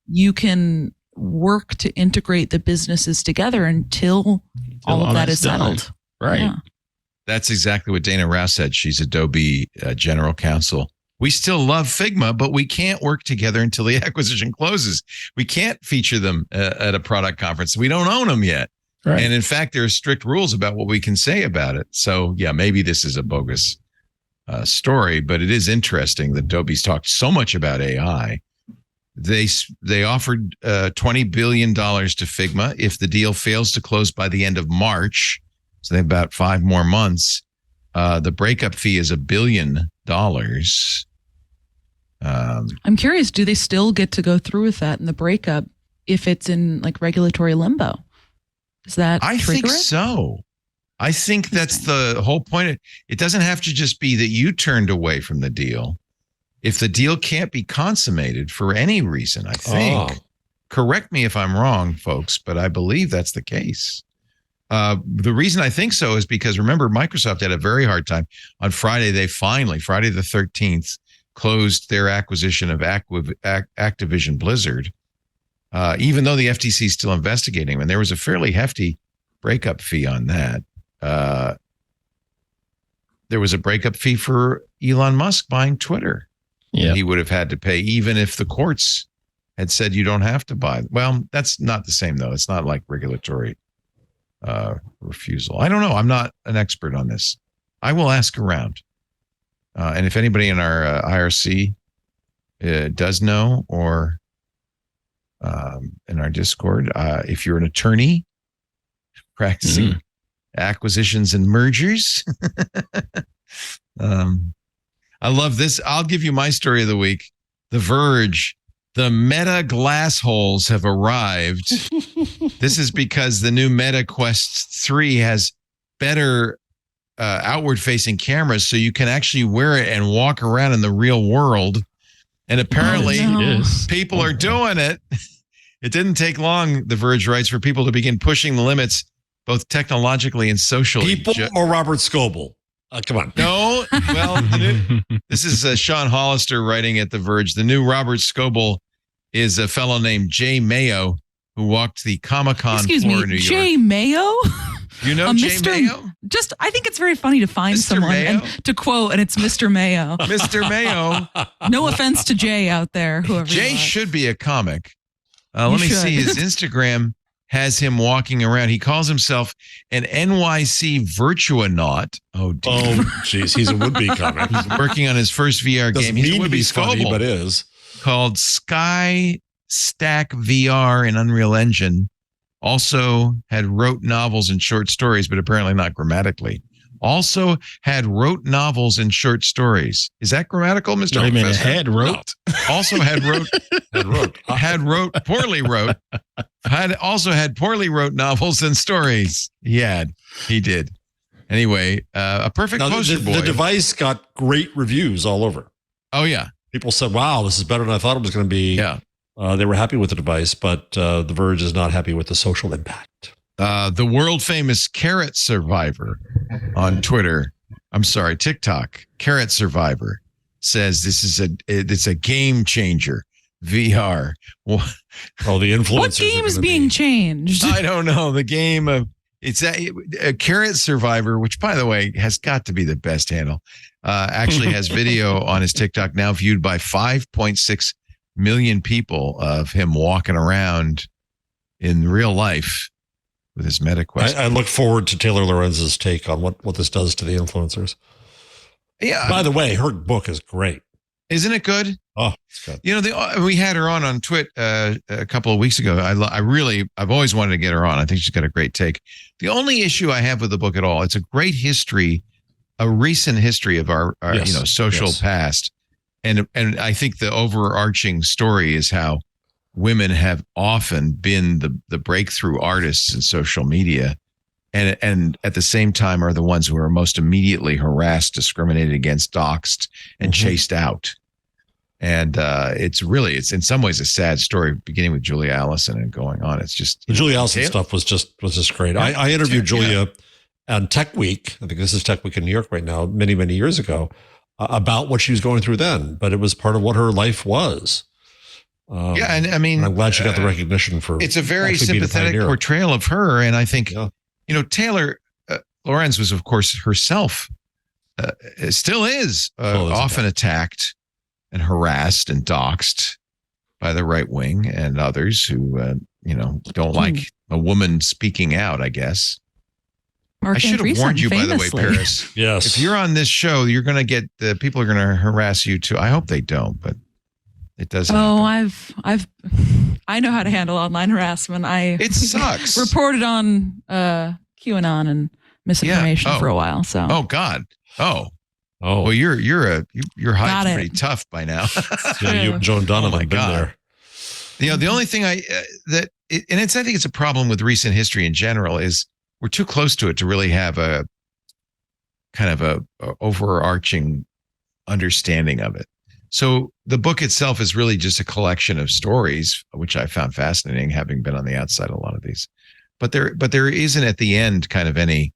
you can work to integrate the businesses together until all of that is settled.
Right.
Yeah.
That's exactly what Dana Rouse said. She's Adobe general counsel. We still love Figma, but we can't work together until the acquisition closes. We can't feature them at a product conference. We don't own them yet. Right. And in fact, there are strict rules about what we can say about it. So yeah, maybe this is a bogus story, but it is interesting that Adobe's talked so much about AI. They offered $20 billion to Figma if the deal fails to close by the end of March. So they have about 5 more months. The breakup fee is $1 billion.
I'm curious, do they still get to go through with that in the breakup if it's in like regulatory limbo? Is that
I think so. I think that's the whole point. It doesn't have to just be that you turned away from the deal. If the deal can't be consummated for any reason, I think. Correct me if I'm wrong, folks, but I believe that's the case. The reason I think so is because, remember, Microsoft had a very hard time. On Friday, they finally, Friday the 13th, closed their acquisition of Activision Blizzard, even though the FTC is still investigating them. And there was a fairly hefty breakup fee on that. There was a breakup fee for Elon Musk buying Twitter. Yeah, he would have had to pay even if the courts had said you don't have to buy. Well, that's not the same, though. It's not like regulatory refusal. I don't know. I'm not an expert on this. I will ask around. And if anybody in our IRC does know, or in our Discord, if you're an attorney practicing acquisitions and mergers, I love this. I'll give you my story of the week. The Verge. The Meta Glassholes have arrived. This is because the new Meta Quest 3 has better outward-facing cameras, so you can actually wear it and walk around in the real world. And apparently, people are doing it. It didn't take long, The Verge writes, for people to begin pushing the limits, both technologically and socially.
People or Robert Scoble? Come on.
No. Well, this is Sean Hollister writing at The Verge. The new Robert Scoble is a fellow named Jay Mayo, who walked the Comic-Con floor in New York.
Jay Mayo?
You know Jay Mayo?
I think it's very funny to find
Mr.
someone
Mayo?
and to quote, and it's Mr. Mayo.
Mr. Mayo.
No offense to Jay out there. Whoever
Jay should be a comic. Let me see. His Instagram has him walking around. He calls himself an NYC Virtuonaut. Oh,
jeez. He's a would-be comic.
He's working on his first VR game. He's a would-be
funny, but is.
Called Sky Stack VR in Unreal Engine. Also wrote novels and short stories, but apparently not grammatically. Also wrote novels and short stories. Is that grammatical, Mr.
Wait a minute,
Professor?
wrote?
Also poorly wrote novels and stories. He did. Anyway, a perfect poster boy.
The device got great reviews all over.
Oh, yeah.
People said, wow, this is better than I thought it was going to be.
Yeah.
They were happy with the device, but The Verge is not happy with the social impact.
The world famous Carrot Survivor on TikTok, Carrot Survivor says it's a game changer. VR.
The influencers.
What game is being changed?
I don't know. The game of it's a Carrot Survivor, which by the way has got to be the best handle. Actually has video on his TikTok now viewed by 5.6 million people of him walking around in real life with his MetaQuest.
I look forward to Taylor Lorenz's take on what this does to the influencers.
Yeah.
By the way, her book is great.
Isn't it good?
Oh, it's good.
You know, we had her on TWiT a couple of weeks ago. I've always wanted to get her on. I think she's got a great take. The only issue I have with the book at all, it's a great history, a recent history of our social past. And I think the overarching story is how women have often been the breakthrough artists in social media, and at the same time are the ones who are most immediately harassed, discriminated against, doxxed, and chased out. And it's in some ways a sad story, beginning with Julia Allison and going on. It's just
the Julia Allison stuff was just great. I interviewed Julia on Tech Week. I think this is Tech Week in New York right now, many, many years ago, about what she was going through then. But it was part of what her life was.
And I mean,
I'm glad she got the recognition for.
It's a very sympathetic portrayal of her, and I think Taylor Lorenz was, of course, herself still is often attacked and harassed and doxxed by the right wing and others who don't like a woman speaking out, I guess.
Mark
I should have warned you,
famously.
by the way, Paris.
Yes.
If you're on this show, you're going to get people are going to harass you too. I hope they don't, but it doesn't.
Oh, I know how to handle online harassment.
It sucks.
Reported on QAnon and misinformation for a while. So.
Oh God. Oh. Well, you're hide's pretty tough by now.
Yeah, you and Joan Donovan have been there.
The only thing I think it's a problem with recent history in general is we're too close to it to really have a kind of a overarching understanding of it. So the book itself is really just a collection of stories, which I found fascinating, having been on the outside of a lot of these. But there isn't at the end kind of any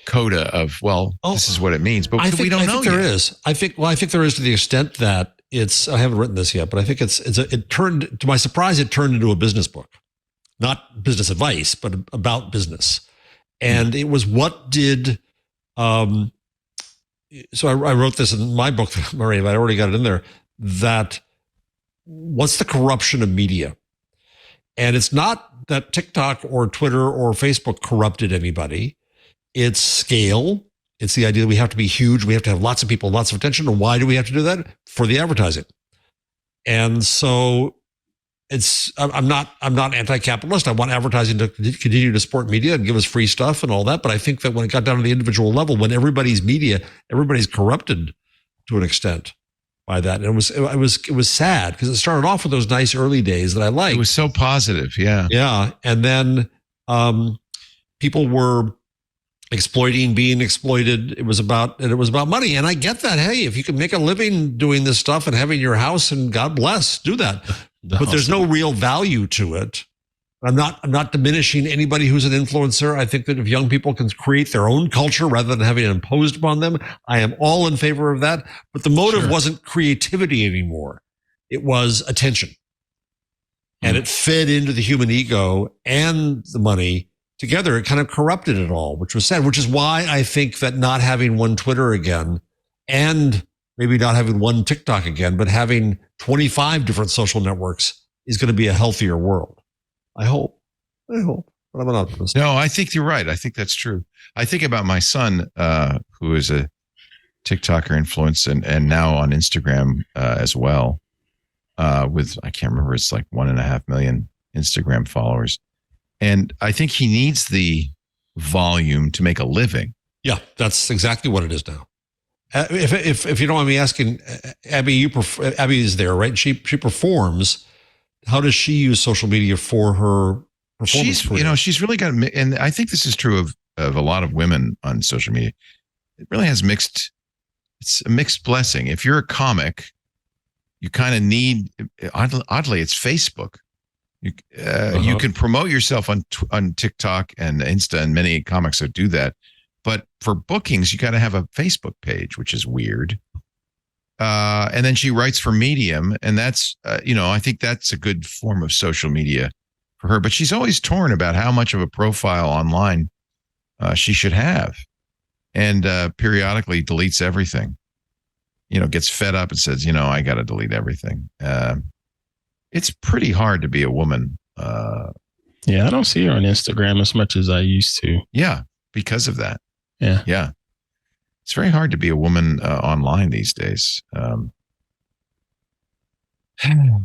coda of this is what it means, but we don't know.
There is. I think there is, to the extent that it's. I haven't written this yet, but I think it turned, to my surprise, it turned into a business book, not business advice, but about business. And it was what did. So I wrote this in my book, Murray, but I already got it in there. That what's the corruption of media? And it's not that TikTok or Twitter or Facebook corrupted anybody. It's scale. It's the idea that we have to be huge. We have to have lots of people, lots of attention. And why do we have to do that? For the advertising. And so I'm not anti-capitalist. I want advertising to continue to support media and give us free stuff and all that. But I think that when it got down to the individual level, when everybody's corrupted to an extent by that. And it was sad because it started off with those nice early days that I liked.
It was so positive. Yeah.
Yeah. And then people were being exploited. It was about money. And I get that. Hey, if you can make a living doing this stuff and having your house, and God bless, do that. But there's no real value to it. I'm not diminishing anybody who's an influencer. I think that if young people can create their own culture rather than having it imposed upon them, I am all in favor of that. But the motive wasn't creativity anymore. It was attention. And it fed into the human ego and the money together. It kind of corrupted it all, which was sad, which is why I think that not having one Twitter again and maybe not having one TikTok again, but having 25 different social networks is going to be a healthier world. I hope, but I'm an optimist.
No, I think you're right. I think that's true. I think about my son, who is a TikToker influencer and now on Instagram as well, with, I can't remember, it's like 1.5 million Instagram followers. And I think he needs the volume to make a living.
Yeah, that's exactly what it is now. If you don't mind me asking, Abby, Abby is there, right? She performs. How does she use social media for her performance career?
She's really got, and I think this is true of a lot of women on social media. It really has it's a mixed blessing. If you're a comic, you kind of need, oddly, it's Facebook. You can promote yourself on TikTok and Insta, and many comics that do that. But for bookings, you got to have a Facebook page, which is weird. And then she writes for Medium, and that's, I think that's a good form of social media for her. But she's always torn about how much of a profile online she should have, and periodically deletes everything. Gets fed up and says, I got to delete everything. It's pretty hard to be a woman.
Yeah, I don't see her on Instagram as much as I used to.
Yeah, because of that.
Yeah.
Yeah. It's very hard to be a woman online these days,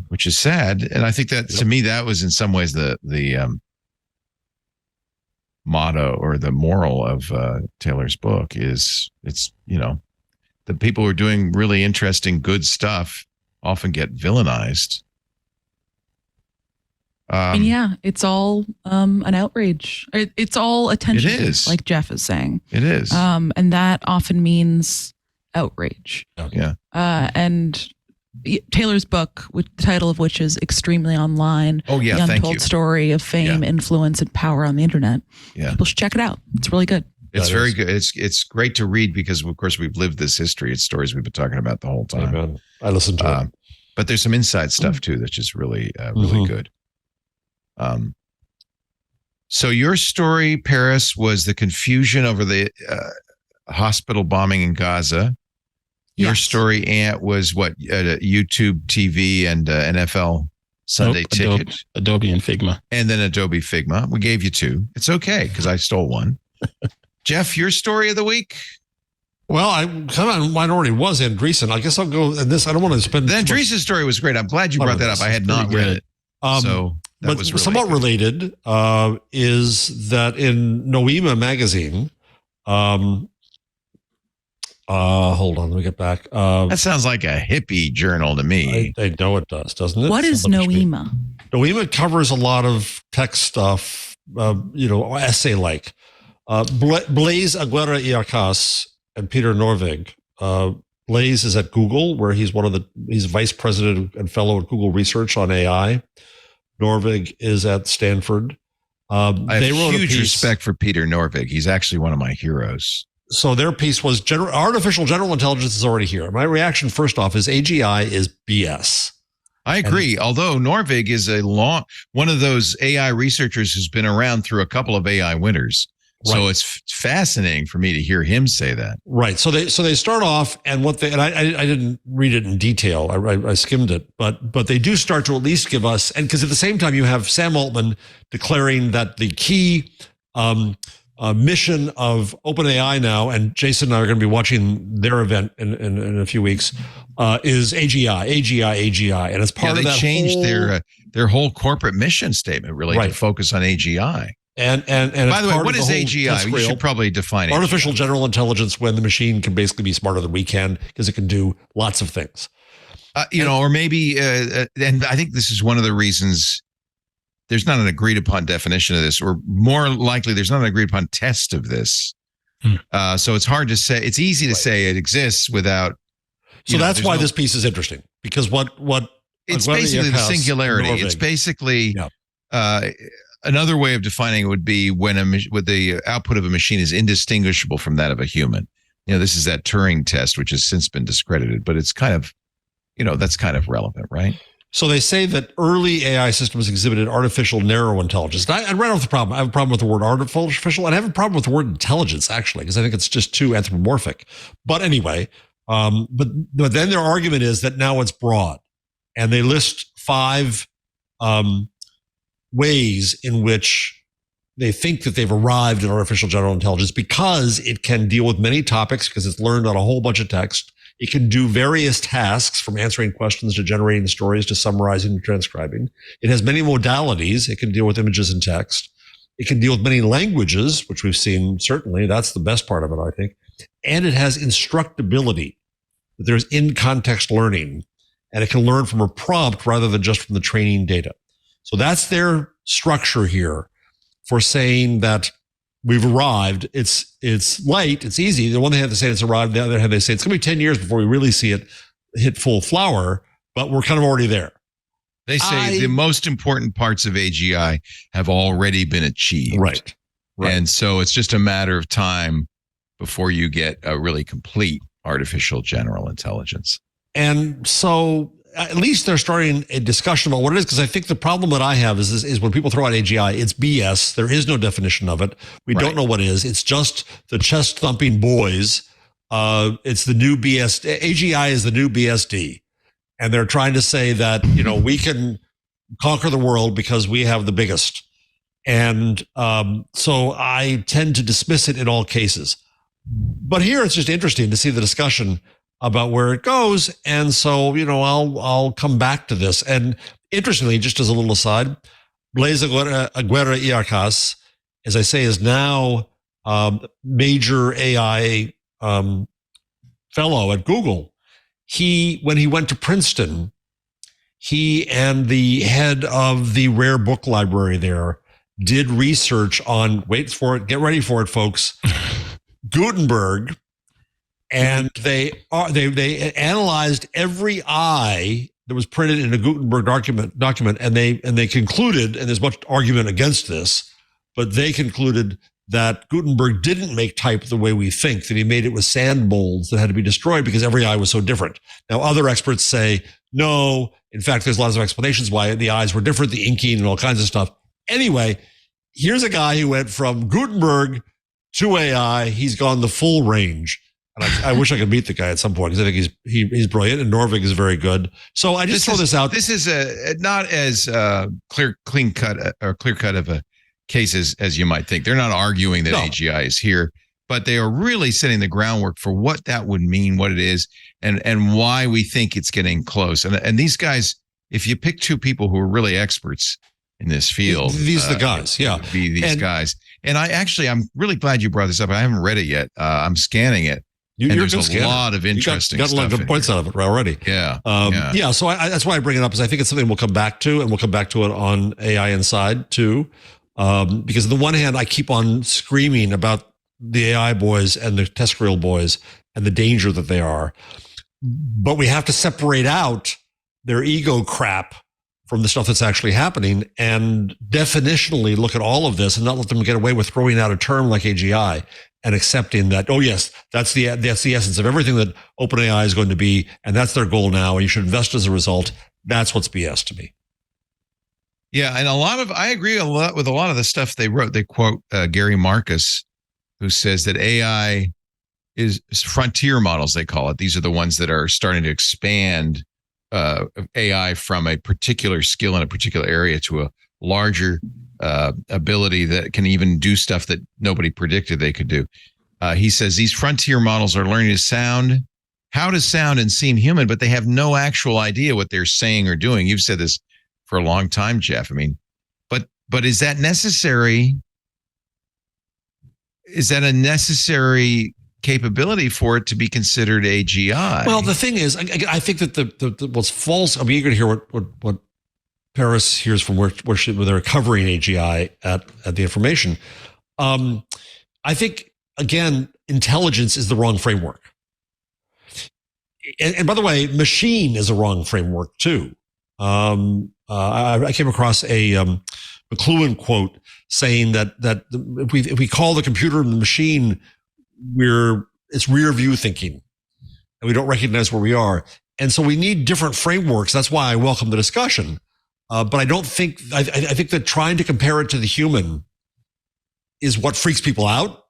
which is sad. And I think that, to me, that was in some ways the motto or the moral of Taylor's book is the people who are doing really interesting, good stuff often get villainized.
And yeah, it's all an outrage. It's all attention.
It is,
like Jeff is saying.
It is.
And that often means outrage.
Yeah.
And Taylor's book, the title of which is Extremely Online.
Oh, yeah.
The
Thank
Untold
you.
Story of Fame, Influence, and Power on the Internet.
Yeah.
People should check it out. It's really good.
It's very good. It's great to read because, of course, we've lived this history. It's stories we've been talking about the whole time.
Amen. I listened to it.
But there's some inside stuff, too, that's just really, really good. So your story, Paris, was the confusion over the hospital bombing in Gaza. Your story, Ant, was what, YouTube TV and NFL Sunday Ticket.
Adobe and Figma.
And then Adobe Figma. We gave you two. It's okay because I stole one. Jeff, your story of the week?
Well, I kind of minority was Andreessen. I guess I'll go in this. I don't want to spend.
The Andreessen story was great. I'm glad you brought that up. I had not read it. So that was really
somewhat related is that in Noema magazine, hold on, let me get back.
That sounds like a hippie journal to me.
I know it does, doesn't it?
What is Noema?
Noema covers a lot of tech stuff, essay-like. Blaise, Aguera, Arcas, and Peter Norvig. Blaise is at Google, where he's vice president and fellow at Google Research on AI. Norvig is at Stanford.
I have huge respect for Peter Norvig. He's actually one of my heroes.
So their piece was artificial general intelligence is already here. My reaction, first off, is AGI is BS.
I agree. Although Norvig is one of those AI researchers who's been around through a couple of AI winners. Right. So it's fascinating for me to hear him say that.
Right. So they start off, and I didn't read it in detail. I skimmed it, but they do start to at least give us, and because at the same time you have Sam Altman declaring that the key mission of OpenAI now, and Jason and I are going to be watching their event in a few weeks, is AGI, and it's part of that.
They changed their whole corporate mission statement really to focus on AGI.
And
by the way, what is AGI? You should probably define it.
Artificial general intelligence, when the machine can basically be smarter than we can because it can do lots of things.
Or maybe, and I think this is one of the reasons there's not an agreed upon definition of this, or more likely there's not an agreed upon test of this. So it's hard to say. It's easy to say it exists without.
So that's why this piece is interesting, because what
it's basically the singularity. It's basically another way of defining it would be when the output of a machine is indistinguishable from that of a human. This is that Turing test, which has since been discredited, but it's kind of, that's kind of relevant, right?
So they say that early AI systems exhibited artificial narrow intelligence. And I right off the problem, I have a problem with the word artificial, and I have a problem with the word intelligence, actually, because I think it's just too anthropomorphic. But anyway, but then their argument is that now it's broad, and they list 5 ways in which they think that they've arrived at artificial general intelligence, because it can deal with many topics, because it's learned on a whole bunch of text. It can do various tasks, from answering questions to generating stories to summarizing and transcribing. It has many modalities. It can deal with images and text. It can deal with many languages, which we've seen, certainly. That's the best part of it, I think. And it has instructability. There's in-context learning, and it can learn from a prompt rather than just from the training data. So that's their structure here for saying that we've arrived. It's light. It's easy. The one hand they say it's arrived. The other hand they say it's going to be 10 years before we really see it hit full flower. but we're kind of already there.
They say the most important parts of AGI have already been achieved.
Right.
And so it's just a matter of time before you get a really complete artificial general intelligence.
And so at least they're starting a discussion about what it is, because I think the problem that I have is when people throw out AGI, it's BS. There is no definition of it. We don't know what it is. It's just the chest thumping boys. It's the new BS. AGI is the new BSD. And they're trying to say that, we can conquer the world because we have the biggest. And so I tend to dismiss it in all cases. But here it's just interesting to see the discussion about where it goes. And so, I'll come back to this. And interestingly, just as a little aside, Blaise Aguera y Arcas, as I say, is now major AI fellow at Google. When he went to Princeton, he and the head of the rare book library there did research on, wait for it, get ready for it, folks, Gutenberg. And they analyzed every I that was printed in a Gutenberg document, and they concluded, and there's much argument against this, but they concluded that Gutenberg didn't make type the way we think, that he made it with sand molds that had to be destroyed because every eye was so different. Now, other experts say, no, in fact, there's lots of explanations why the eyes were different, the inking and all kinds of stuff. Anyway, here's a guy who went from Gutenberg to AI. He's gone the full range. And I wish I could meet the guy at some point because I think he's brilliant, and Norvig is very good. So I just throw this out.
This is not as clear cut of a case as you might think. They're not arguing that AGI is here, but they are really setting the groundwork for what that would mean, what it is, and why we think it's getting close. And these guys, if you pick two people who are really experts in this field,
these are the guys. Yeah,
these guys. And I'm really glad you brought this up. I haven't read it yet. I'm scanning it. There's a lot of interesting stuff.
Got a lot of good points out of it already.
Yeah.
So that's why I bring it up, is I think it's something we'll come back to, and we'll come back to it on AI Inside too. Because on the one hand, I keep on screaming about the AI boys and the test grill boys and the danger that they are. But we have to separate out their ego crap from the stuff that's actually happening, and definitionally look at all of this and not let them get away with throwing out a term like AGI and accepting that, oh yes, that's the essence of everything that OpenAI is going to be, and that's their goal now, and you should invest as a result. That's what's BS to me.
Yeah, and I agree a lot with a lot of the stuff they wrote. They quote Gary Marcus, who says that AI is frontier models, they call it. These are the ones that are starting to expand AI from a particular skill in a particular area to a larger ability that can even do stuff that nobody predicted they could do. He says these frontier models are learning how to sound and seem human, but they have no actual idea what they're saying or doing. You've said this for a long time, Jeff. I mean, but is that necessary? Is that a necessary capability for it to be considered AGI?
Well, the thing is, I think that the what's false. I'm eager to hear what Paris hears from where they're covering AGI at the information. I think, again, intelligence is the wrong framework. And by the way, machine is a wrong framework too. I came across a McLuhan quote saying that if we call the computer and the machine, it's rear view thinking, and we don't recognize where we are. And so we need different frameworks. That's why I welcome the discussion. But I don't think, I think that trying to compare it to the human is what freaks people out.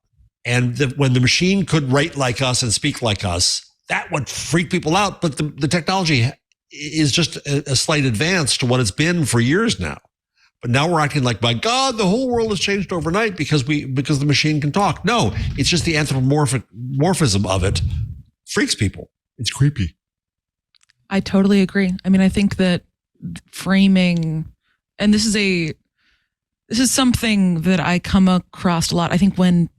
And when the machine could write like us and speak like us, that would freak people out. But the technology is just a slight advance to what it's been for years now. But now we're acting like, my God, the whole world has changed overnight because the machine can talk. No, it's just the anthropomorphism of it freaks people. It's creepy.
I totally agree. I mean, I think that framing, and this is something that I come across a lot. I think when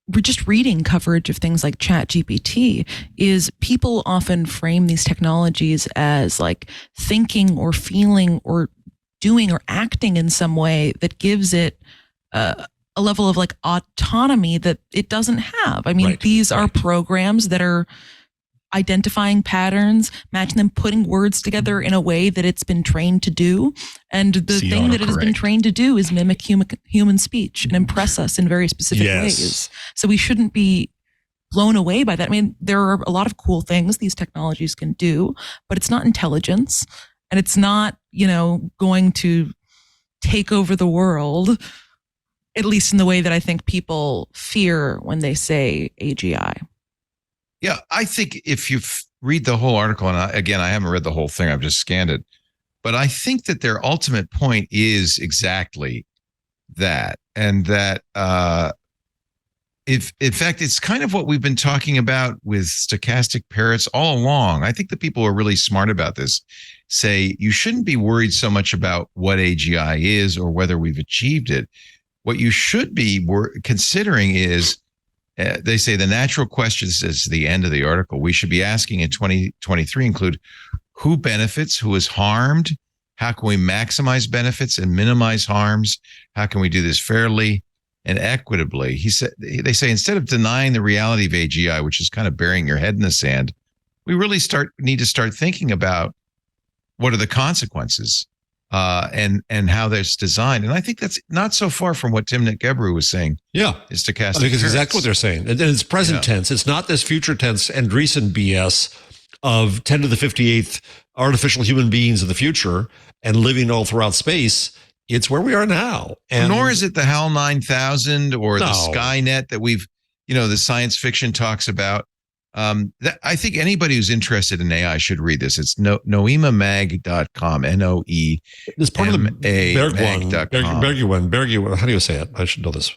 we're just reading coverage of things like ChatGPT, is people often frame these technologies as like thinking or feeling or doing or acting in some way that gives it a level of like autonomy that it doesn't have. I mean, these are programs that are identifying patterns, matching them, putting words together in a way that it's been trained to do. And the thing that it has been trained to do is mimic human speech and impress us in very specific ways. So we shouldn't be blown away by that. I mean, there are a lot of cool things these technologies can do, but it's not intelligence, and it's not, going to take over the world, at least in the way that I think people fear when they say AGI.
Yeah, I think if you read the whole article, and again, I haven't read the whole thing, I've just scanned it, but I think that their ultimate point is exactly that. And that, if in fact, it's kind of what we've been talking about with stochastic parrots all along. I think the people who are really smart about this say you shouldn't be worried so much about what AGI is or whether we've achieved it. What you should be considering is, they say the natural questions is the end of the article we should be asking in 2023 include who benefits, who is harmed, how can we maximize benefits and minimize harms, how can we do this fairly and equitably. They say instead of denying the reality of AGI, which is kind of burying your head in the sand, we really need to start thinking about what are the consequences and how that's designed. And I think that's not so far from what Timnit Gebru was saying.
Yeah.
Is stochastic.
I think it's exactly what they're saying. And it's present tense. It's not this future tense Andreessen BS of 10 to the 58th artificial human beings of the future and living all throughout space. It's where we are now. And
nor is it the HAL 9000 or the Skynet that we've, the science fiction talks about. I think anybody who's interested in AI should read this. It's noemamag.com, N-O-E.
It's part of the Berguin. How do you say it? I should know this.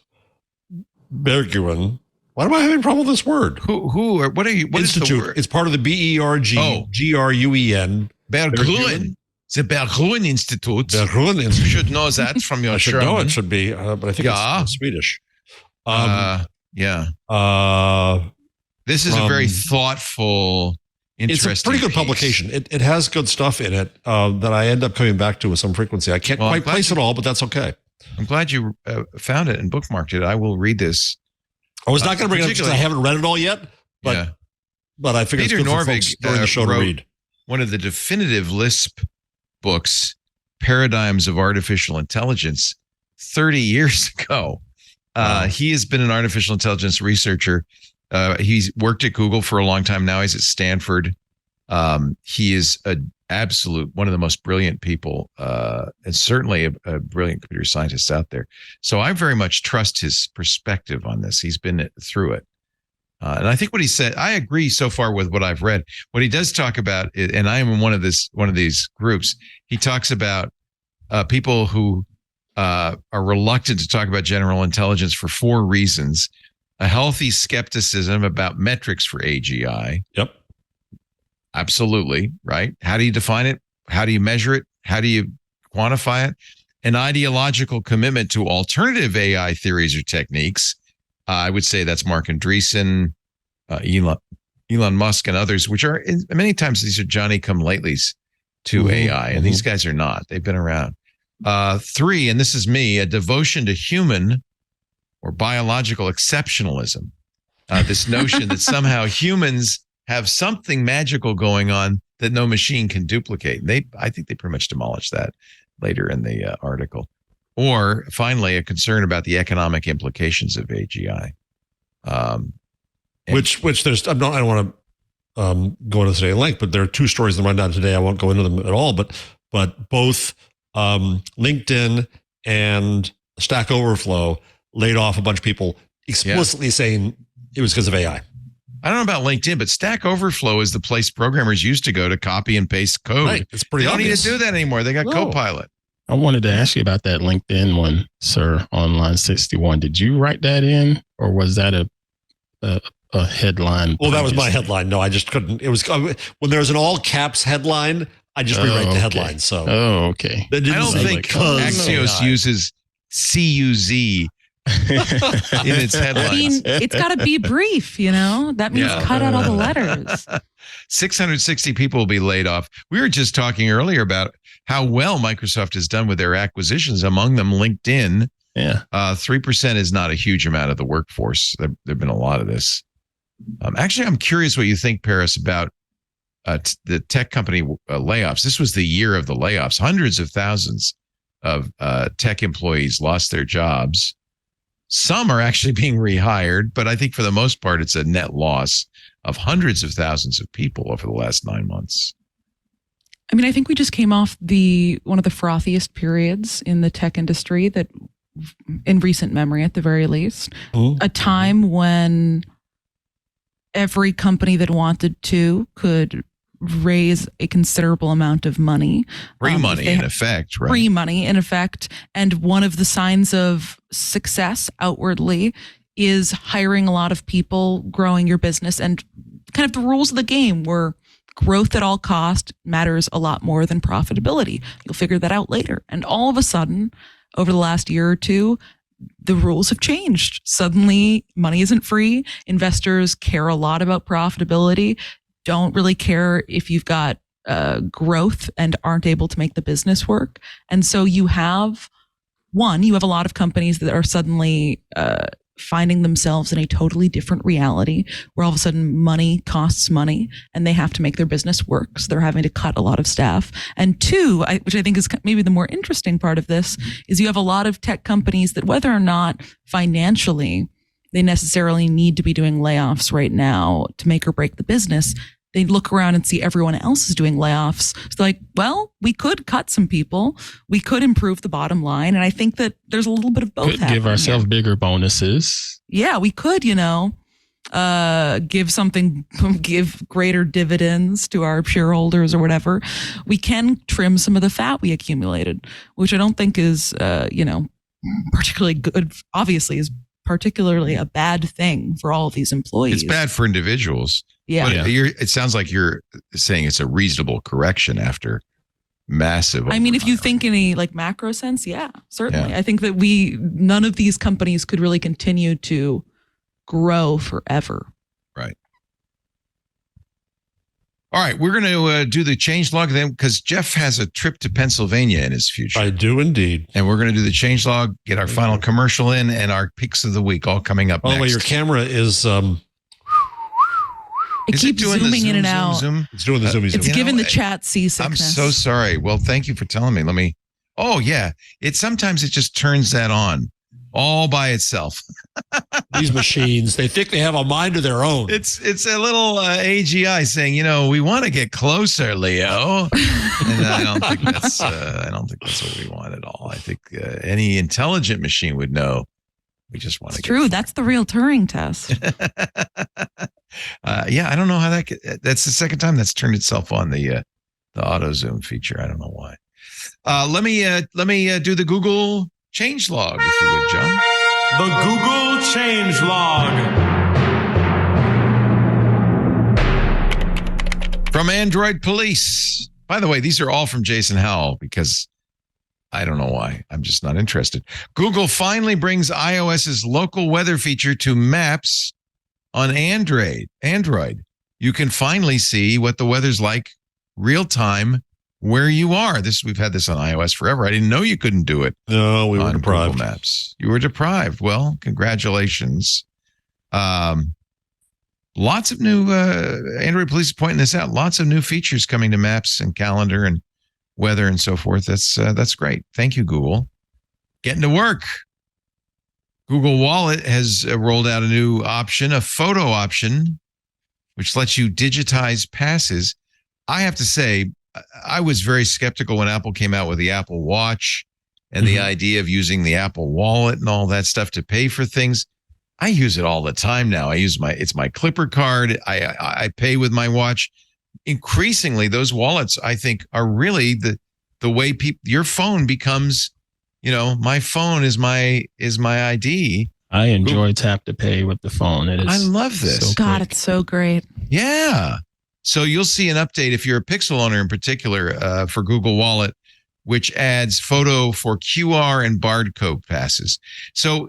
Berguin. Why am I having trouble with this word?
Who or what are you? What Institute. Is the word?
It's part of the BERGGRUEN.
Berguin. The Berguin Institute.
Berguin Institute.
You should know that from your
German. I should know it should be, but I think it's Swedish.
This is a very thoughtful, interesting.
It's a pretty good publication. It has good stuff in it that I end up coming back to with some frequency. I can't quite place it all, but that's okay.
I'm glad you found it and bookmarked it. I will read this.
I was not going to bring it up because I haven't read it all yet, but I figured
Peter
it's good
Norvig
for folks during the show to read.
One of the definitive Lisp books, Paradigms of Artificial Intelligence, 30 years ago. He has been an artificial intelligence researcher. He's worked at Google for a long time. Now he's at Stanford. He is one of the most brilliant people, and certainly a brilliant computer scientist out there. So I very much trust his perspective on this. He's been through it. And I think what he said, I agree so far with what I've read. What he does talk about, and I am in one of these groups, he talks about people who are reluctant to talk about general intelligence for 4 reasons. A healthy skepticism about metrics for AGI.
Yep.
Absolutely, right? How do you define it? How do you measure it? How do you quantify it? An ideological commitment to alternative AI theories or techniques. I would say that's Mark Andreessen, Elon Musk, and others, which are many times these are Johnny-come-latelys to AI, and these guys are not. They've been around. 3, and this is me, a devotion to human or biological exceptionalism. This notion that somehow humans have something magical going on that no machine can duplicate. I think they pretty much demolished that later in the article. Or finally, a concern about the economic implications of AGI.
Which there's, I don't want to go into today length, but there are 2 stories in the rundown today. I won't go into them at all, but both LinkedIn and Stack Overflow laid off a bunch of people explicitly saying it was because of AI.
I don't know about LinkedIn, but Stack Overflow is the place programmers used to go to copy and paste code.
Right. It's pretty obvious.
They don't need to do that anymore. They got Copilot.
I wanted to ask you about that LinkedIn one, sir, on line 61. Did you write that in, or was that a headline?
Well, that was my headline. No, I just couldn't. It was when there was an all caps headline, I just rewrite the headline. So,
okay. I don't think Axios uses CUZ in its headlines.
I mean, it's got to be brief, That means cut out all the letters.
660 people will be laid off. We were just talking earlier about how well Microsoft has done with their acquisitions, among them LinkedIn. 3% is not a huge amount of the workforce. There've been a lot of this. Actually, I'm curious what you think, Paris, about the tech company layoffs. This was the year of the layoffs. Hundreds of thousands of tech employees lost their jobs. Some are actually being rehired, but I think for the most part, it's a net loss of hundreds of thousands of people over the last 9 months.
I mean, I think we just came off one of the frothiest periods in the tech industry that, in recent memory, at the very least, a time when every company that wanted to could raise a considerable amount of money.
Free money, in effect, right?
Free money, in effect. And one of the signs of success outwardly is hiring a lot of people, growing your business, and kind of the rules of the game were growth at all cost matters a lot more than profitability. You'll figure that out later. And all of a sudden, over the last year or two, the rules have changed. Suddenly, money isn't free. Investors care a lot about profitability, don't really care if you've got growth and aren't able to make the business work. And so you have a lot of companies that are suddenly finding themselves in a totally different reality where all of a sudden money costs money and they have to make their business work. So they're having to cut a lot of staff. And two, which I think is maybe the more interesting part of this, is you have a lot of tech companies that, whether or not financially they necessarily need to be doing layoffs right now to make or break the business, they look around and see everyone else is doing layoffs. So they're like, well, we could cut some people. We could improve the bottom line. And I think that there's a little bit of both happening.
Could give ourselves bigger bonuses.
Yeah, we could, give greater dividends to our shareholders or whatever. We can trim some of the fat we accumulated, which I don't think is, particularly good. Obviously, is particularly a bad thing for all of these employees.
It's bad for individuals.
Yeah.
But it sounds like you're saying it's a reasonable correction after massive.
I mean, if you think in a macro sense, yeah, certainly.
Yeah.
I think that none of these companies could really continue to grow forever.
Right. All right. We're going to do the changelog then, because Jeff has a trip to Pennsylvania in his future.
I do indeed.
And we're going to do the changelog, get our final commercial in, and our picks of the week all coming up
By the
next.
way, your camera is
It keeps zooming in and out.
Zoom?
it's doing the zoomy zoom.
It's given the chat seasickness.
I'm so sorry. Well, thank you for telling me. Oh yeah. Sometimes it just turns that on all by itself.
These machines, they think they have a mind of their own.
It's a little AGI saying, we want to get closer, Leo. And I don't think that's what we want at all. I think any intelligent machine would know. We just want to.
It's true. That's the real Turing test.
I don't know how that's the second time that's turned itself on, the auto zoom feature. I don't know why. Let me do the Google changelog, if you would, John.
The Google changelog.
From Android Police. By the way, these are all from Jason Howell, because I don't know why. I'm just not interested. Google finally brings iOS's local weather feature to Maps on Android. You can finally see what the weather's like real time where you are. We've had this on iOS forever. I didn't know you couldn't do it.
No, we were
on
deprived.
Google Maps. You were deprived. Well, congratulations. Lots of new Android Police is pointing this out. Lots of new features coming to Maps and Calendar and weather and so forth. That's great. Thank you, Google. Getting to work. Google Wallet has rolled out a new option, a photo option, which lets you digitize passes. I have to say, I was very skeptical when Apple came out with the Apple Watch and the idea of using the Apple Wallet and all that stuff to pay for things. I use it all the time now. It's my Clipper card. I pay with my watch. Increasingly, those wallets, I think, are really the way your phone becomes, my phone is my ID.
I enjoy tap to pay with the phone.
I love this.
God, it's so great.
Yeah. So you'll see an update if you're a Pixel owner in particular for Google Wallet, which adds photo for QR and barcode passes. So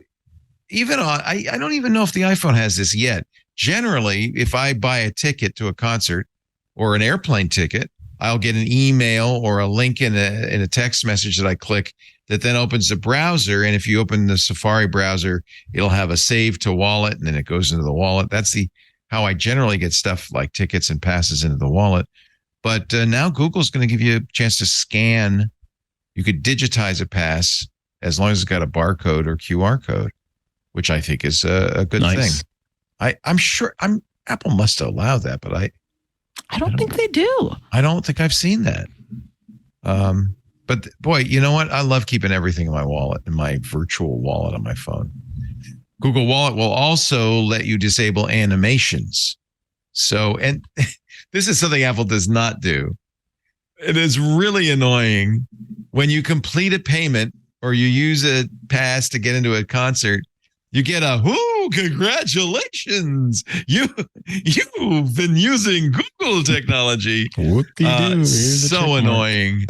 even I don't even know if the iPhone has this yet. Generally, if I buy a ticket to a concert or an airplane ticket, I'll get an email or a link in a text message that I click that then opens the browser. And if you open the Safari browser, it'll have a save to wallet, and then it goes into the wallet. That's the how I generally get stuff like tickets and passes into the wallet. But now Google's going to give you a chance to scan. You could digitize a pass as long as it's got a barcode or QR code, which I think is a good thing. I'm sure Apple must allow that, but I
don't think they do.
I don't think I've seen that. But boy, you know what? I love keeping everything in my wallet, in my virtual wallet on my phone. Google Wallet will also let you disable animations. So, and this is something Apple does not do. It is really annoying when you complete a payment or you use a pass to get into a concert. You get a congratulations! You've been using Google technology. So annoying.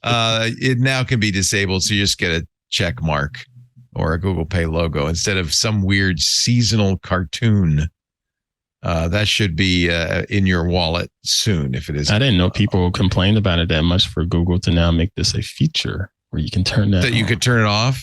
It now can be disabled, so you just get a check mark or a Google Pay logo instead of some weird seasonal cartoon. That should be in your wallet soon if it is.
I didn't know people complained about it that much for Google to now make this a feature where you can turn that
you could turn it off.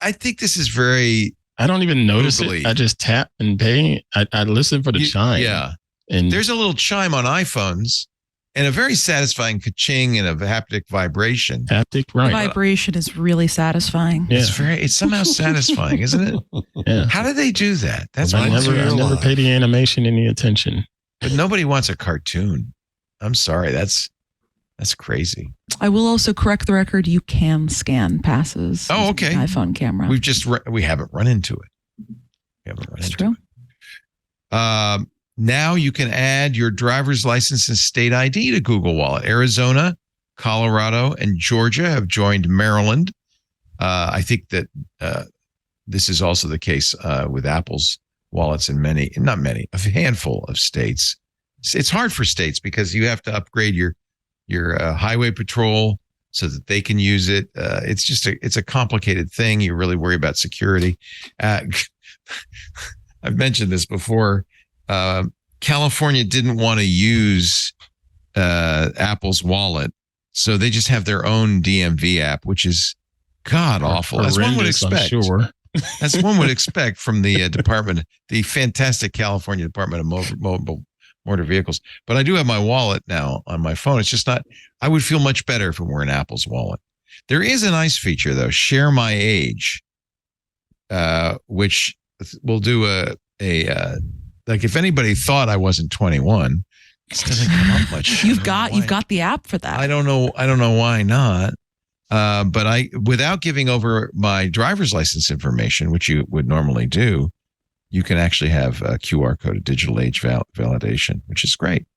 I think this is very.
I don't even notice
Googly.
it. I just tap and pay. I listen for the chime.
Yeah.
And
there's a little chime on iPhones and a very satisfying ka-ching and a haptic vibration.
Haptic, right.
The vibration is really satisfying.
Yeah.
It's somehow satisfying, isn't it?
Yeah.
How do they do that? That's
I never pay the animation any attention.
But nobody wants a cartoon. I'm sorry. That's crazy.
I will also correct the record. You can scan passes.
Oh, okay.
Using the iPhone camera.
We haven't run into it.
That's true.
Now you can add your driver's license and state ID to Google Wallet. Arizona, Colorado, and Georgia have joined Maryland. I think that this is also the case with Apple's wallets in a handful of states. It's hard for states because you have to upgrade your highway patrol so that they can use it. It's a complicated thing. You really worry about security. I've mentioned this before. California didn't want to use Apple's wallet, so they just have their own DMV app, which is god awful, as one would expect.
I'm sure.
As one would expect from the the fantastic California Department of Motor Vehicles. But I do have my wallet now on my phone. It's just not. I would feel much better if it were an Apple's wallet. There is a nice feature though, Share My Age, which will do a like if anybody thought I wasn't 21, this doesn't come up much.
You've got the app for that.
I don't know why not. But without giving over my driver's license information, which you would normally do, you can actually have a QR code, a digital age validation, which is great.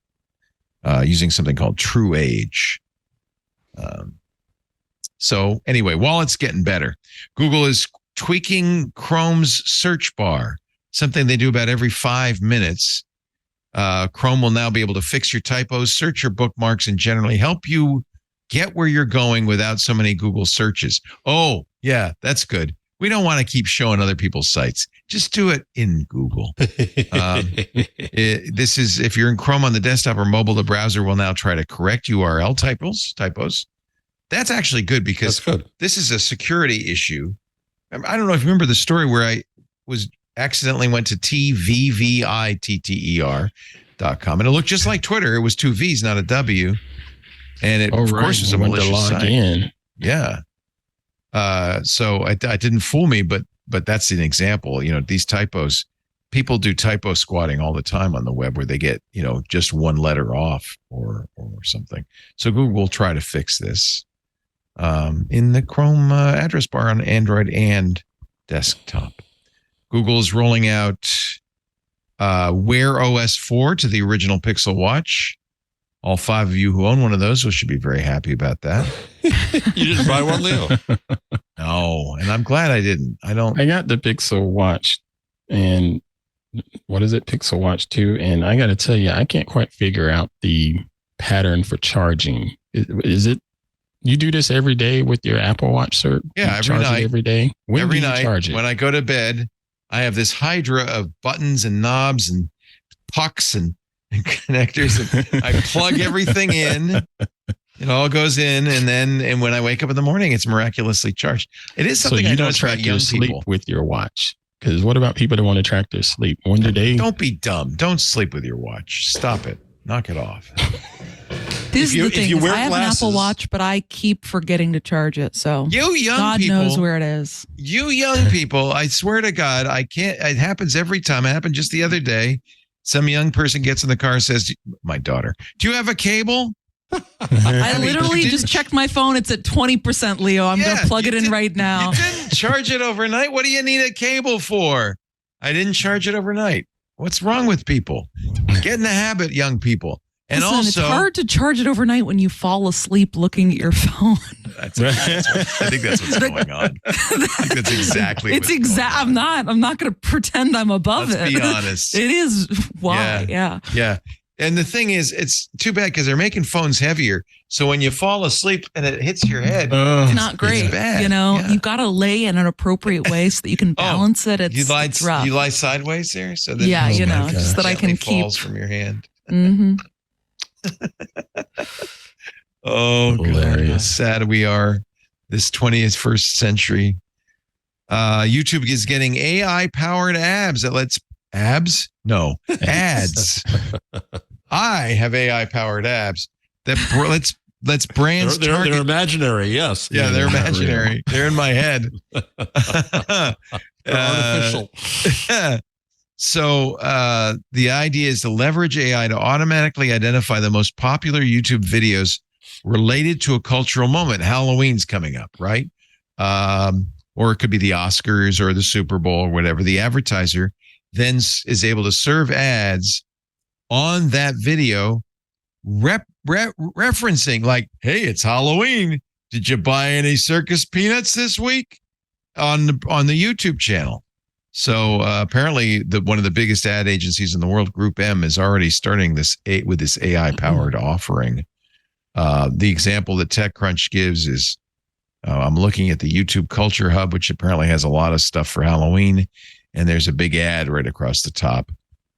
Using something called TrueAge. So anyway, wallet's getting better. Google is tweaking Chrome's search bar. Something they do about every 5 minutes. Chrome will now be able to fix your typos, search your bookmarks, and generally help you get where you're going without so many Google searches. Oh, yeah, that's good. We don't want to keep showing other people's sites. Just do it in Google. This is if you're in Chrome on the desktop or mobile, the browser will now try to correct URL typos. That's actually good because this is a security issue. I don't know if you remember the story where I accidentally went to TWitter.com and it looked just like Twitter. It was 2 V's, not a W. And it, of course, was a malicious site.
In.
Yeah. So it didn't fool me, but that's an example. You know, these typos, people do typo squatting all the time on the web where they get, just one letter off or something. So Google will try to fix this in the Chrome address bar on Android and desktop. Google is rolling out Wear OS 4 to the original Pixel Watch. All 5 of you who own one of those should be very happy about that.
You didn't buy one, Leo?
No, and I'm glad I didn't. I
got the Pixel Watch, and what is it? Pixel Watch 2. And I got to tell you, I can't quite figure out the pattern for charging. Is it, you do this every day with your Apple Watch, sir?
Yeah, every night.
Every day?
Every night. Charge it? When I go to bed, I have this hydra of buttons and knobs and pucks and connectors. And I plug everything in. It all goes in, and when I wake up in the morning, it's miraculously charged. It is something I noticed about young people
with your watch. Because what about people that want to track their sleep? When do they?
Don't be dumb. Don't sleep with your watch. Stop it. Knock it off.
This is the thing.
you wear
I have
glasses-
an Apple Watch, but I keep forgetting to charge it. So
You young
God
people
knows where it is.
You young people, I swear to God, I can't. It happens every time. It happened just the other day. Some young person gets in the car and says, my daughter, do you have a cable?
I literally just checked my phone. It's at 20%, Leo. I'm going to plug it in right now.
You didn't charge it overnight. What do you need a cable for? I didn't charge it overnight. What's wrong with people? Get in the habit, young people. And
Listen,
also,
it's hard to charge it overnight when you fall asleep looking at your phone.
I think that's what's going on. I think that's exactly
It's I'm not going to pretend I'm above
Let's
it.
be honest.
It is why. Yeah.
Yeah. And the thing is, it's too bad because they're making phones heavier. So when you fall asleep and it hits your head,
It's not great.
It's bad.
You know,
Yeah.
you've got to lay in an appropriate way so that you can balance it. It's rough.
You lie sideways there, so that
Yeah,
it
just that I can keep.
falls from your hand.
Mm-hmm.
Oh,
Hilarious.
God. Sad we are this 21st century. YouTube is getting AI powered ads that lets ads. I have AI powered abs that lets brands
They're
target.
imaginary, yes.
Yeah, they're imaginary. They're in my head.
They're artificial.
So the idea is to leverage AI to automatically identify the most popular YouTube videos related to a cultural moment. Halloween's coming up, right? Or it could be the Oscars or the Super Bowl or whatever. The advertiser then is able to serve ads on that video referencing like, hey, it's Halloween. Did you buy any circus peanuts this week on the YouTube channel? So apparently, one of the biggest ad agencies in the world, Group M, is already starting this with this AI-powered offering. The example that TechCrunch gives is, I'm looking at the YouTube Culture Hub, which apparently has a lot of stuff for Halloween, and there's a big ad right across the top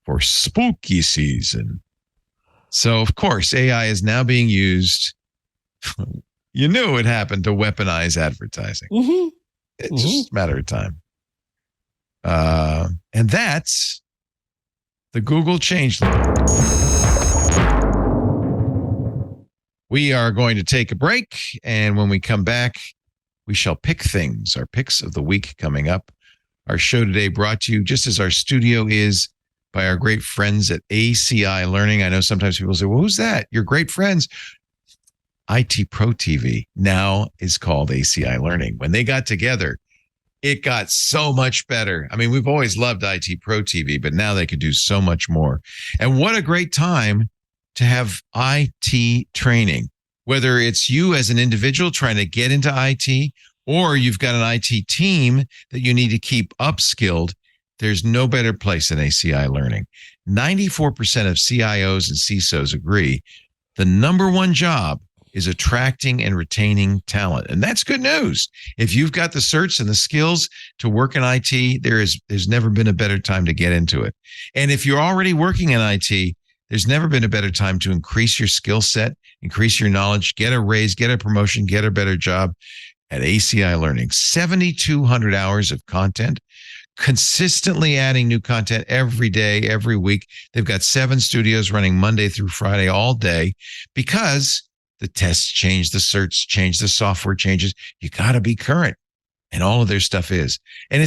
for spooky season. So, of course, AI is now being used. You knew it happened to weaponize advertising.
Mm-hmm.
It's just a matter of time. And that's the Google changelog. We are going to take a break, and when we come back, we shall pick things. Our picks of the week coming up. Our show today brought to you, just as our studio is, by our great friends at ACI Learning. I know sometimes people say, well, who's that? Your great friends. IT Pro TV now is called ACI Learning. When they got together, it got so much better. I mean, we've always loved IT Pro TV, but now they could do so much more. And what a great time to have IT training, whether it's you as an individual trying to get into IT, or you've got an IT team that you need to keep upskilled. There's no better place than ACI Learning. 94% of CIOs and CISOs agree the number one job is attracting and retaining talent. And that's good news. If you've got the certs and the skills to work in IT, there's never been a better time to get into it. And if you're already working in IT, there's never been a better time to increase your skill set, increase your knowledge, get a raise, get a promotion, get a better job at ACI Learning. 7,200 hours of content, consistently adding new content every day, every week. They've got 7 studios running Monday through Friday all day because the tests change, the certs change, the software changes. You got to be current. And all of their stuff is. And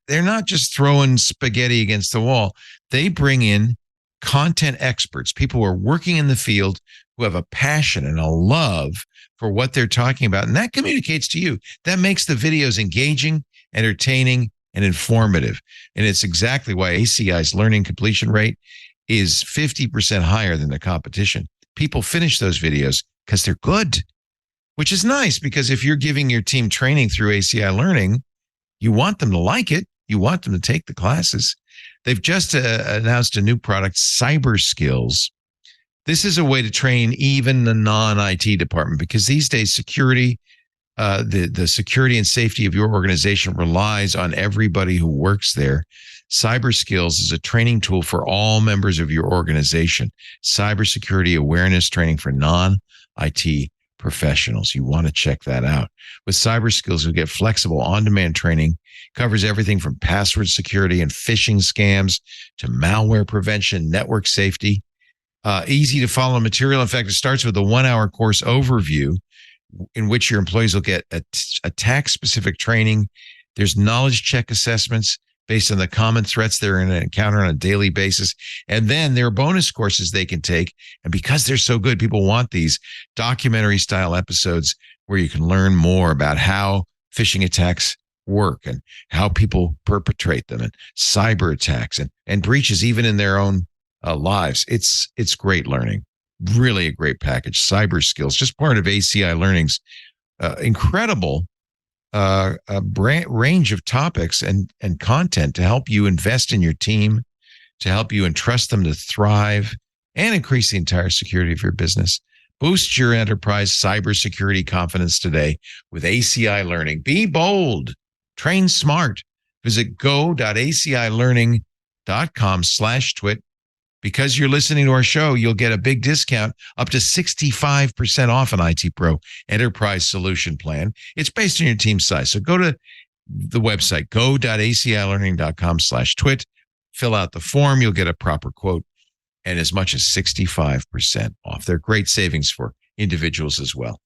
they're not just throwing spaghetti against the wall. They bring in content experts, people who are working in the field, who have a passion and a love for what they're talking about. And that communicates to you. That makes the videos engaging, entertaining, and informative. And it's exactly why ACI's learning completion rate is 50% higher than the competition. People finish those videos because they're good, which is nice because if you're giving your team training through ACI Learning, you want them to like it. You want them to take the classes. They've just announced a new product, Cyber Skills. This is a way to train even the non-IT department because these days security, the security and safety of your organization relies on everybody who works there. Cyber Skills is a training tool for all members of your organization. Cybersecurity awareness training for non-IT professionals. You want to check that out. With Cyber Skills, you'll get flexible on-demand training, covers everything from password security and phishing scams to malware prevention, network safety. Easy to follow material. In fact, it starts with a 1-hour course overview in which your employees will get attack-specific training. There's knowledge check assessments based on the common threats they're going to encounter on a daily basis. And then there are bonus courses they can take. And because they're so good, people want these documentary-style episodes where you can learn more about how phishing attacks work and how people perpetrate them and cyber attacks and breaches even in their own lives. It's great learning. Really a great package. Cyber Skills, just part of ACI Learning's incredible range of topics and content to help you invest in your team, to help you entrust them to thrive and increase the entire security of your business. Boost your enterprise cybersecurity confidence today with ACI Learning. Be bold. Train smart. Visit go.acilearning.com/twit. Because you're listening to our show, you'll get a big discount up to 65% off an IT Pro Enterprise Solution Plan. It's based on your team size. So go to the website, go.acilearning.com/twit. Fill out the form. You'll get a proper quote and as much as 65% off. They're great savings for individuals as well.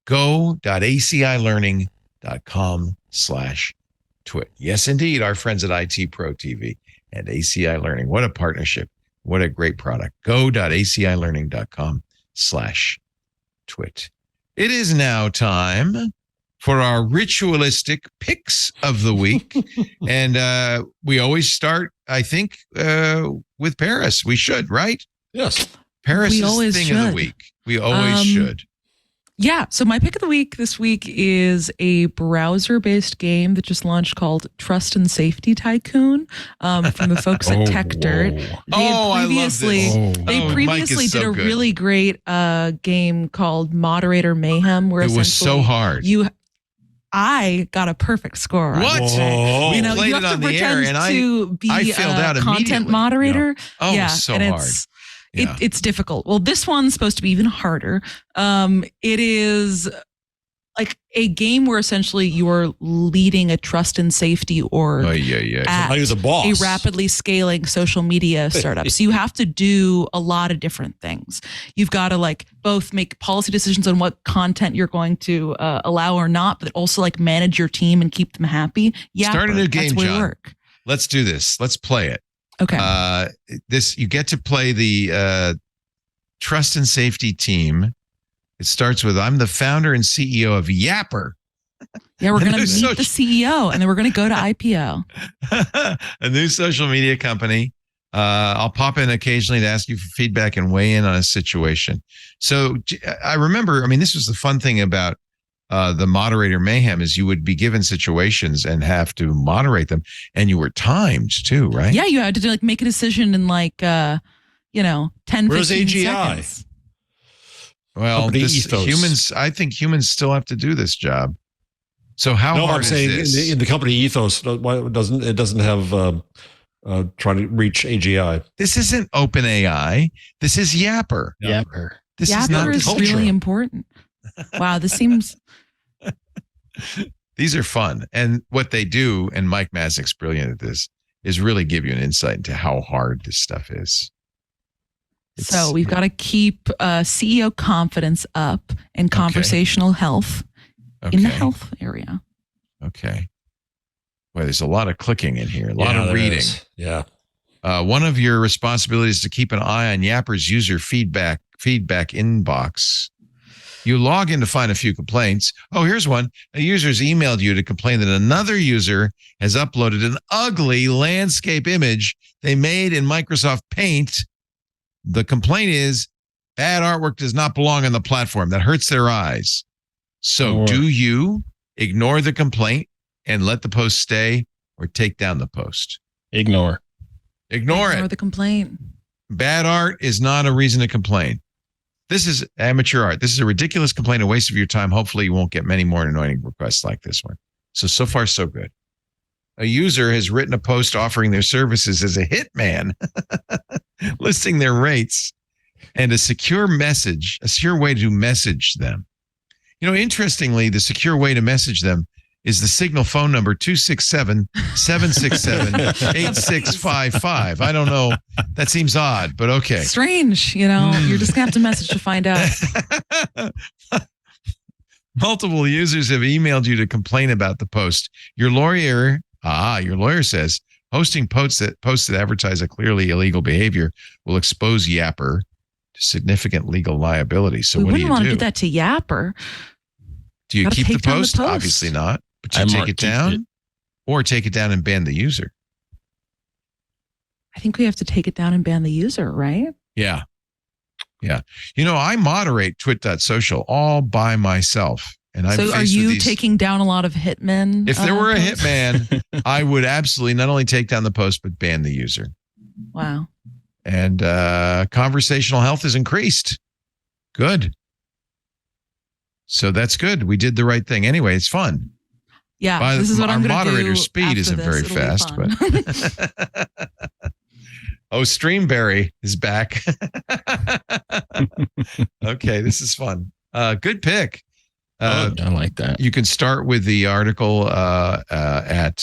go.acilearning.com/twit. Yes, indeed. Our friends at IT Pro TV and ACI Learning. What a partnership. What a great product. Go.acilearning.com/twit. It is now time for our ritualistic picks of the week. And we always start, I think, with Paris. We should, right?
Yes.
Paris is the thing of the week. We always should.
Yeah. So my pick of the week this week is a browser-based game that just launched called Trust and Safety Tycoon from the folks at TechDirt.
I love this.
They previously did a really great game called Moderator Mayhem, where
it was so hard.
I got a perfect score.
What?
You know, you have to pretend to be
I failed out
a content moderator.
Yeah.
Yeah,
so
and
hard.
It's difficult. Well, this one's supposed to be even harder. It is like a game where essentially you are leading a trust and safety org at
You're the boss.
a rapidly scaling social media startup. So you have to do a lot of different things. You've got to like both make policy decisions on what content you're going to allow or not, but also like manage your team and keep them happy. Yeah,
Start a new game,
that's
John.
work.
Let's do this. Let's play it.
Okay.
You get to play the trust and safety team. It starts with, I'm the founder and CEO of Yapper.
Yeah, we're going to meet the CEO and then we're going to go to IPO.
A new social media company. I'll pop in occasionally to ask you for feedback and weigh in on a situation. So I remember, this was the fun thing about the Moderator Mayhem is you would be given situations and have to moderate them, and you were timed too, right?
Yeah, you had to like make a decision in like 10,
Where's
15
AGI?
seconds.
Well, humans, I think humans still have to do this job. So how hard is this?
In the company ethos, why it doesn't have trying to reach AGI.
This isn't OpenAI. This is Yapper.
Yapper.
This is
Yapper
not
is
culture.
really important. Wow, this seems.
These are fun. And what they do, and Mike Mazik's brilliant at this, is really give you an insight into how hard this stuff is.
So we've got to keep CEO confidence up and conversational health in the health area.
Okay. Well, there's a lot of clicking in here, a lot of reading.
Yeah.
One of your responsibilities is to keep an eye on Yapper's user feedback inbox. You log in to find a few complaints. Oh, here's one. A user's emailed you to complain that another user has uploaded an ugly landscape image they made in Microsoft Paint. The complaint is bad artwork does not belong on the platform. That hurts their eyes. So do you ignore the complaint and let the post stay, or take down the post?
Ignore
it.
Ignore the complaint.
Bad art is not a reason to complain. This is amateur art. This is a ridiculous complaint, a waste of your time. Hopefully you won't get many more annoying requests like this one. So far, so good. A user has written a post offering their services as a hitman, listing their rates and a secure way to message them. Interestingly, the secure way to message them is the Signal phone number 267-767-8655. I don't know. That seems odd, but okay.
Strange, You're just going to have to message to find out.
Multiple users have emailed you to complain about the post. Your lawyer says hosting posts that advertise a clearly illegal behavior will expose Yapper to significant legal liability. So what do you do? We wouldn't want to
do that to Yapper.
Do you keep the post? Obviously not. But you take it down or take it down and ban the user.
I think we have to take it down and ban the user, right?
Yeah. Yeah. I moderate twit.social all by myself. And
so are you taking down a lot of hitmen?
If there were a hitman, I would absolutely not only take down the post, but ban the user.
Wow.
And conversational health is increased. Good. So that's good. We did the right thing. Anyway, it's fun.
Yeah, this is what I'm going to do.
Our moderator speed isn't very fast, but Streamberry is back. Okay, this is fun. Good pick.
I like that.
You can start with the article at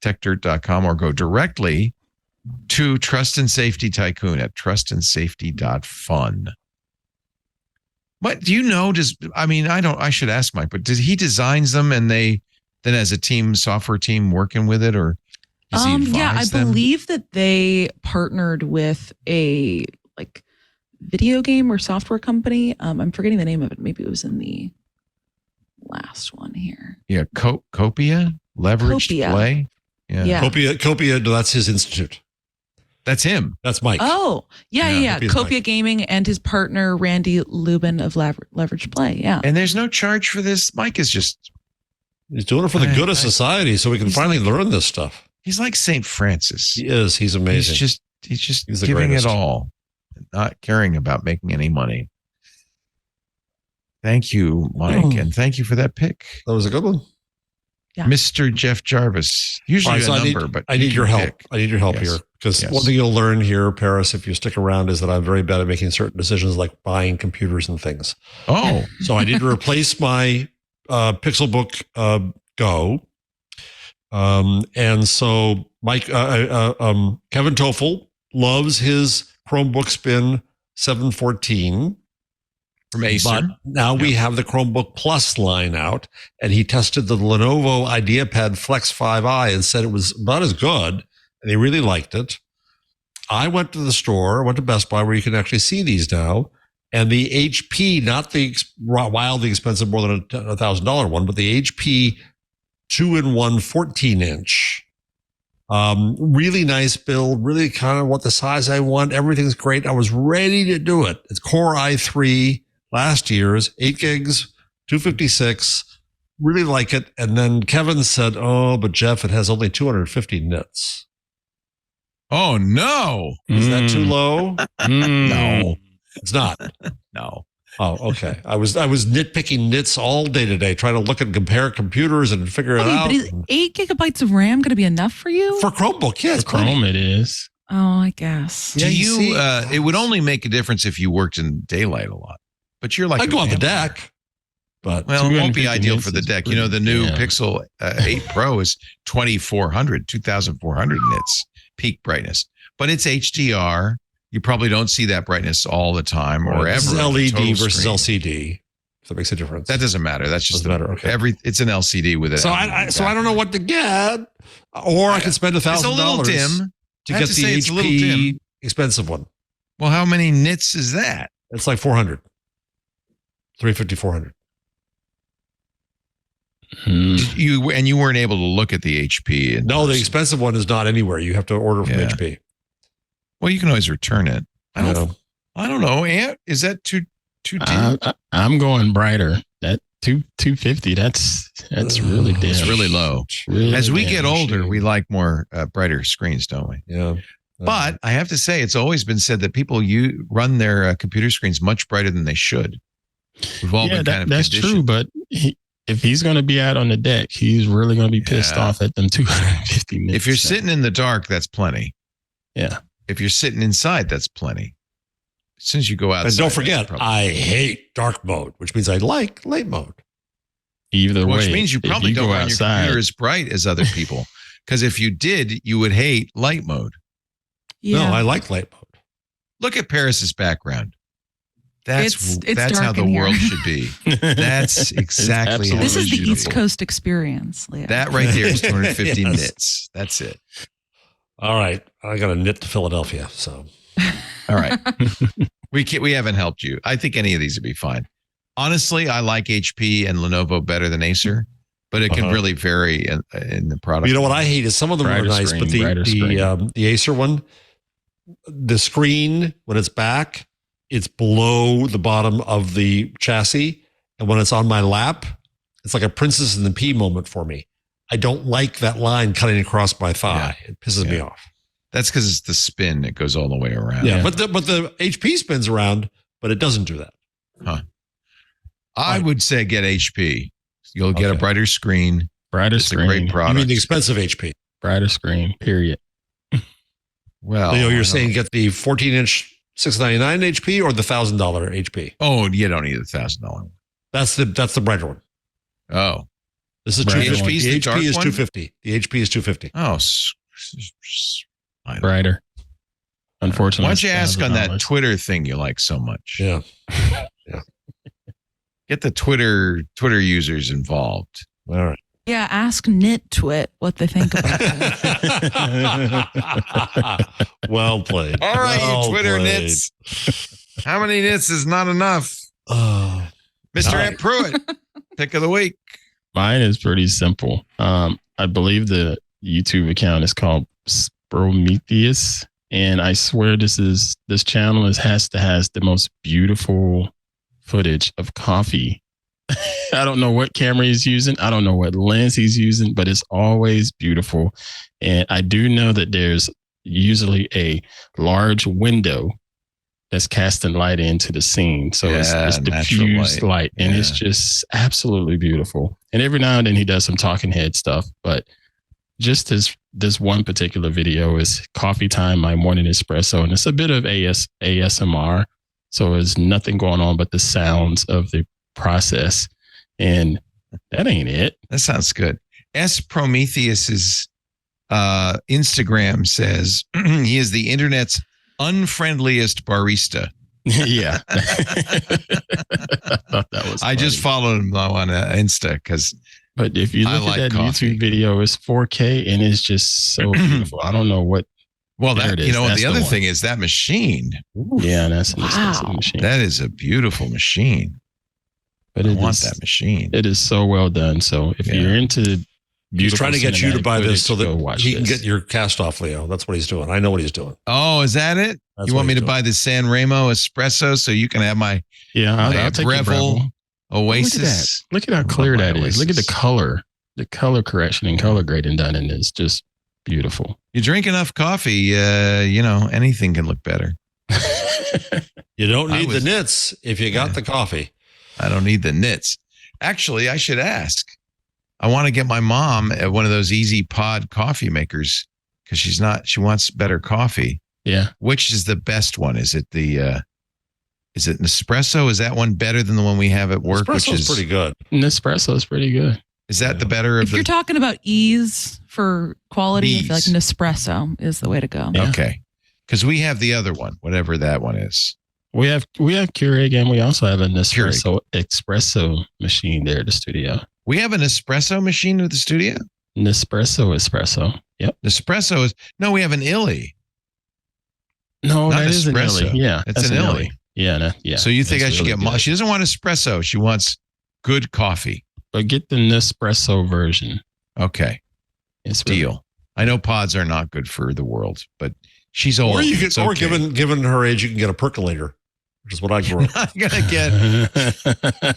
techdirt.com or go directly to Trust and Safety Tycoon at trustandsafety.fun. What do you know? I should ask Mike, but does he designs them and they then as a team, software team working with it, or does he advise them?
Believe that they partnered with a video game or software company. I'm forgetting the name of it. Maybe it was in the last one here.
Yeah, Copia, leveraged play.
Yeah.
Copia. That's his institute.
That's him.
That's Mike.
Oh, yeah. Copia Gaming and his partner Randy Lubin of Leverage Play. Yeah.
And there's no charge for this. Mike is just.
He's doing it for the good of society, so we can finally learn this stuff.
He's like St. Francis.
He is. He's amazing.
He's just giving it all, not caring about making any money. Thank you, Mike, and thank you for that pick.
That was a good one.
Yeah.
Mr. Jeff Jarvis. Usually
I need your help. I need your help here, because one thing you'll learn here, Paris, if you stick around, is that I'm very bad at making certain decisions like buying computers and things.
Oh.
So I need to replace my Pixelbook Go. And so Mike, Kevin Toffel loves his Chromebook Spin 714.
From Acer.
But now we have the Chromebook Plus line out, and he tested the Lenovo IdeaPad Flex 5i and said it was about as good, and he really liked it. I went to the store, went to Best Buy, where you can actually see these now, and the HP, not the wildly expensive, more than a $1,000 one, but the HP 2-in-1 14-inch. Really nice build, really kind of what the size I want. Everything's great. I was ready to do it. It's Core i3. Last year's 8 gigs, 256, really like it. And then Kevin said, "Oh, but Jeff, it has only 250 nits."
Oh no!
Is that too low?
No,
it's not.
No.
Oh, okay. I was nitpicking nits all day today, trying to look and compare computers and figure it out.
But is 8 gigabytes of RAM going to be enough for you?
For Chromebook, yes.
For Chrome, it is.
Oh, I guess.
Yeah, it would only make a difference if you worked in daylight a lot. But you're like,
I go on the deck, but
it won't be ideal for the deck. The new Pixel 8 Pro is 2400 nits peak brightness, but it's HDR. You probably don't see that brightness all the time or ever.
This is LED versus LCD. If that makes a difference.
That doesn't matter. That's just
Okay.
It's an LCD with it.
So I don't know what to get, or I could spend $1,000.
It's a little dim
to get the HP expensive one.
Well, how many nits is that?
It's like 400. 350, 400.
You weren't able to look at the HP.
No, the expensive one is not anywhere. You have to order from HP.
Well, you can always return it. I don't know. Is that too dim?
I'm going brighter. That 250. That's really dim.
It's really low.
Really
As we get older, we like more brighter screens, don't we?
Yeah.
But I have to say, it's always been said that people run their computer screens much brighter than they should. We've all been kind of
that's true. But if he's going to be out on the deck, he's really going to be pissed off at them 250 minutes.
If you're sitting in the dark, that's plenty.
Yeah.
If you're sitting inside, that's plenty. as soon as you go outside.
And don't forget, I hate dark mode, which means I like light mode.
Either way,
which means you probably don't
go
run
outside,
your computer as bright as other people. Because if you did, you would hate light mode.
Yeah.
No, I like light mode.
Look at Paris's background. That's
It's
how
dark
the
in here.
world should be. That's exactly how
This
it
is the
should
East
be.
Coast experience, Leo.
That right there is 250
Yes.
knits. That's it.
All right. I got a knit to Philadelphia. So,
All right. We haven't helped you. I think any of these would be fine. Honestly, I like HP and Lenovo better than Acer, but it can really vary in the product.
you know what I hate is some of them
Brighter
are nice,
screen,
but
brighter screen.
the Acer one, the screen when it's back, it's below the bottom of the chassis, and when it's on my lap, it's like a Princess and the Pea moment for me. I don't like that line cutting across my thigh. It pisses me off.
That's because it's the spin that goes all the way around.
Yeah, but the HP spins around, but it doesn't do that.
Huh. I would say get HP. You'll get a brighter screen.
brighter
It's
screen.
a great
You
product.
mean the expensive HP?
Brighter screen. Period.
Well,
Leo,
I
you're
don't-
saying get the 14-inch $699 HP or the $1,000 HP?
Oh, you don't need $1,000.
That's the brighter one.
Oh,
This is
Right.
250.
HP's
The
the
HP
dark
is
one?
250. The HP is 250.
oh. I don't-
Brighter. Unfortunately.
Why don't you
it's
ask on that
$1,000.
Twitter thing you like so much?
Yeah.
Get the Twitter users involved.
All right.
Yeah, ask NitTwit what they think about it.
Well played.
All right,
Well
you Twitter
played.
nits. How many nits is not enough?
Oh,
Mr.
All right.
Ed Pruitt, pick of the week.
Mine is pretty simple. I believe the YouTube account is called Prometheus, and I swear this channel has the most beautiful footage of coffee. I don't know what camera he's using. I don't know what lens he's using, but it's always beautiful. And I do know that there's usually a large window that's casting light into the scene. So it's
natural
diffused light, and it's
Yeah.
just absolutely beautiful. And every now and then he does some talking head stuff, but just this one particular video is coffee time, my morning espresso, and it's a bit of ASMR. So there's nothing going on but the sounds of the process. And that ain't it.
That sounds good. S. Prometheus's Instagram says he is the internet's unfriendliest barista.
Yeah. I thought that was
I just
funny.
followed him on Insta because
But if you
I
look
like
at that
coffee.
YouTube video, it's 4K and it's just so beautiful. I don't know what.
well,
There
that
it is. That's
the
the
other
one.
thing is that machine.
Yeah, that's an
Wow.
expensive machine.
That is a beautiful machine.
But
I
it
want
is-
that machine.
It is so well done. So if
Yeah.
you're into
he's
beautiful
trying to get you to
cinematic
buy
footage,
this so
go
that
watch
he can
this.
get your cast off, Leo. That's what he's doing. I know what he's doing.
Oh, is that it?
That's
You
what
want me
he's
to
doing.
buy the San Remo espresso so you can have my
Yeah, I'll take your
Breville
Breville.
Oasis?
Look at how
I
clear
love my
that is. Look at the
Oasis.
color. The color correction and color grading done in this. Just beautiful.
You drink enough coffee, anything can look better.
You don't
I
need
was-
the knits if you got the coffee.
I don't need the nits. Actually, I should ask. I want to get my mom at one of those Easy Pod coffee makers because she wants better coffee.
Yeah.
Which is the best one? Is it is it Nespresso? Is that one better than the one we have at work?
Espresso's
Which is
pretty good.
Nespresso is pretty good.
Is that the better of
If you're
the?
talking about ease for quality, I feel like
Ease.
Nespresso is the way to go.
Yeah.
Okay, because we have the other one, whatever that one is.
We have Keurig and we also have a Nespresso espresso machine there at the studio.
We have an espresso machine at the studio.
Espresso. Yep.
Nespresso is no. We have an Illy.
No,
Not
that is an
espresso.
Illy. Yeah,
It's
that's
an
an
Illy.
Illy. Yeah, yeah.
So you think I
that's
should
really
get?
good.
She doesn't want espresso. She wants good coffee.
But get the Nespresso version.
Okay,
It's really-
deal. I know pods are not good for the world, but she's old.
Or you
It's
could, or
okay.
given her age, you can get a percolator, which is what I grew up.
Not gonna get.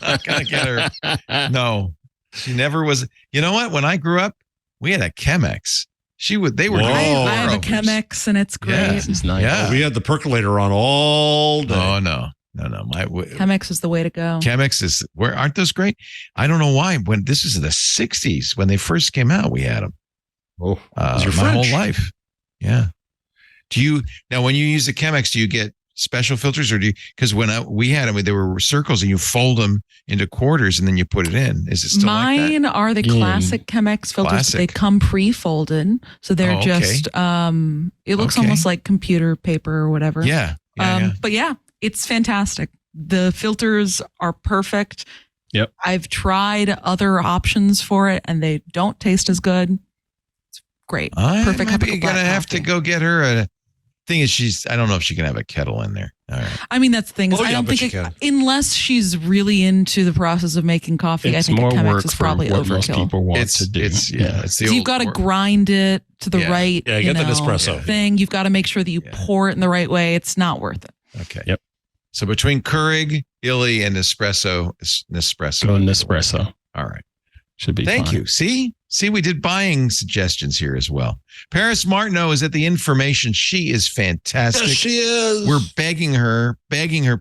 Not gonna get her. No, she never was. You know what? When I grew up, we had a Chemex. They were.
Whoa.
I
doing
have a
pour-overs.
Chemex and it's great.
Yeah.
This is nice.
Yeah.
We had the percolator on all day.
Oh no. My
Chemex is the way to go.
Chemex is where aren't those great? I don't know why. When this is in the '60s, when they first came out, we had them.
Oh, 'cause you're
my
French.
whole life. Yeah. Do you now when you use the Chemex, do you get special filters, or do you? Because when we had them, there were circles, and you fold them into quarters, and then you put it in. Is it still like that?
Mine are the classic Chemex filters.
Classic.
They come pre-folded, so they're just. It looks almost like computer paper or whatever.
Yeah.
But yeah, it's fantastic. The filters are perfect.
Yep.
I've tried other options for it, and they don't taste as good. It's great. Perfect.
I'm going to have to go get her a. Thing is, I don't know if she can have a kettle in there. All right.
I mean, that's the thing. I don't think unless she's really into the process of making coffee,
It's
I think
more
a Chemex
work
is
for
probably
what most
overkill.
people want
It's
to do.
it's the
So you've got to grind it to the right.
Yeah, get the Nespresso
thing. You've got to make sure that you pour it in the right way. It's not worth it.
Okay.
Yep.
So between Keurig, Illy, and Nespresso.
Go Nespresso.
All right.
Should be
Thank
fine.
you. See, we did buying suggestions here as well. Paris Martineau is at the information. She is fantastic.
Yes, she is.
We're begging her,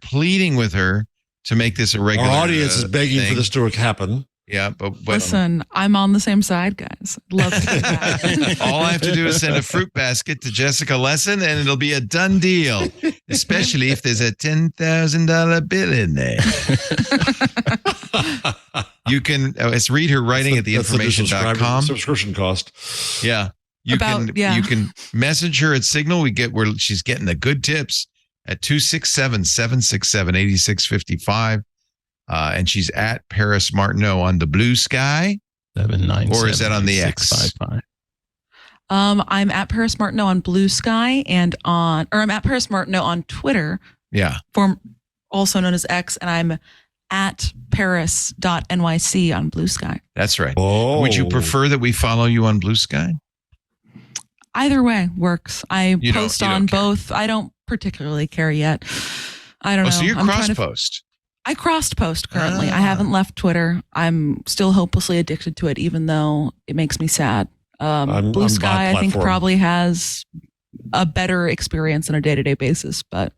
pleading with her to make this a regular.
Our audience is begging
thing.
for this to happen.
Yeah, but
Listen, I'm on the same side, guys. Love to do that.
all I have to do is send a fruit basket to Jessica Lesson, and it'll be a done deal. Especially if there's a $10,000 bill in there. You can read her writing at theinformation.com.
Subscription cost.
Yeah. You can message her at Signal. She's getting the good tips at 267-767-8655. And she's at Paris Martineau on the Blue Sky.
797.
Or is that on the X?
655.
I'm at Paris Martineau on Blue Sky I'm at Paris Martineau on Twitter.
Yeah.
Also known as X, and I'm at paris.nyc on Blue Sky.
That's right.
Oh.
Would you prefer that we follow you on Blue Sky?
Either way works. I post on
care.
both. I don't particularly care yet. I don't know.
So you're
cross-post. I crossed post currently. I haven't left Twitter. I'm still hopelessly addicted to it, even though it makes me sad. Blue Sky, I think, probably has a better experience on a day-to-day basis, but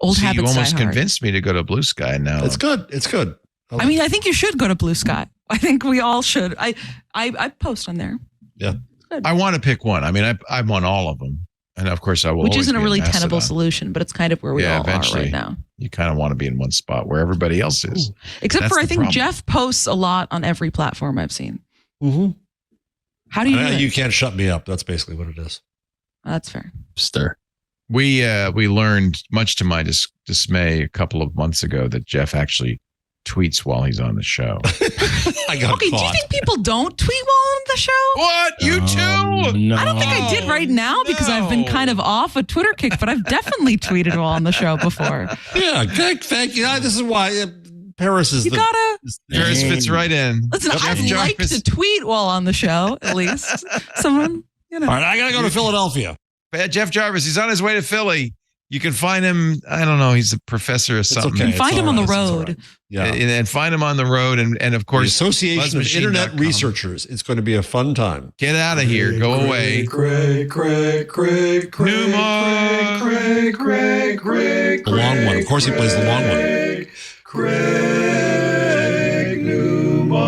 old habits.
You almost
die hard.
convinced me to go to Blue Sky now.
It's good. It's good.
I mean, I think you should go to Blue Sky. I think we all should. I post on there.
Yeah. I want to pick one. I mean, I'm on all of them. And of course I will.
Which isn't
always
a really
be
tenable
Mastodon.
solution, but it's kind of where we all are right now.
You kind of want to be in one spot where everybody else is.
Except for I think Jeff posts a lot on every platform I've seen.
Mm-hmm.
How do you do it?
You can't shut me up. That's basically what it is.
That's fair.
Stir.
We learned, much to my dismay, a couple of months ago that Jeff actually tweets while he's on the show.
I got
do you think people don't tweet while on the show?
What? You too?
No.
I don't think I did right now because I've been kind of off a Twitter kick, but I've definitely tweeted while on the show before.
Yeah, thank you. This is why Paris is
Paris fits right in.
Listen, I'd like to tweet while on the show, at least. Someone,
All right, I got to go to Philadelphia.
Jeff Jarvis, he's on his way to Philly. You can find him, I don't know, he's a professor or something.
Okay.
You can find him on the road.
Right. Yeah.
And find him on the road. And of course,
the Association of Internet
buzzmachine.com.
Researchers. It's going to be a fun time.
Get out of here. Go away.
Craig.
Newmark.
The long one. Of course, he plays the long one.
Craig Newmark.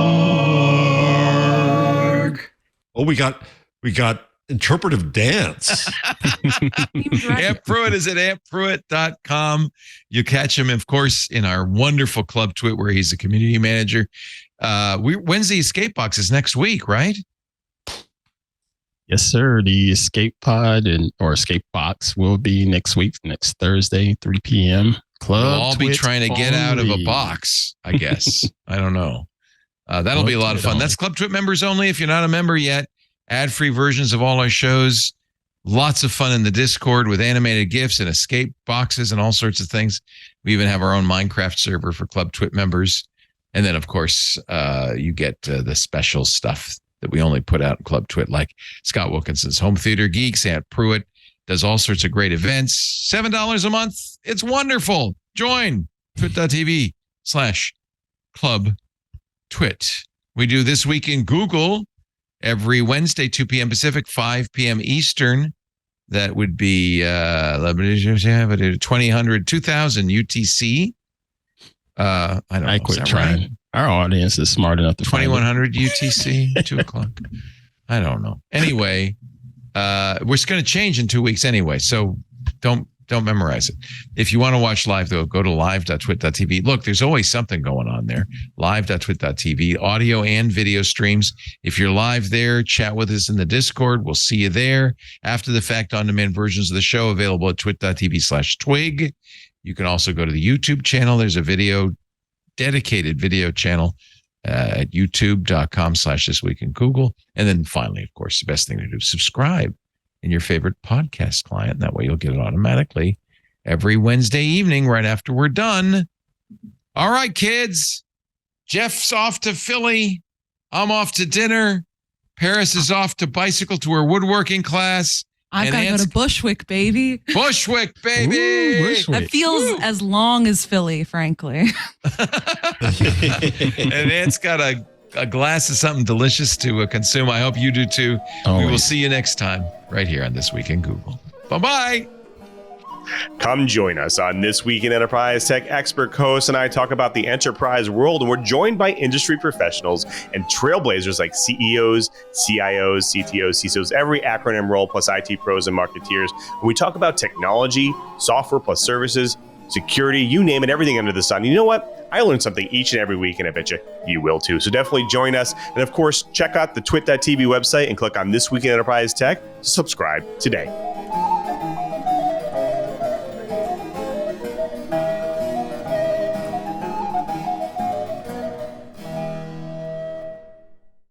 Oh, we got interpretive dance.
Aunt Pruitt is at antpruitt.com. You catch him, of course, in our wonderful Club Twit where he's a community manager. Wednesday Escape Box is next week, right?
Yes, sir. The Escape Pod or Escape Box will be next week, next Thursday, 3 p.m.
We'll all be trying to get out of a box, I guess. I don't know. That'll be a lot of fun. That's Club Twit members only. If you're not a member yet, ad-free versions of all our shows. Lots of fun in the Discord with animated GIFs and escape boxes and all sorts of things. We even have our own Minecraft server for Club Twit members. And then, of course, you get the special stuff that we only put out in Club Twit, like Scott Wilkinson's Home Theater Geeks. Aunt Pruitt does all sorts of great events. $7 a month. It's wonderful. Join twit.tv/Club Twit. We do This Week in Google every Wednesday, 2 p.m. Pacific, 5 p.m. Eastern. That would be 2000 UTC. I don't know.
I quit trying. Right? Our audience is smart enough to
2100 UTC, 2 o'clock. I don't know. Anyway, we're going to change in 2 weeks anyway. So don't Don't memorize it. If you want to watch live, though, go to live.twit.tv. Look, there's always something going on there. Live.twit.tv, audio and video streams. If you're live there, chat with us in the Discord. We'll see you there. After the fact, on-demand versions of the show available at twit.tv/twig. You can also go to the YouTube channel. There's a dedicated video channel at youtube.com/thisweekingoogle. And then finally, of course, the best thing to do is subscribe in your favorite podcast client. That way you'll get it automatically every Wednesday evening right after we're done. All right, kids. Jeff's off to Philly. I'm off to dinner. Paris is off to bicycle to her woodworking class.
I've got to go to Bushwick, baby.
Bushwick, baby.
Ooh, Bushwick.
That feels as long as Philly, frankly.
And Ant's got a glass of something delicious to consume. I hope you do too.
Always.
We will see you next time right here on This Week in Google. Bye-bye.
Come join us on This Week in Enterprise Tech. Expert co-host and I talk about the enterprise world, and we're joined by industry professionals and trailblazers like CEOs, CIOs, CTOs, CISOs, every acronym role, plus IT pros and marketeers. We talk about technology, software plus services, security, you name it, everything under the sun. You know what? I learn something each and every week, and I bet you will too. So definitely join us. And of course, check out the twit.tv website and click on This Week in Enterprise Tech to subscribe today.